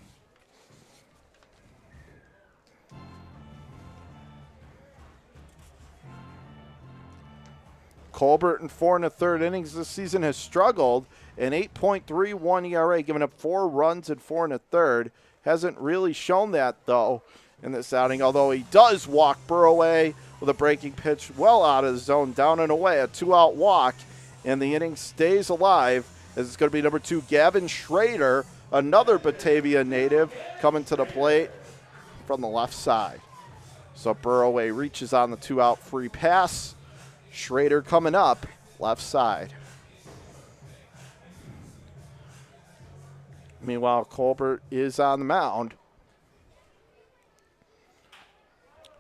Colbert in 4 1/3 innings this season has struggled. An 8.31 ERA, giving up 4 runs in 4 1/3. Hasn't really shown that, though, in this outing, although he does walk Burroway with a breaking pitch well out of the zone, down and away, a 2-out walk, and the inning stays alive as it's going to be number 2, Gavin Schrader, another Batavia native, coming to the plate from the left side. So Burroway reaches on the 2-out free pass. Schrader coming up, left side. Meanwhile, Colbert is on the mound.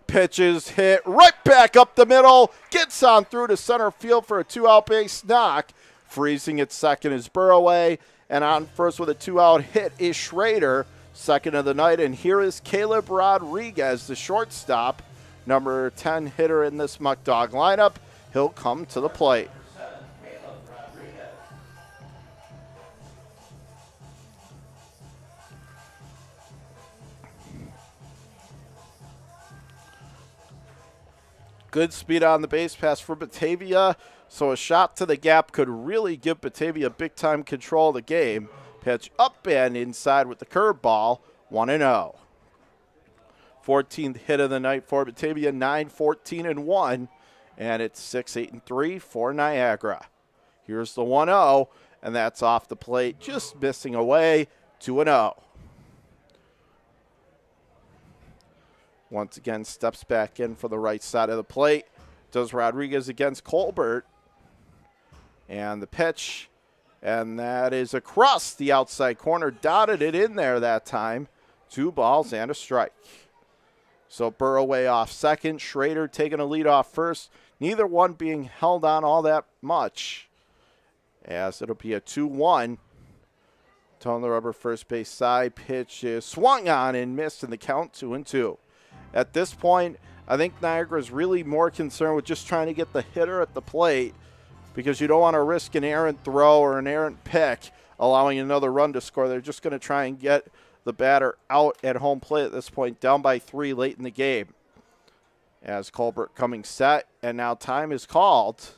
Pitches hit right back up the middle. Gets on through to center field for a 2-out base knock. Freezing at second is Burroway. And on first with a 2-out hit is Schrader. Second of the night. And here is Caleb Rodriguez, the shortstop. Number 10 hitter in this Muckdog lineup. He'll come to the plate. Good speed on the base pass for Batavia, so a shot to the gap could really give Batavia big-time control of the game. Pitch up and inside with the curveball, 1-0. 14th hit of the night for Batavia, 9-14-1, and it's 6-8-3 for Niagara. Here's the 1-0, and that's off the plate, just missing away, 2-0. Once again, steps back in for the right side of the plate. Does Rodriguez against Colbert. And the pitch, and that is across the outside corner. Dotted it in there that time. 2 balls and a strike. So Burroway off second. Schrader taking a lead off first. Neither one being held on all that much, as it'll be a 2-1. Tone the rubber first base side. Pitch is swung on and missed in the count, 2-2. At this point, I think Niagara is really more concerned with just trying to get the hitter at the plate, because you don't want to risk an errant throw or an errant pick allowing another run to score. They're just going to try and get the batter out at home plate at this point, down by 3 late in the game. As Colbert coming set, and now time is called.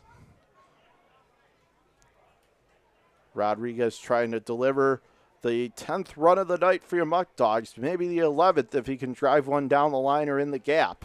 Rodriguez trying to deliver the 10th run of the night for your Muckdogs, maybe the 11th if he can drive one down the line or in the gap.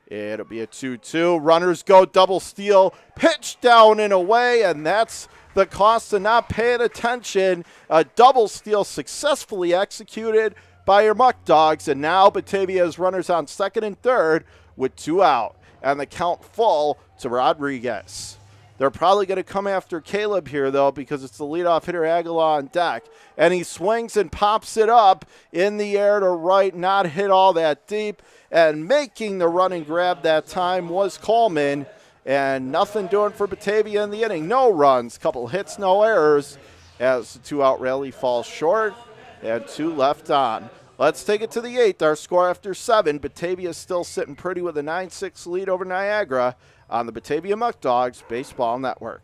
It'll be a 2-2. Runners go, double steal, pitch down and away, and that's the cost of not paying attention. A double steal successfully executed by your Muckdogs, and now Batavia has runners on second and third with 2 out, and the count full to Rodriguez. They're probably going to come after Caleb here, though, because it's the leadoff hitter Aguilar on deck. And he swings and pops it up in the air to right, not hit all that deep. And making the running grab that time was Coleman. And nothing doing for Batavia in the inning. No runs, couple hits, no errors, as the 2-out rally falls short. And 2 left on. Let's take it to the 8th. Our score after 7. Batavia is still sitting pretty with a 9-6 lead over Niagara on the Batavia Muckdogs Baseball Network.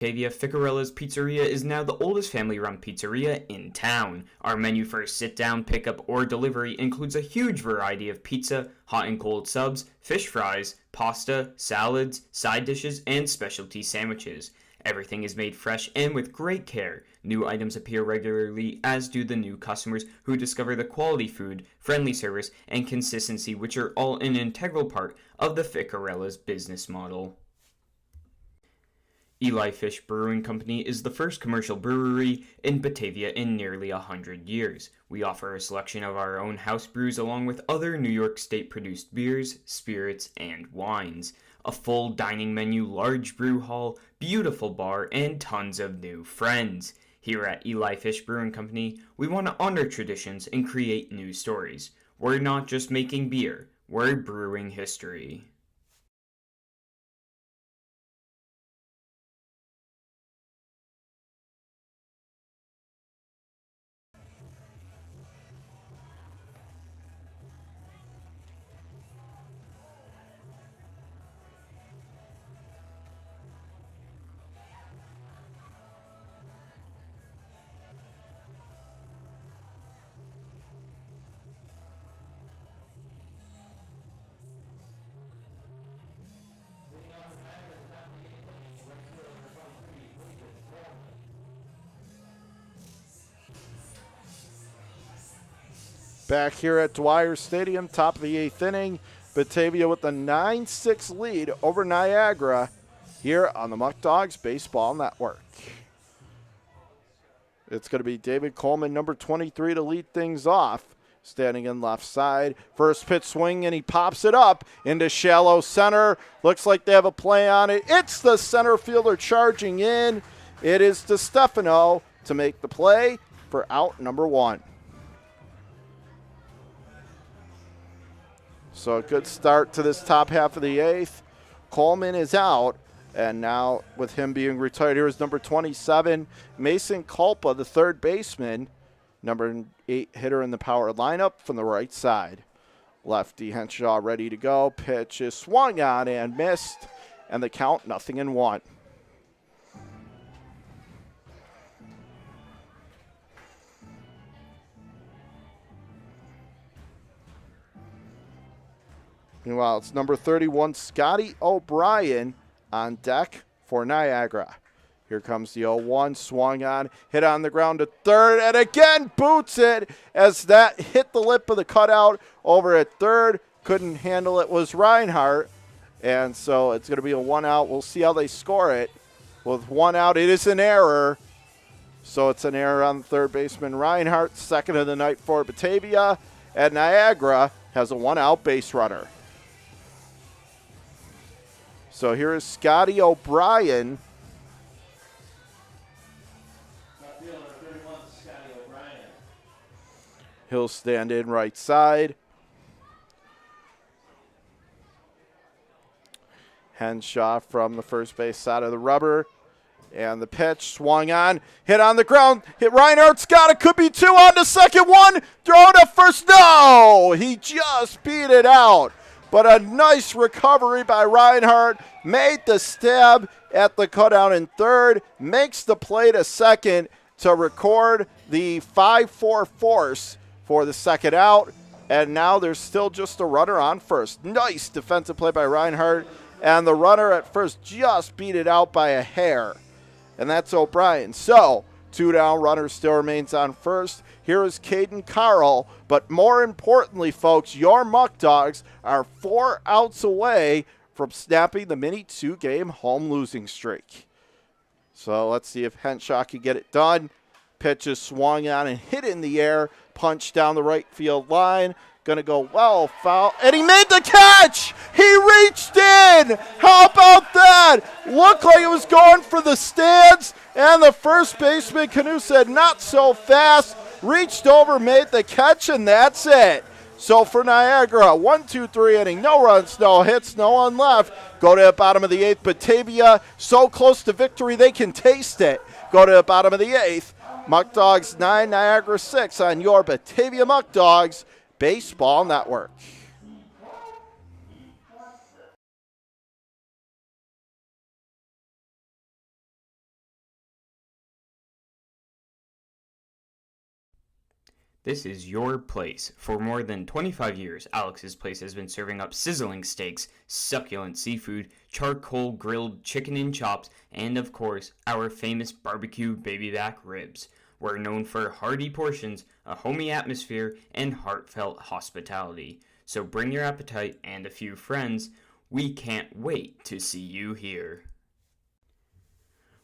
Batavia Ficarella's Pizzeria is now the oldest family-run pizzeria in town. Our menu for sit-down, pickup, or delivery includes a huge variety of pizza, hot and cold subs, fish fries, pasta, salads, side dishes, and specialty sandwiches. Everything is made fresh and with great care. New items appear regularly, as do the new customers who discover the quality food, friendly service, and consistency, which are all an integral part of the Ficarella's business model. Eli Fish Brewing Company is the first commercial brewery in Batavia in nearly 100 years. We offer a selection of our own house brews along with other New York State-produced beers, spirits, and wines. A full dining menu, large brew hall, beautiful bar, and tons of new friends. Here at Eli Fish Brewing Company, we want to honor traditions and create new stories. We're not just making beer, we're brewing history. Back here at Dwyer Stadium, top of the 8th inning. Batavia with a 9-6 lead over Niagara here on the Muckdogs Baseball Network. It's going to be David Coleman, number 23, to lead things off. Standing in left side. First pitch swing, and he pops it up into shallow center. Looks like they have a play on it. It's the center fielder charging in. It is DeStefano to make the play for out number 1. So a good start to this top half of the 8th. Coleman is out, and now with him being retired, here is number 27, Mason Culpa, the third baseman, number 8 hitter in the power lineup from the right side. Lefty Henshaw ready to go. Pitch is swung on and missed, and the count 0-1. Meanwhile, it's number 31, Scotty O'Brien, on deck for Niagara. Here comes the 0-1, swung on, hit on the ground to third, and again boots it as that hit the lip of the cutout over at third. Couldn't handle it was Reinhardt, and so it's going to be a 1 out. We'll see how they score it. With 1 out, it is an error. So it's an error on the third baseman Reinhardt, second of the night for Batavia, and Niagara has a 1 out base runner. So here is Scotty O'Brien. He'll stand in right side. Henshaw from the first base side of the rubber. And the pitch swung on, hit on the ground. Hit Reinhardt's got it, could be 2 on to second, 1. Throw to first. No! He just beat it out. But a nice recovery by Reinhardt. Made the stab at the cutout in third. Makes the play to second to record the 5-4 force for the second out. And now there's still just a runner on first. Nice defensive play by Reinhardt. And the runner at first just beat it out by a hair. And that's O'Brien. So, 2 down, runner still remains on first. Here is Caden Carl. But more importantly, folks, your Muckdogs are 4 outs away from snapping the mini 2-game home losing streak. So let's see if Henshaw can get it done. Pitch is swung on and hit in the air. Punch down the right field line. Going to go well, foul. And he made the catch! He reached in! How about that? Looked like it was going for the stands. And the first baseman, Canu, said not so fast. Reached over, made the catch, and that's it. So for Niagara, 1-2-3 inning, no runs, no hits, no one left. Go to the bottom of the 8th. Batavia so close to victory they can taste it. Go to the bottom of the 8th. Muckdogs 9, Niagara 6 on your Batavia Muckdogs Baseball Network. This is your place. For more than 25 years, Alex's Place has been serving up sizzling steaks, succulent seafood, charcoal grilled chicken and chops, and of course, our famous barbecue baby back ribs. We're known for hearty portions, a homey atmosphere, and heartfelt hospitality. So bring your appetite and a few friends. We can't wait to see you here.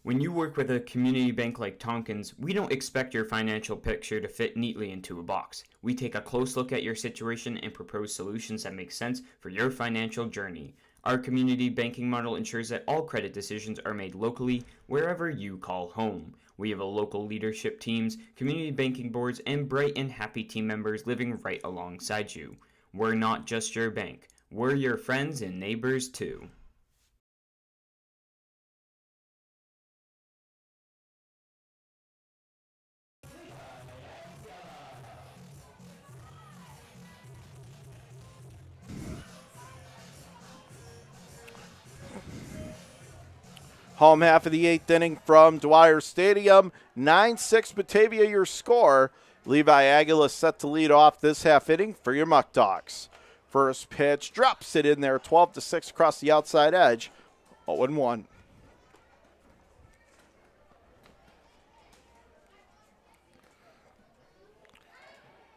When you work with a community bank like Tompkins, we don't expect your financial picture to fit neatly into a box. We take a close look at your situation and propose solutions that make sense for your financial journey. Our community banking model ensures that all credit decisions are made locally, wherever you call home. We have a local leadership teams, community banking boards, and bright and happy team members living right alongside you. We're not just your bank. We're your friends and neighbors too. Home half of the 8th inning from Dwyer Stadium. 9-6 Batavia your score. Levi Aguila set to lead off this half inning for your Muckdogs. First pitch drops it in there. 12-6 across the outside edge. 0-1.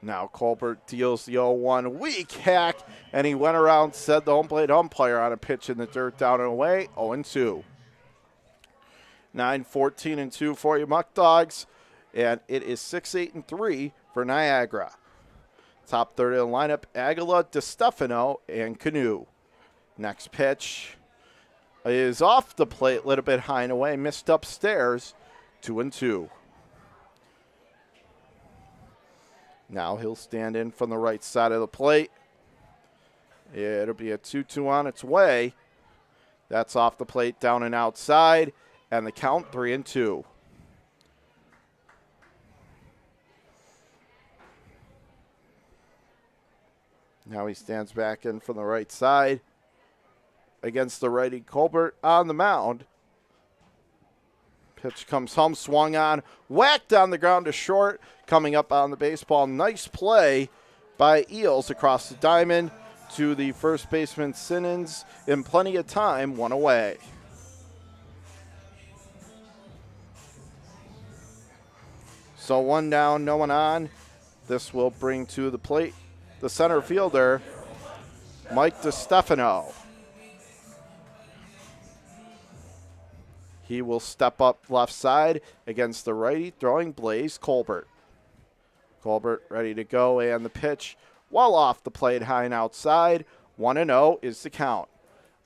Now Colbert deals the 0-1 weak hack, and he went around, said the home plate umpire on a pitch in the dirt down and away. 0-2. 9-14-2 for your Muckdogs, and it is 6-8-3 for Niagara. Top third of the lineup, Aguila, DeStefano, and Canoe. Next pitch is off the plate, a little bit high and away, missed upstairs, 2-2. Now he'll stand in from the right side of the plate. It'll be a 2-2 on its way. That's off the plate, down and outside. And the count 3-2. Now he stands back in from the right side against the righty Colbert on the mound. Pitch comes home, swung on, whacked on the ground to short. Coming up on the baseball, nice play by Eels across the diamond to the first baseman Simmons in plenty of time, one away. So one down, no one on. This will bring to the plate the center fielder, Mike DeStefano. He will step up left side against the righty, throwing Blaze Colbert. Colbert ready to go, and the pitch well off the plate, high and outside. 1-0 is the count.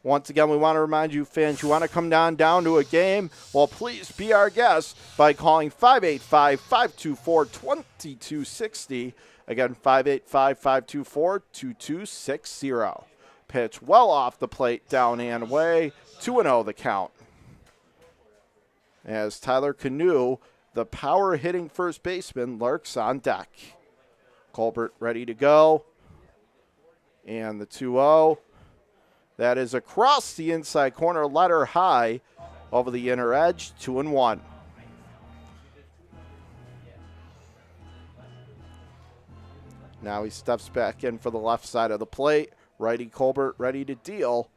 Once again, we want to remind you, fans, you want to come down to a game? Well, please be our guest by calling 585-524-2260. Again, 585-524-2260. Pitch well off the plate, down and away. 2-0 the count. As Tyler Canoe, the power-hitting first baseman, lurks on deck. Colbert ready to go. And the 2-0. That is across the inside corner, letter high over the inner edge, 2-1. Now he steps back in for the left side of the plate. Righty Colbert ready to deal.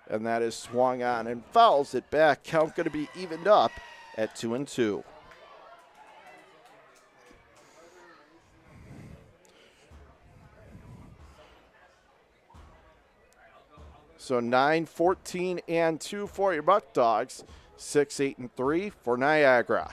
And that is swung on and fouls it back. Count going to be evened up at 2-2. So 9-14-2 for your Muckdogs. 6-8-3 for Niagara.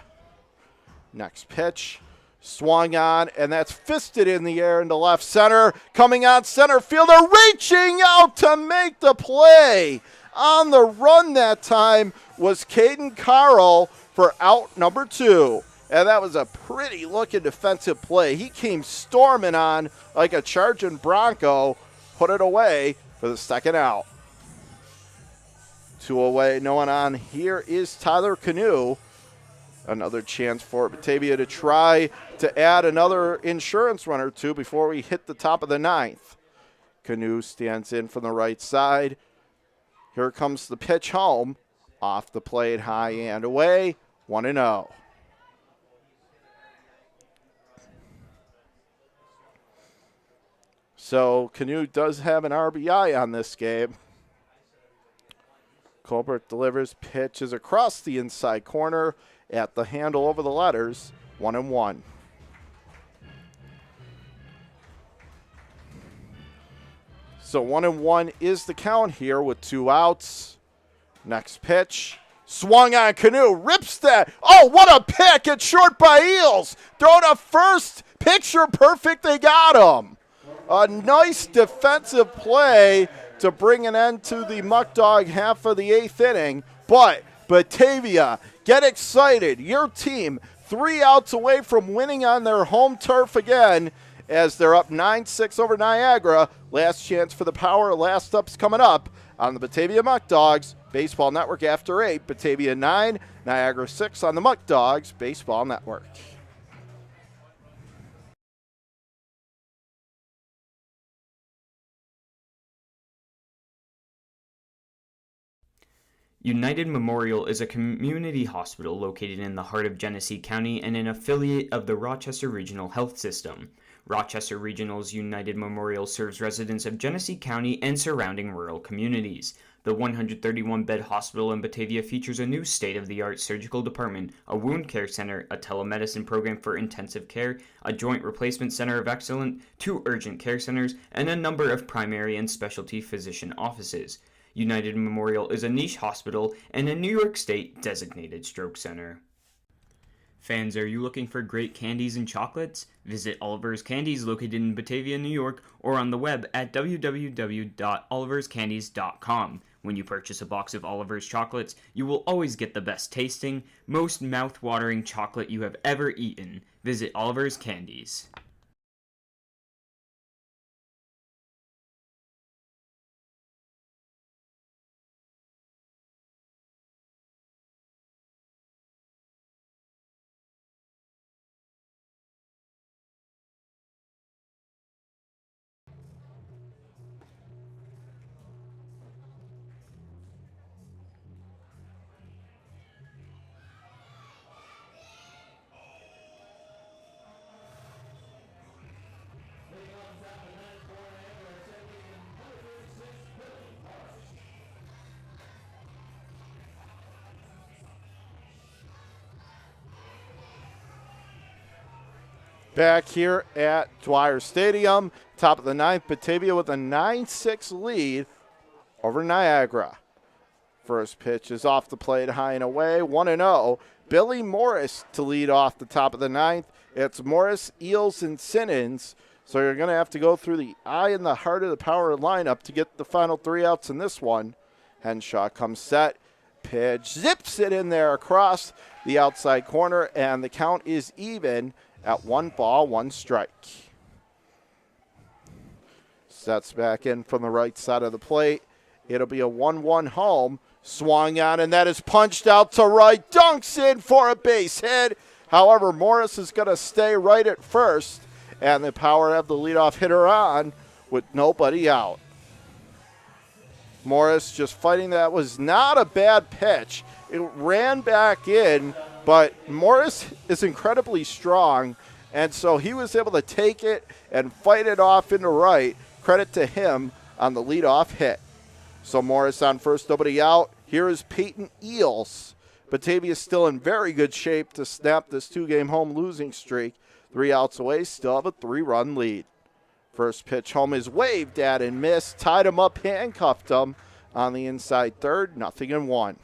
Next pitch, swung on, and that's fisted in the air into left center. Coming on center fielder, reaching out to make the play. On the run that time was Caden Carroll for out number 2. And that was a pretty looking defensive play. He came storming on like a charging Bronco, put it away for the second out. 2 away, no one on. Here is Tyler Canoe. Another chance for Batavia to try to add another insurance run or two before we hit the top of the 9th. Canoe stands in from the right side. Here comes the pitch home. Off the plate, high and away. 1-0. So Canoe does have an RBI on this game. Colbert delivers, pitches across the inside corner at the handle over the letters. 1-1. So 1-1 is the count here with 2 outs. Next pitch. Swung on Canoe. Rips that. Oh, what a pick. It's short by Eels. Throw to first. Picture perfect. They got him. A nice defensive play to bring an end to the Muckdog half of the 8th inning. But Batavia, get excited. Your team 3 outs away from winning on their home turf again as they're up 9-6 over Niagara. Last chance for the Power. Last up's coming up on the Batavia Muckdogs Baseball Network after 8. Batavia 9, Niagara 6 on the Muckdogs Baseball Network. United Memorial is a community hospital located in the heart of Genesee County and an affiliate of the Rochester Regional Health System. Rochester Regional's United Memorial serves residents of Genesee County and surrounding rural communities. The 131-bed hospital in Batavia features a new state-of-the-art surgical department, a wound care center, a telemedicine program for intensive care, a joint replacement center of excellence, 2 urgent care centers, and a number of primary and specialty physician offices. United Memorial is a niche hospital and a New York State designated stroke center. Fans, are you looking for great candies and chocolates? Visit Oliver's Candies located in Batavia, New York, or on the web at www.oliverscandies.com. When you purchase a box of Oliver's chocolates, you will always get the best tasting, most mouth-watering chocolate you have ever eaten. Visit Oliver's Candies. Back here at Dwyer Stadium, top of the 9th, Batavia with a 9-6 lead over Niagara. First pitch is off the plate, high and away, 1-0. Billy Morris to lead off the top of the 9th. It's Morris, Eels, and Simmons. So you're going to have to go through the eye and the heart of the Power lineup to get the final 3 outs in this one. Henshaw comes set. Pitch zips it in there across the outside corner, and the count is even at 1 ball, 1 strike. Sets back in from the right side of the plate. It'll be a 1-1 home. Swung on, and that is punched out to right. Dunks in for a base hit. However, Morris is going to stay right at first, and the Power have the leadoff hitter on with nobody out. Morris just fighting. That was not a bad pitch. It ran back in, but Morris is incredibly strong, and so he was able to take it and fight it off into right. Credit to him on the leadoff hit. So Morris on first, nobody out. Here is Peyton Eels. Batavia still in very good shape to snap this 2-game home losing streak. 3 outs away, still have a 3-run lead. First pitch home is waved at and missed. Tied him up, handcuffed him on the inside third. 0-1.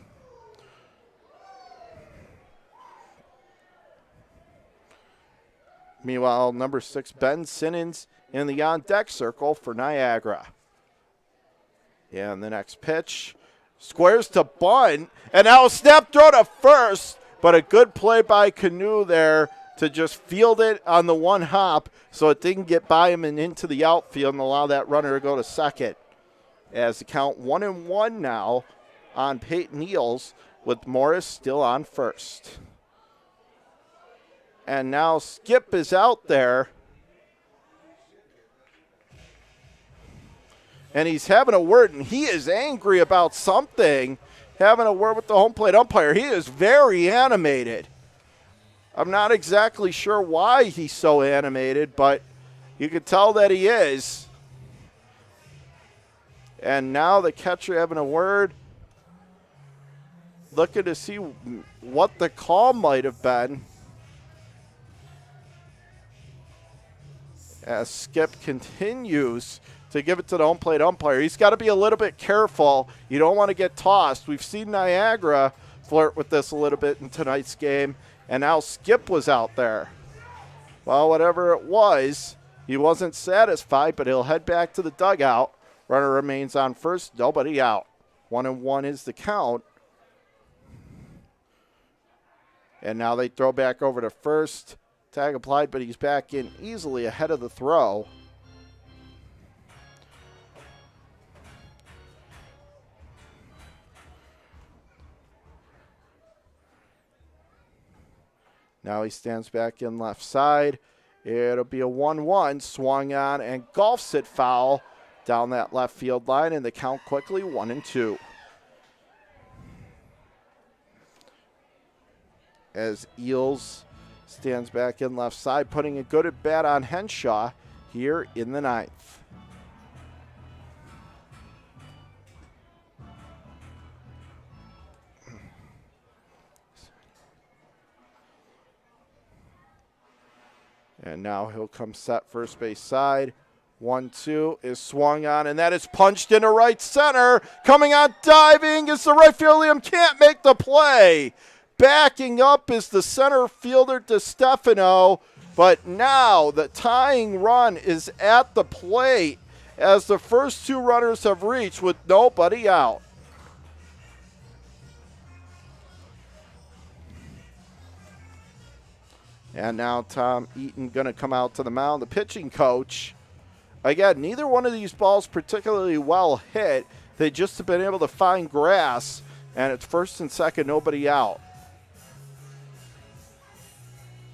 Meanwhile, number 6, Ben Simmons in the on-deck circle for Niagara. And the next pitch, squares to bunt, and now a snap throw to first. but a good play by Canoe there to just field it on the one hop so it didn't get by him and into the outfield and allow that runner to go to second. As the count 1-1 now on Peyton Eels, with Morris still on first. And now Skip is out there. And he's having a word, and he is angry about something, having a word with the home plate umpire. He is very animated. I'm not exactly sure why he's so animated, but you can tell that he is. And now the catcher having a word, looking to see what the call might have been. As Skip continues to give it to the home plate umpire. He's got to be a little bit careful. You don't want to get tossed. We've seen Niagara flirt with this a little bit in tonight's game, and now Skip was out there. Well, whatever it was, he wasn't satisfied, but he'll head back to the dugout. Runner remains on first, nobody out. 1-1 is the count. And now they throw back over to first. Tag applied, but he's back in easily ahead of the throw. Now he stands back in left side. It'll be a 1-1, swung on and golfs it foul down that left field line, and the count quickly 1-2. As Eels stands back in left side, putting a good at bat on Henshaw here in the ninth. And now he'll come set first base side. 1-2 is swung on, and that is punched into right center. Coming on diving is the right fielder. Liam can't make the play. Backing up is the center fielder DeStefano, but now the tying run is at the plate as the first two runners have reached with nobody out. And now Tom Eaton going to come out to the mound, the pitching coach. Again, neither one of these balls particularly well hit. They just have been able to find grass, and it's first and second, nobody out.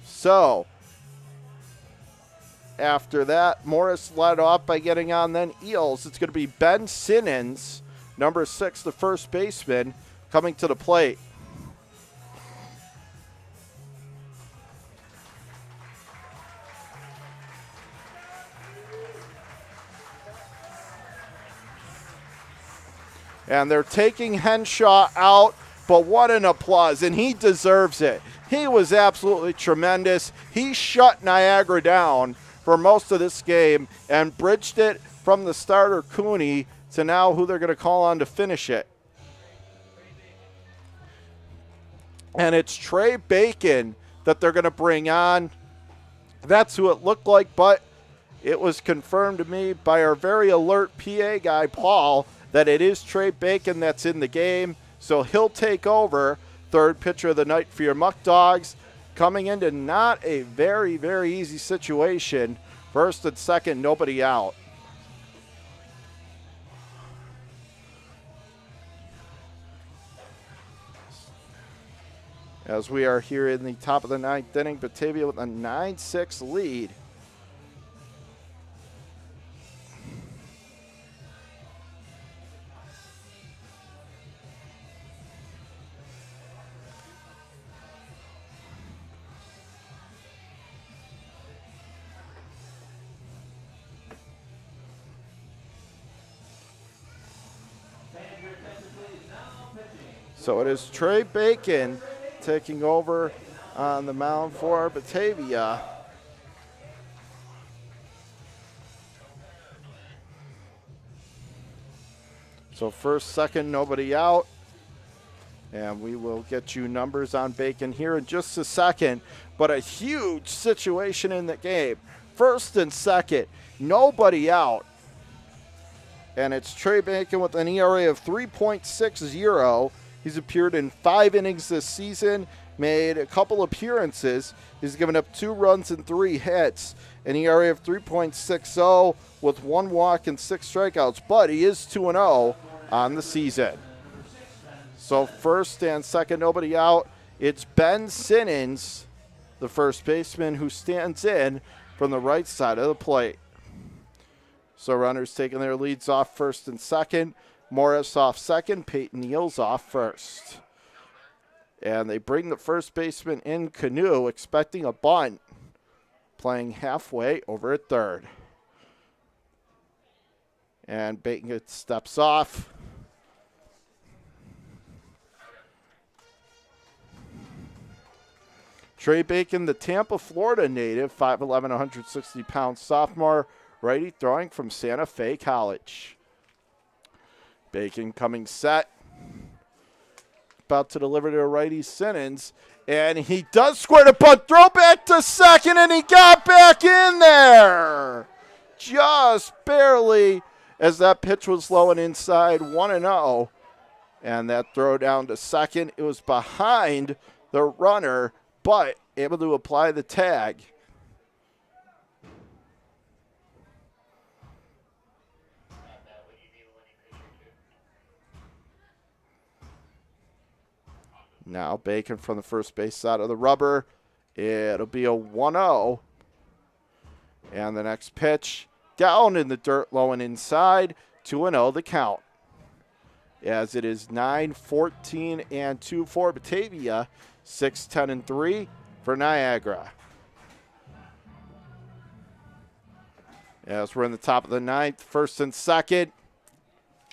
So, after that, Morris led off by getting on then Eels. It's going to be Ben Sinnons, number 6, the first baseman, coming to the plate. And they're taking Henshaw out, but what an applause, and he deserves it. He was absolutely tremendous. He shut Niagara down for most of this game and bridged it from the starter, Cooney, to now who they're going to call on to finish it. And it's Trey Bacon that they're going to bring on. That's who it looked like, but it was confirmed to me by our very alert PA guy, Paul, that it is Trey Bacon that's in the game. So he'll take over, third pitcher of the night for your Muckdogs, coming into not a very, very easy situation. First and second, nobody out. As we are here in the top of the ninth inning, Batavia with a 9-6 lead. So it is Trey Bacon taking over on the mound for Batavia. So first, second, nobody out. And we will get you numbers on Bacon here in just a second. But a huge situation in the game. First and second, nobody out. And it's Trey Bacon with an ERA of 3.60. He's appeared in 5 innings this season, made a couple appearances. He's given up 2 runs and 3 hits, an ERA of 3.60 with 1 walk and 6 strikeouts, but he is 2-0 on the season. So first and second, nobody out. It's Ben Simmons, the first baseman, who stands in from the right side of the plate. So runners taking their leads off first and second. Morris off second, Peyton Neals off first. And they bring the first baseman in Canoe, expecting a bunt, playing halfway over at third. And Bacon steps off. Trey Bacon, the Tampa, Florida native, 5'11", 160-pound sophomore, righty throwing from Santa Fe College. Bacon coming set. About to deliver to a righty, Simmons. And he does square the bunt. Throw back to second, and he got back in there. Just barely, as that pitch was low and inside, 1-0. And that throw down to second. It was behind the runner, but able to apply the tag. Now Bacon from the first base side of the rubber. It'll be a 1-0. And the next pitch down in the dirt, low and inside. 2-0 the count. As it is 9-14 and 2 for Batavia. 6-10 and 3 for Niagara. As we're in the top of the ninth, first and second.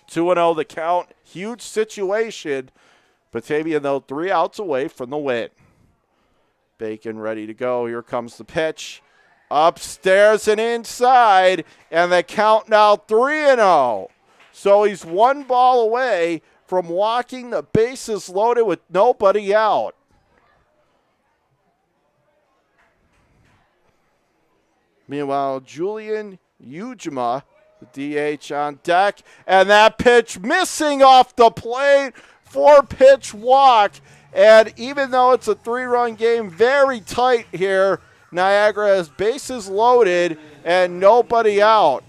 2-0 the count. Huge situation. Batavia, though, 3 outs away from the win. Bacon ready to go. Here comes the pitch. Upstairs and inside. And the count now 3-0. So he's 1 ball away from walking the bases loaded with nobody out. Meanwhile, Julian Ujima, the DH, on deck. And that pitch missing off the plate. 4-pitch walk. And even though it's a 3-run game, very tight here, Niagara has bases loaded and nobody out.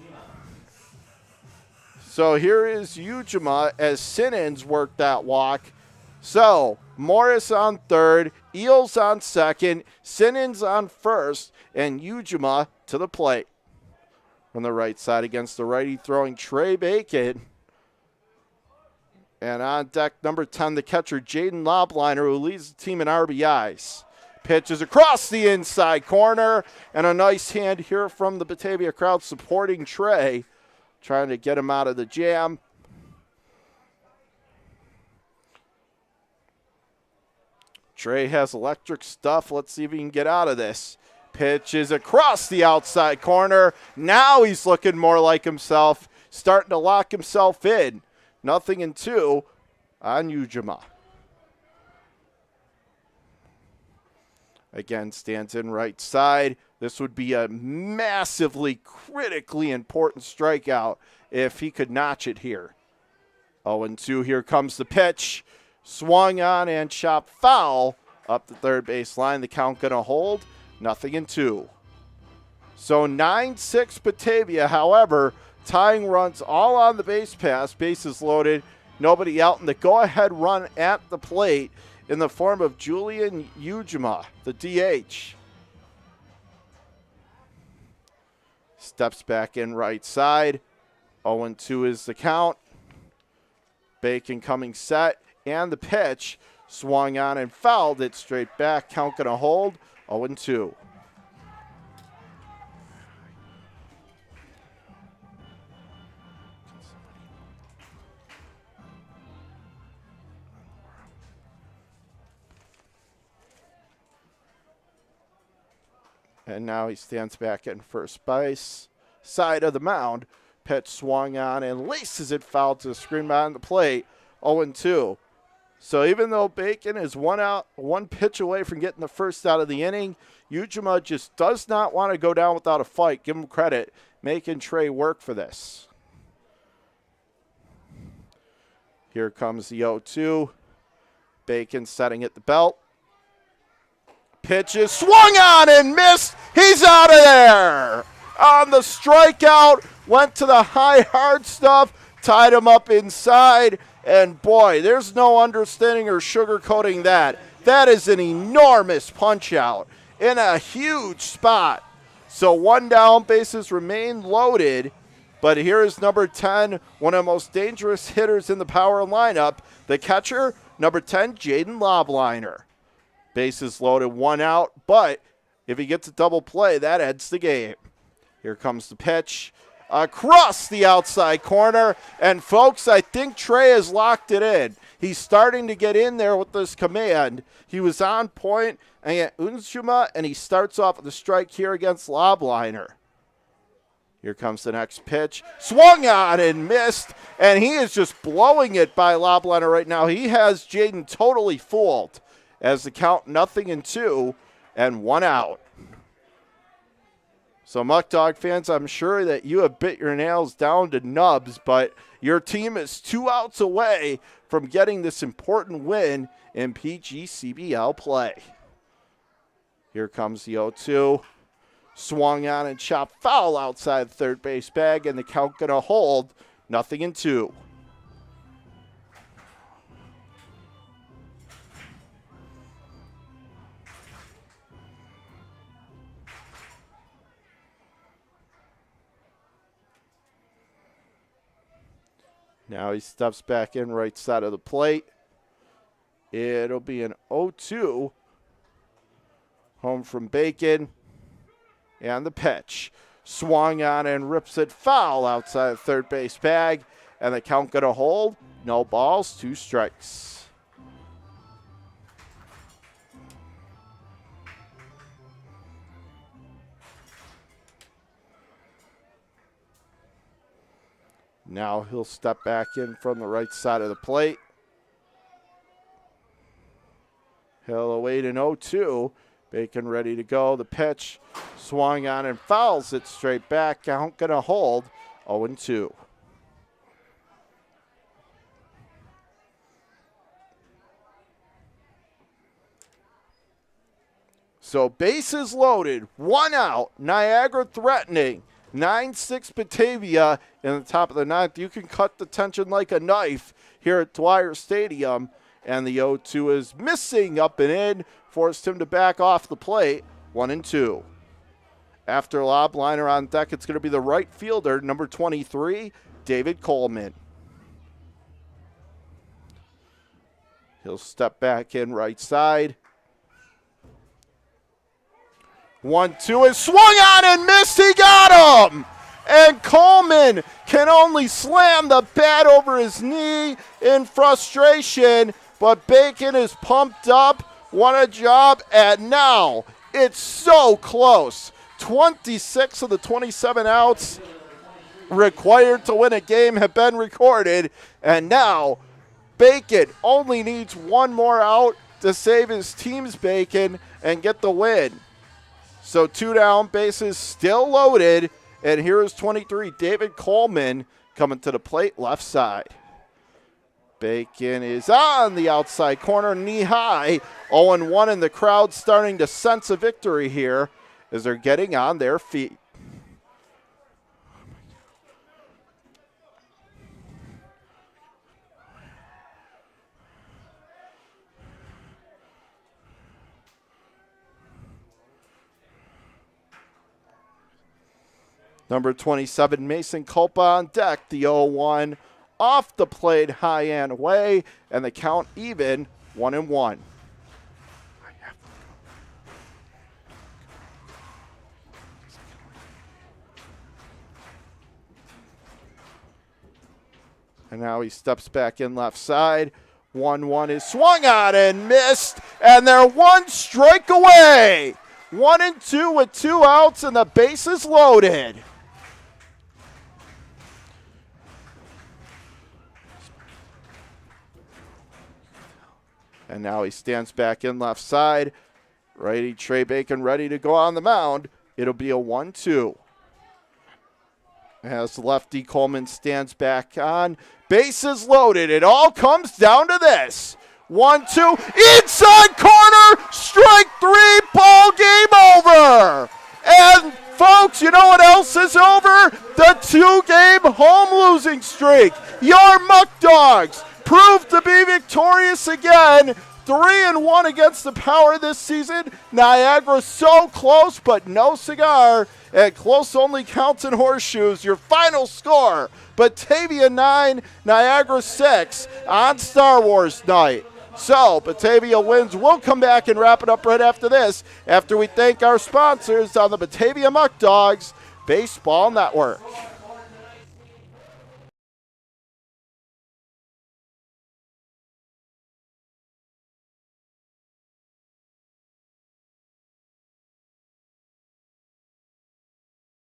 So here is Ujima as Simmons worked that walk. So Morris on third, Eels on second, Simmons on first, and Ujima to the plate. From the right side against the righty, throwing Trey Bacon. And on deck, number 10, the catcher, Jaden Lobliner, who leads the team in RBIs. Pitches across the inside corner, and a nice hand here from the Batavia crowd supporting Trey, trying to get him out of the jam. Trey has electric stuff. Let's see if he can get out of this. Pitches across the outside corner. Now he's looking more like himself, starting to lock himself in. 0-2 on Ujima. Again, stands in right side. This would be a massively, critically important strikeout if he could notch it here. 0-2, here comes the pitch. Swung on and chopped foul up the third base line. The count going to hold. 0-2. So 9-6 Batavia, however, tying runs all on the base pass, bases loaded, nobody out, and the go-ahead run at the plate in the form of Julian Ujima, the DH. Steps back in right side. 0-2 is the count. Bacon coming set, and the pitch swung on and fouled it straight back. Count going to hold. 0-2. And now he stands back in first base. Side of the mound. Pitch swung on and laces it foul to the screen behind the plate. 0-2. So even though Bacon is 1 out, 1 pitch away from getting the first out of the inning, Ujima just does not want to go down without a fight. Give him credit, making Trey work for this. Here comes the 0-2. Bacon setting at the belt. Pitch is swung on and missed. He's out of there. On the strikeout, went to the high hard stuff, tied him up inside, and boy, there's no understanding or sugarcoating that. That is an enormous punch out in a huge spot. So 1 down, bases remain loaded, but here is number 10, one of the most dangerous hitters in the power lineup, the catcher, number 10, Jaden Lobliner. Bases loaded, 1 out, but if he gets a double play, that ends the game. Here comes the pitch across the outside corner, and folks, I think Trey has locked it in. He's starting to get in there with this command. He was on point at Unzuma, and he starts off with a strike here against Lobliner. Here comes the next pitch. Swung on and missed, and he is just blowing it by Lobliner right now. He has Jaden totally fooled as the count 0-2 and 1 out. So Muckdog fans, I'm sure that you have bit your nails down to nubs, but your team is 2 outs away from getting this important win in PGCBL play. Here comes the 0-2. Swung on and chopped foul outside the third base bag, and the count going to hold 0-2. Now he steps back in right side of the plate. It'll be an 0-2. Home from Bacon. And the pitch. Swung on and rips it foul outside the third base bag. And the count going to hold. No balls, 2 strikes. Now he'll step back in from the right side of the plate. He'll await an 0-2. Bacon ready to go. The pitch swung on and fouls it straight back. Count going to hold 0-2. So bases loaded, 1 out. Niagara threatening. 9-6 Batavia in the top of the 9th. You can cut the tension like a knife here at Dwyer Stadium. And the 0-2 is missing up and in. Forced him to back off the plate. 1-2. After Lobliner on deck, it's going to be the right fielder, number 23, David Coleman. He'll step back in right side. 1-2 is swung on and missed. He got him! And Coleman can only slam the bat over his knee in frustration. But Bacon is pumped up. What a job. And now it's so close. 26 of the 27 outs required to win a game have been recorded. And now Bacon only needs 1 more out to save his team's Bacon and get the win. So 2 down, bases still loaded. And here is 23, David Coleman, coming to the plate left side. Bacon is on the outside corner, knee high. 0-1, and the crowd starting to sense a victory here as they're getting on their feet. Number 27, Mason Culpa on deck. The 0-1 off the plate, high and away, and the count even, 1-1. And now he steps back in left side. 1-1 is swung on and missed, and they're 1 strike away. 1-2 with 2 outs, and the bases loaded. And now he stands back in left side. Righty Trey Bacon ready to go on the mound. It'll be a 1-2. As lefty Coleman stands back on. Bases loaded. It all comes down to this. 1-2, inside corner, strike 3, ball game over. And folks, you know what else is over? The 2-game home losing streak. Your Muckdogs proved to be victorious again. 3-1 against the Power this season. Niagara so close, but no cigar. And close only counts in horseshoes. Your final score, Batavia 9, Niagara 6 on Star Wars night. So, Batavia wins. We'll come back and wrap it up right after this, after we thank our sponsors on the Batavia Muckdogs Baseball Network.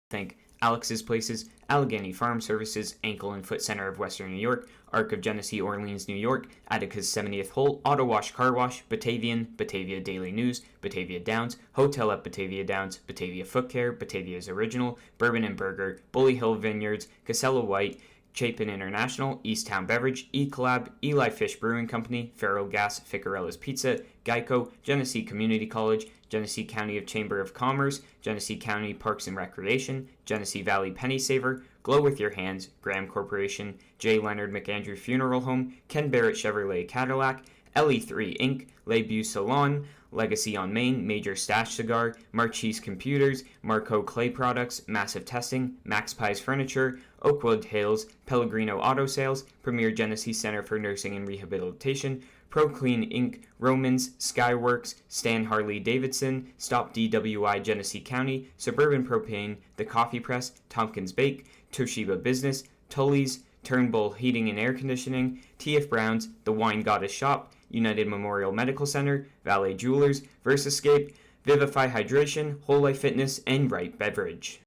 Thank Alex's Places, Allegheny Farm Services, Ankle and Foot Center of Western New York, Arc of Genesee, Orleans, New York, Attica's 70th Hole, Auto Wash Car Wash, Batavian, Batavia Daily News, Batavia Downs, Hotel at Batavia Downs, Batavia Foot Care, Batavia's Original, Bourbon and Burger, Bully Hill Vineyards, Casella White, Chapin International, Easttown Beverage, E-Collab, Eli Fish Brewing Company, Feral Gas, Ficarella's Pizza, Geico, Genesee Community College, Genesee County Chamber of Commerce, Genesee County Parks and Recreation, Genesee Valley Penny Saver, Glow With Your Hands, Graham Corporation, J. Leonard McAndrew Funeral Home, Ken Barrett Chevrolet Cadillac, LE3 Inc., Le Beau Salon, Legacy on Main, Major Stash Cigar, Marchese Computers, Marco Clay Products, Massive Testing, Max Pies Furniture, Oakwood Hills, Pellegrino Auto Sales, Premier Genesee Center for Nursing and Rehabilitation, ProClean Inc., Romans, Skyworks, Stan Harley Davidson, Stop DWI Genesee County, Suburban Propane, The Coffee Press, Tompkins Bake, Toshiba Business, Tully's, Turnbull Heating and Air Conditioning, T.F. Brown's, The Wine Goddess Shop, United Memorial Medical Center, Valet Jewelers, Versascape, Vivify Hydration, Whole Life Fitness, and Right Beverage.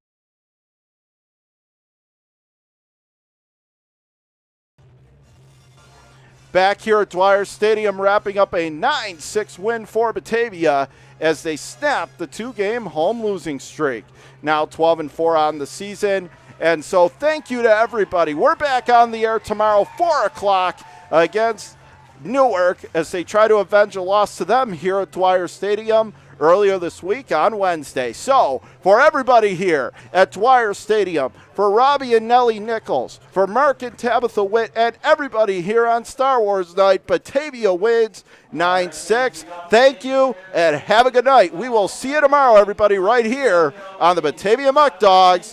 Back here at Dwyer Stadium, wrapping up a 9-6 win for Batavia as they snap the 2-game home losing streak. Now 12-4 on the season. And so thank you to everybody. We're back on the air tomorrow, 4 o'clock against Newark as they try to avenge a loss to them here at Dwyer Stadium earlier this week on Wednesday. So, for everybody here at Dwyer Stadium, for Robbie and Nellie Nichols, for Mark and Tabitha Witt, and everybody here on Star Wars Night, Batavia wins 9-6. Thank you, and have a good night. We will see you tomorrow, everybody, right here on the Batavia Muckdogs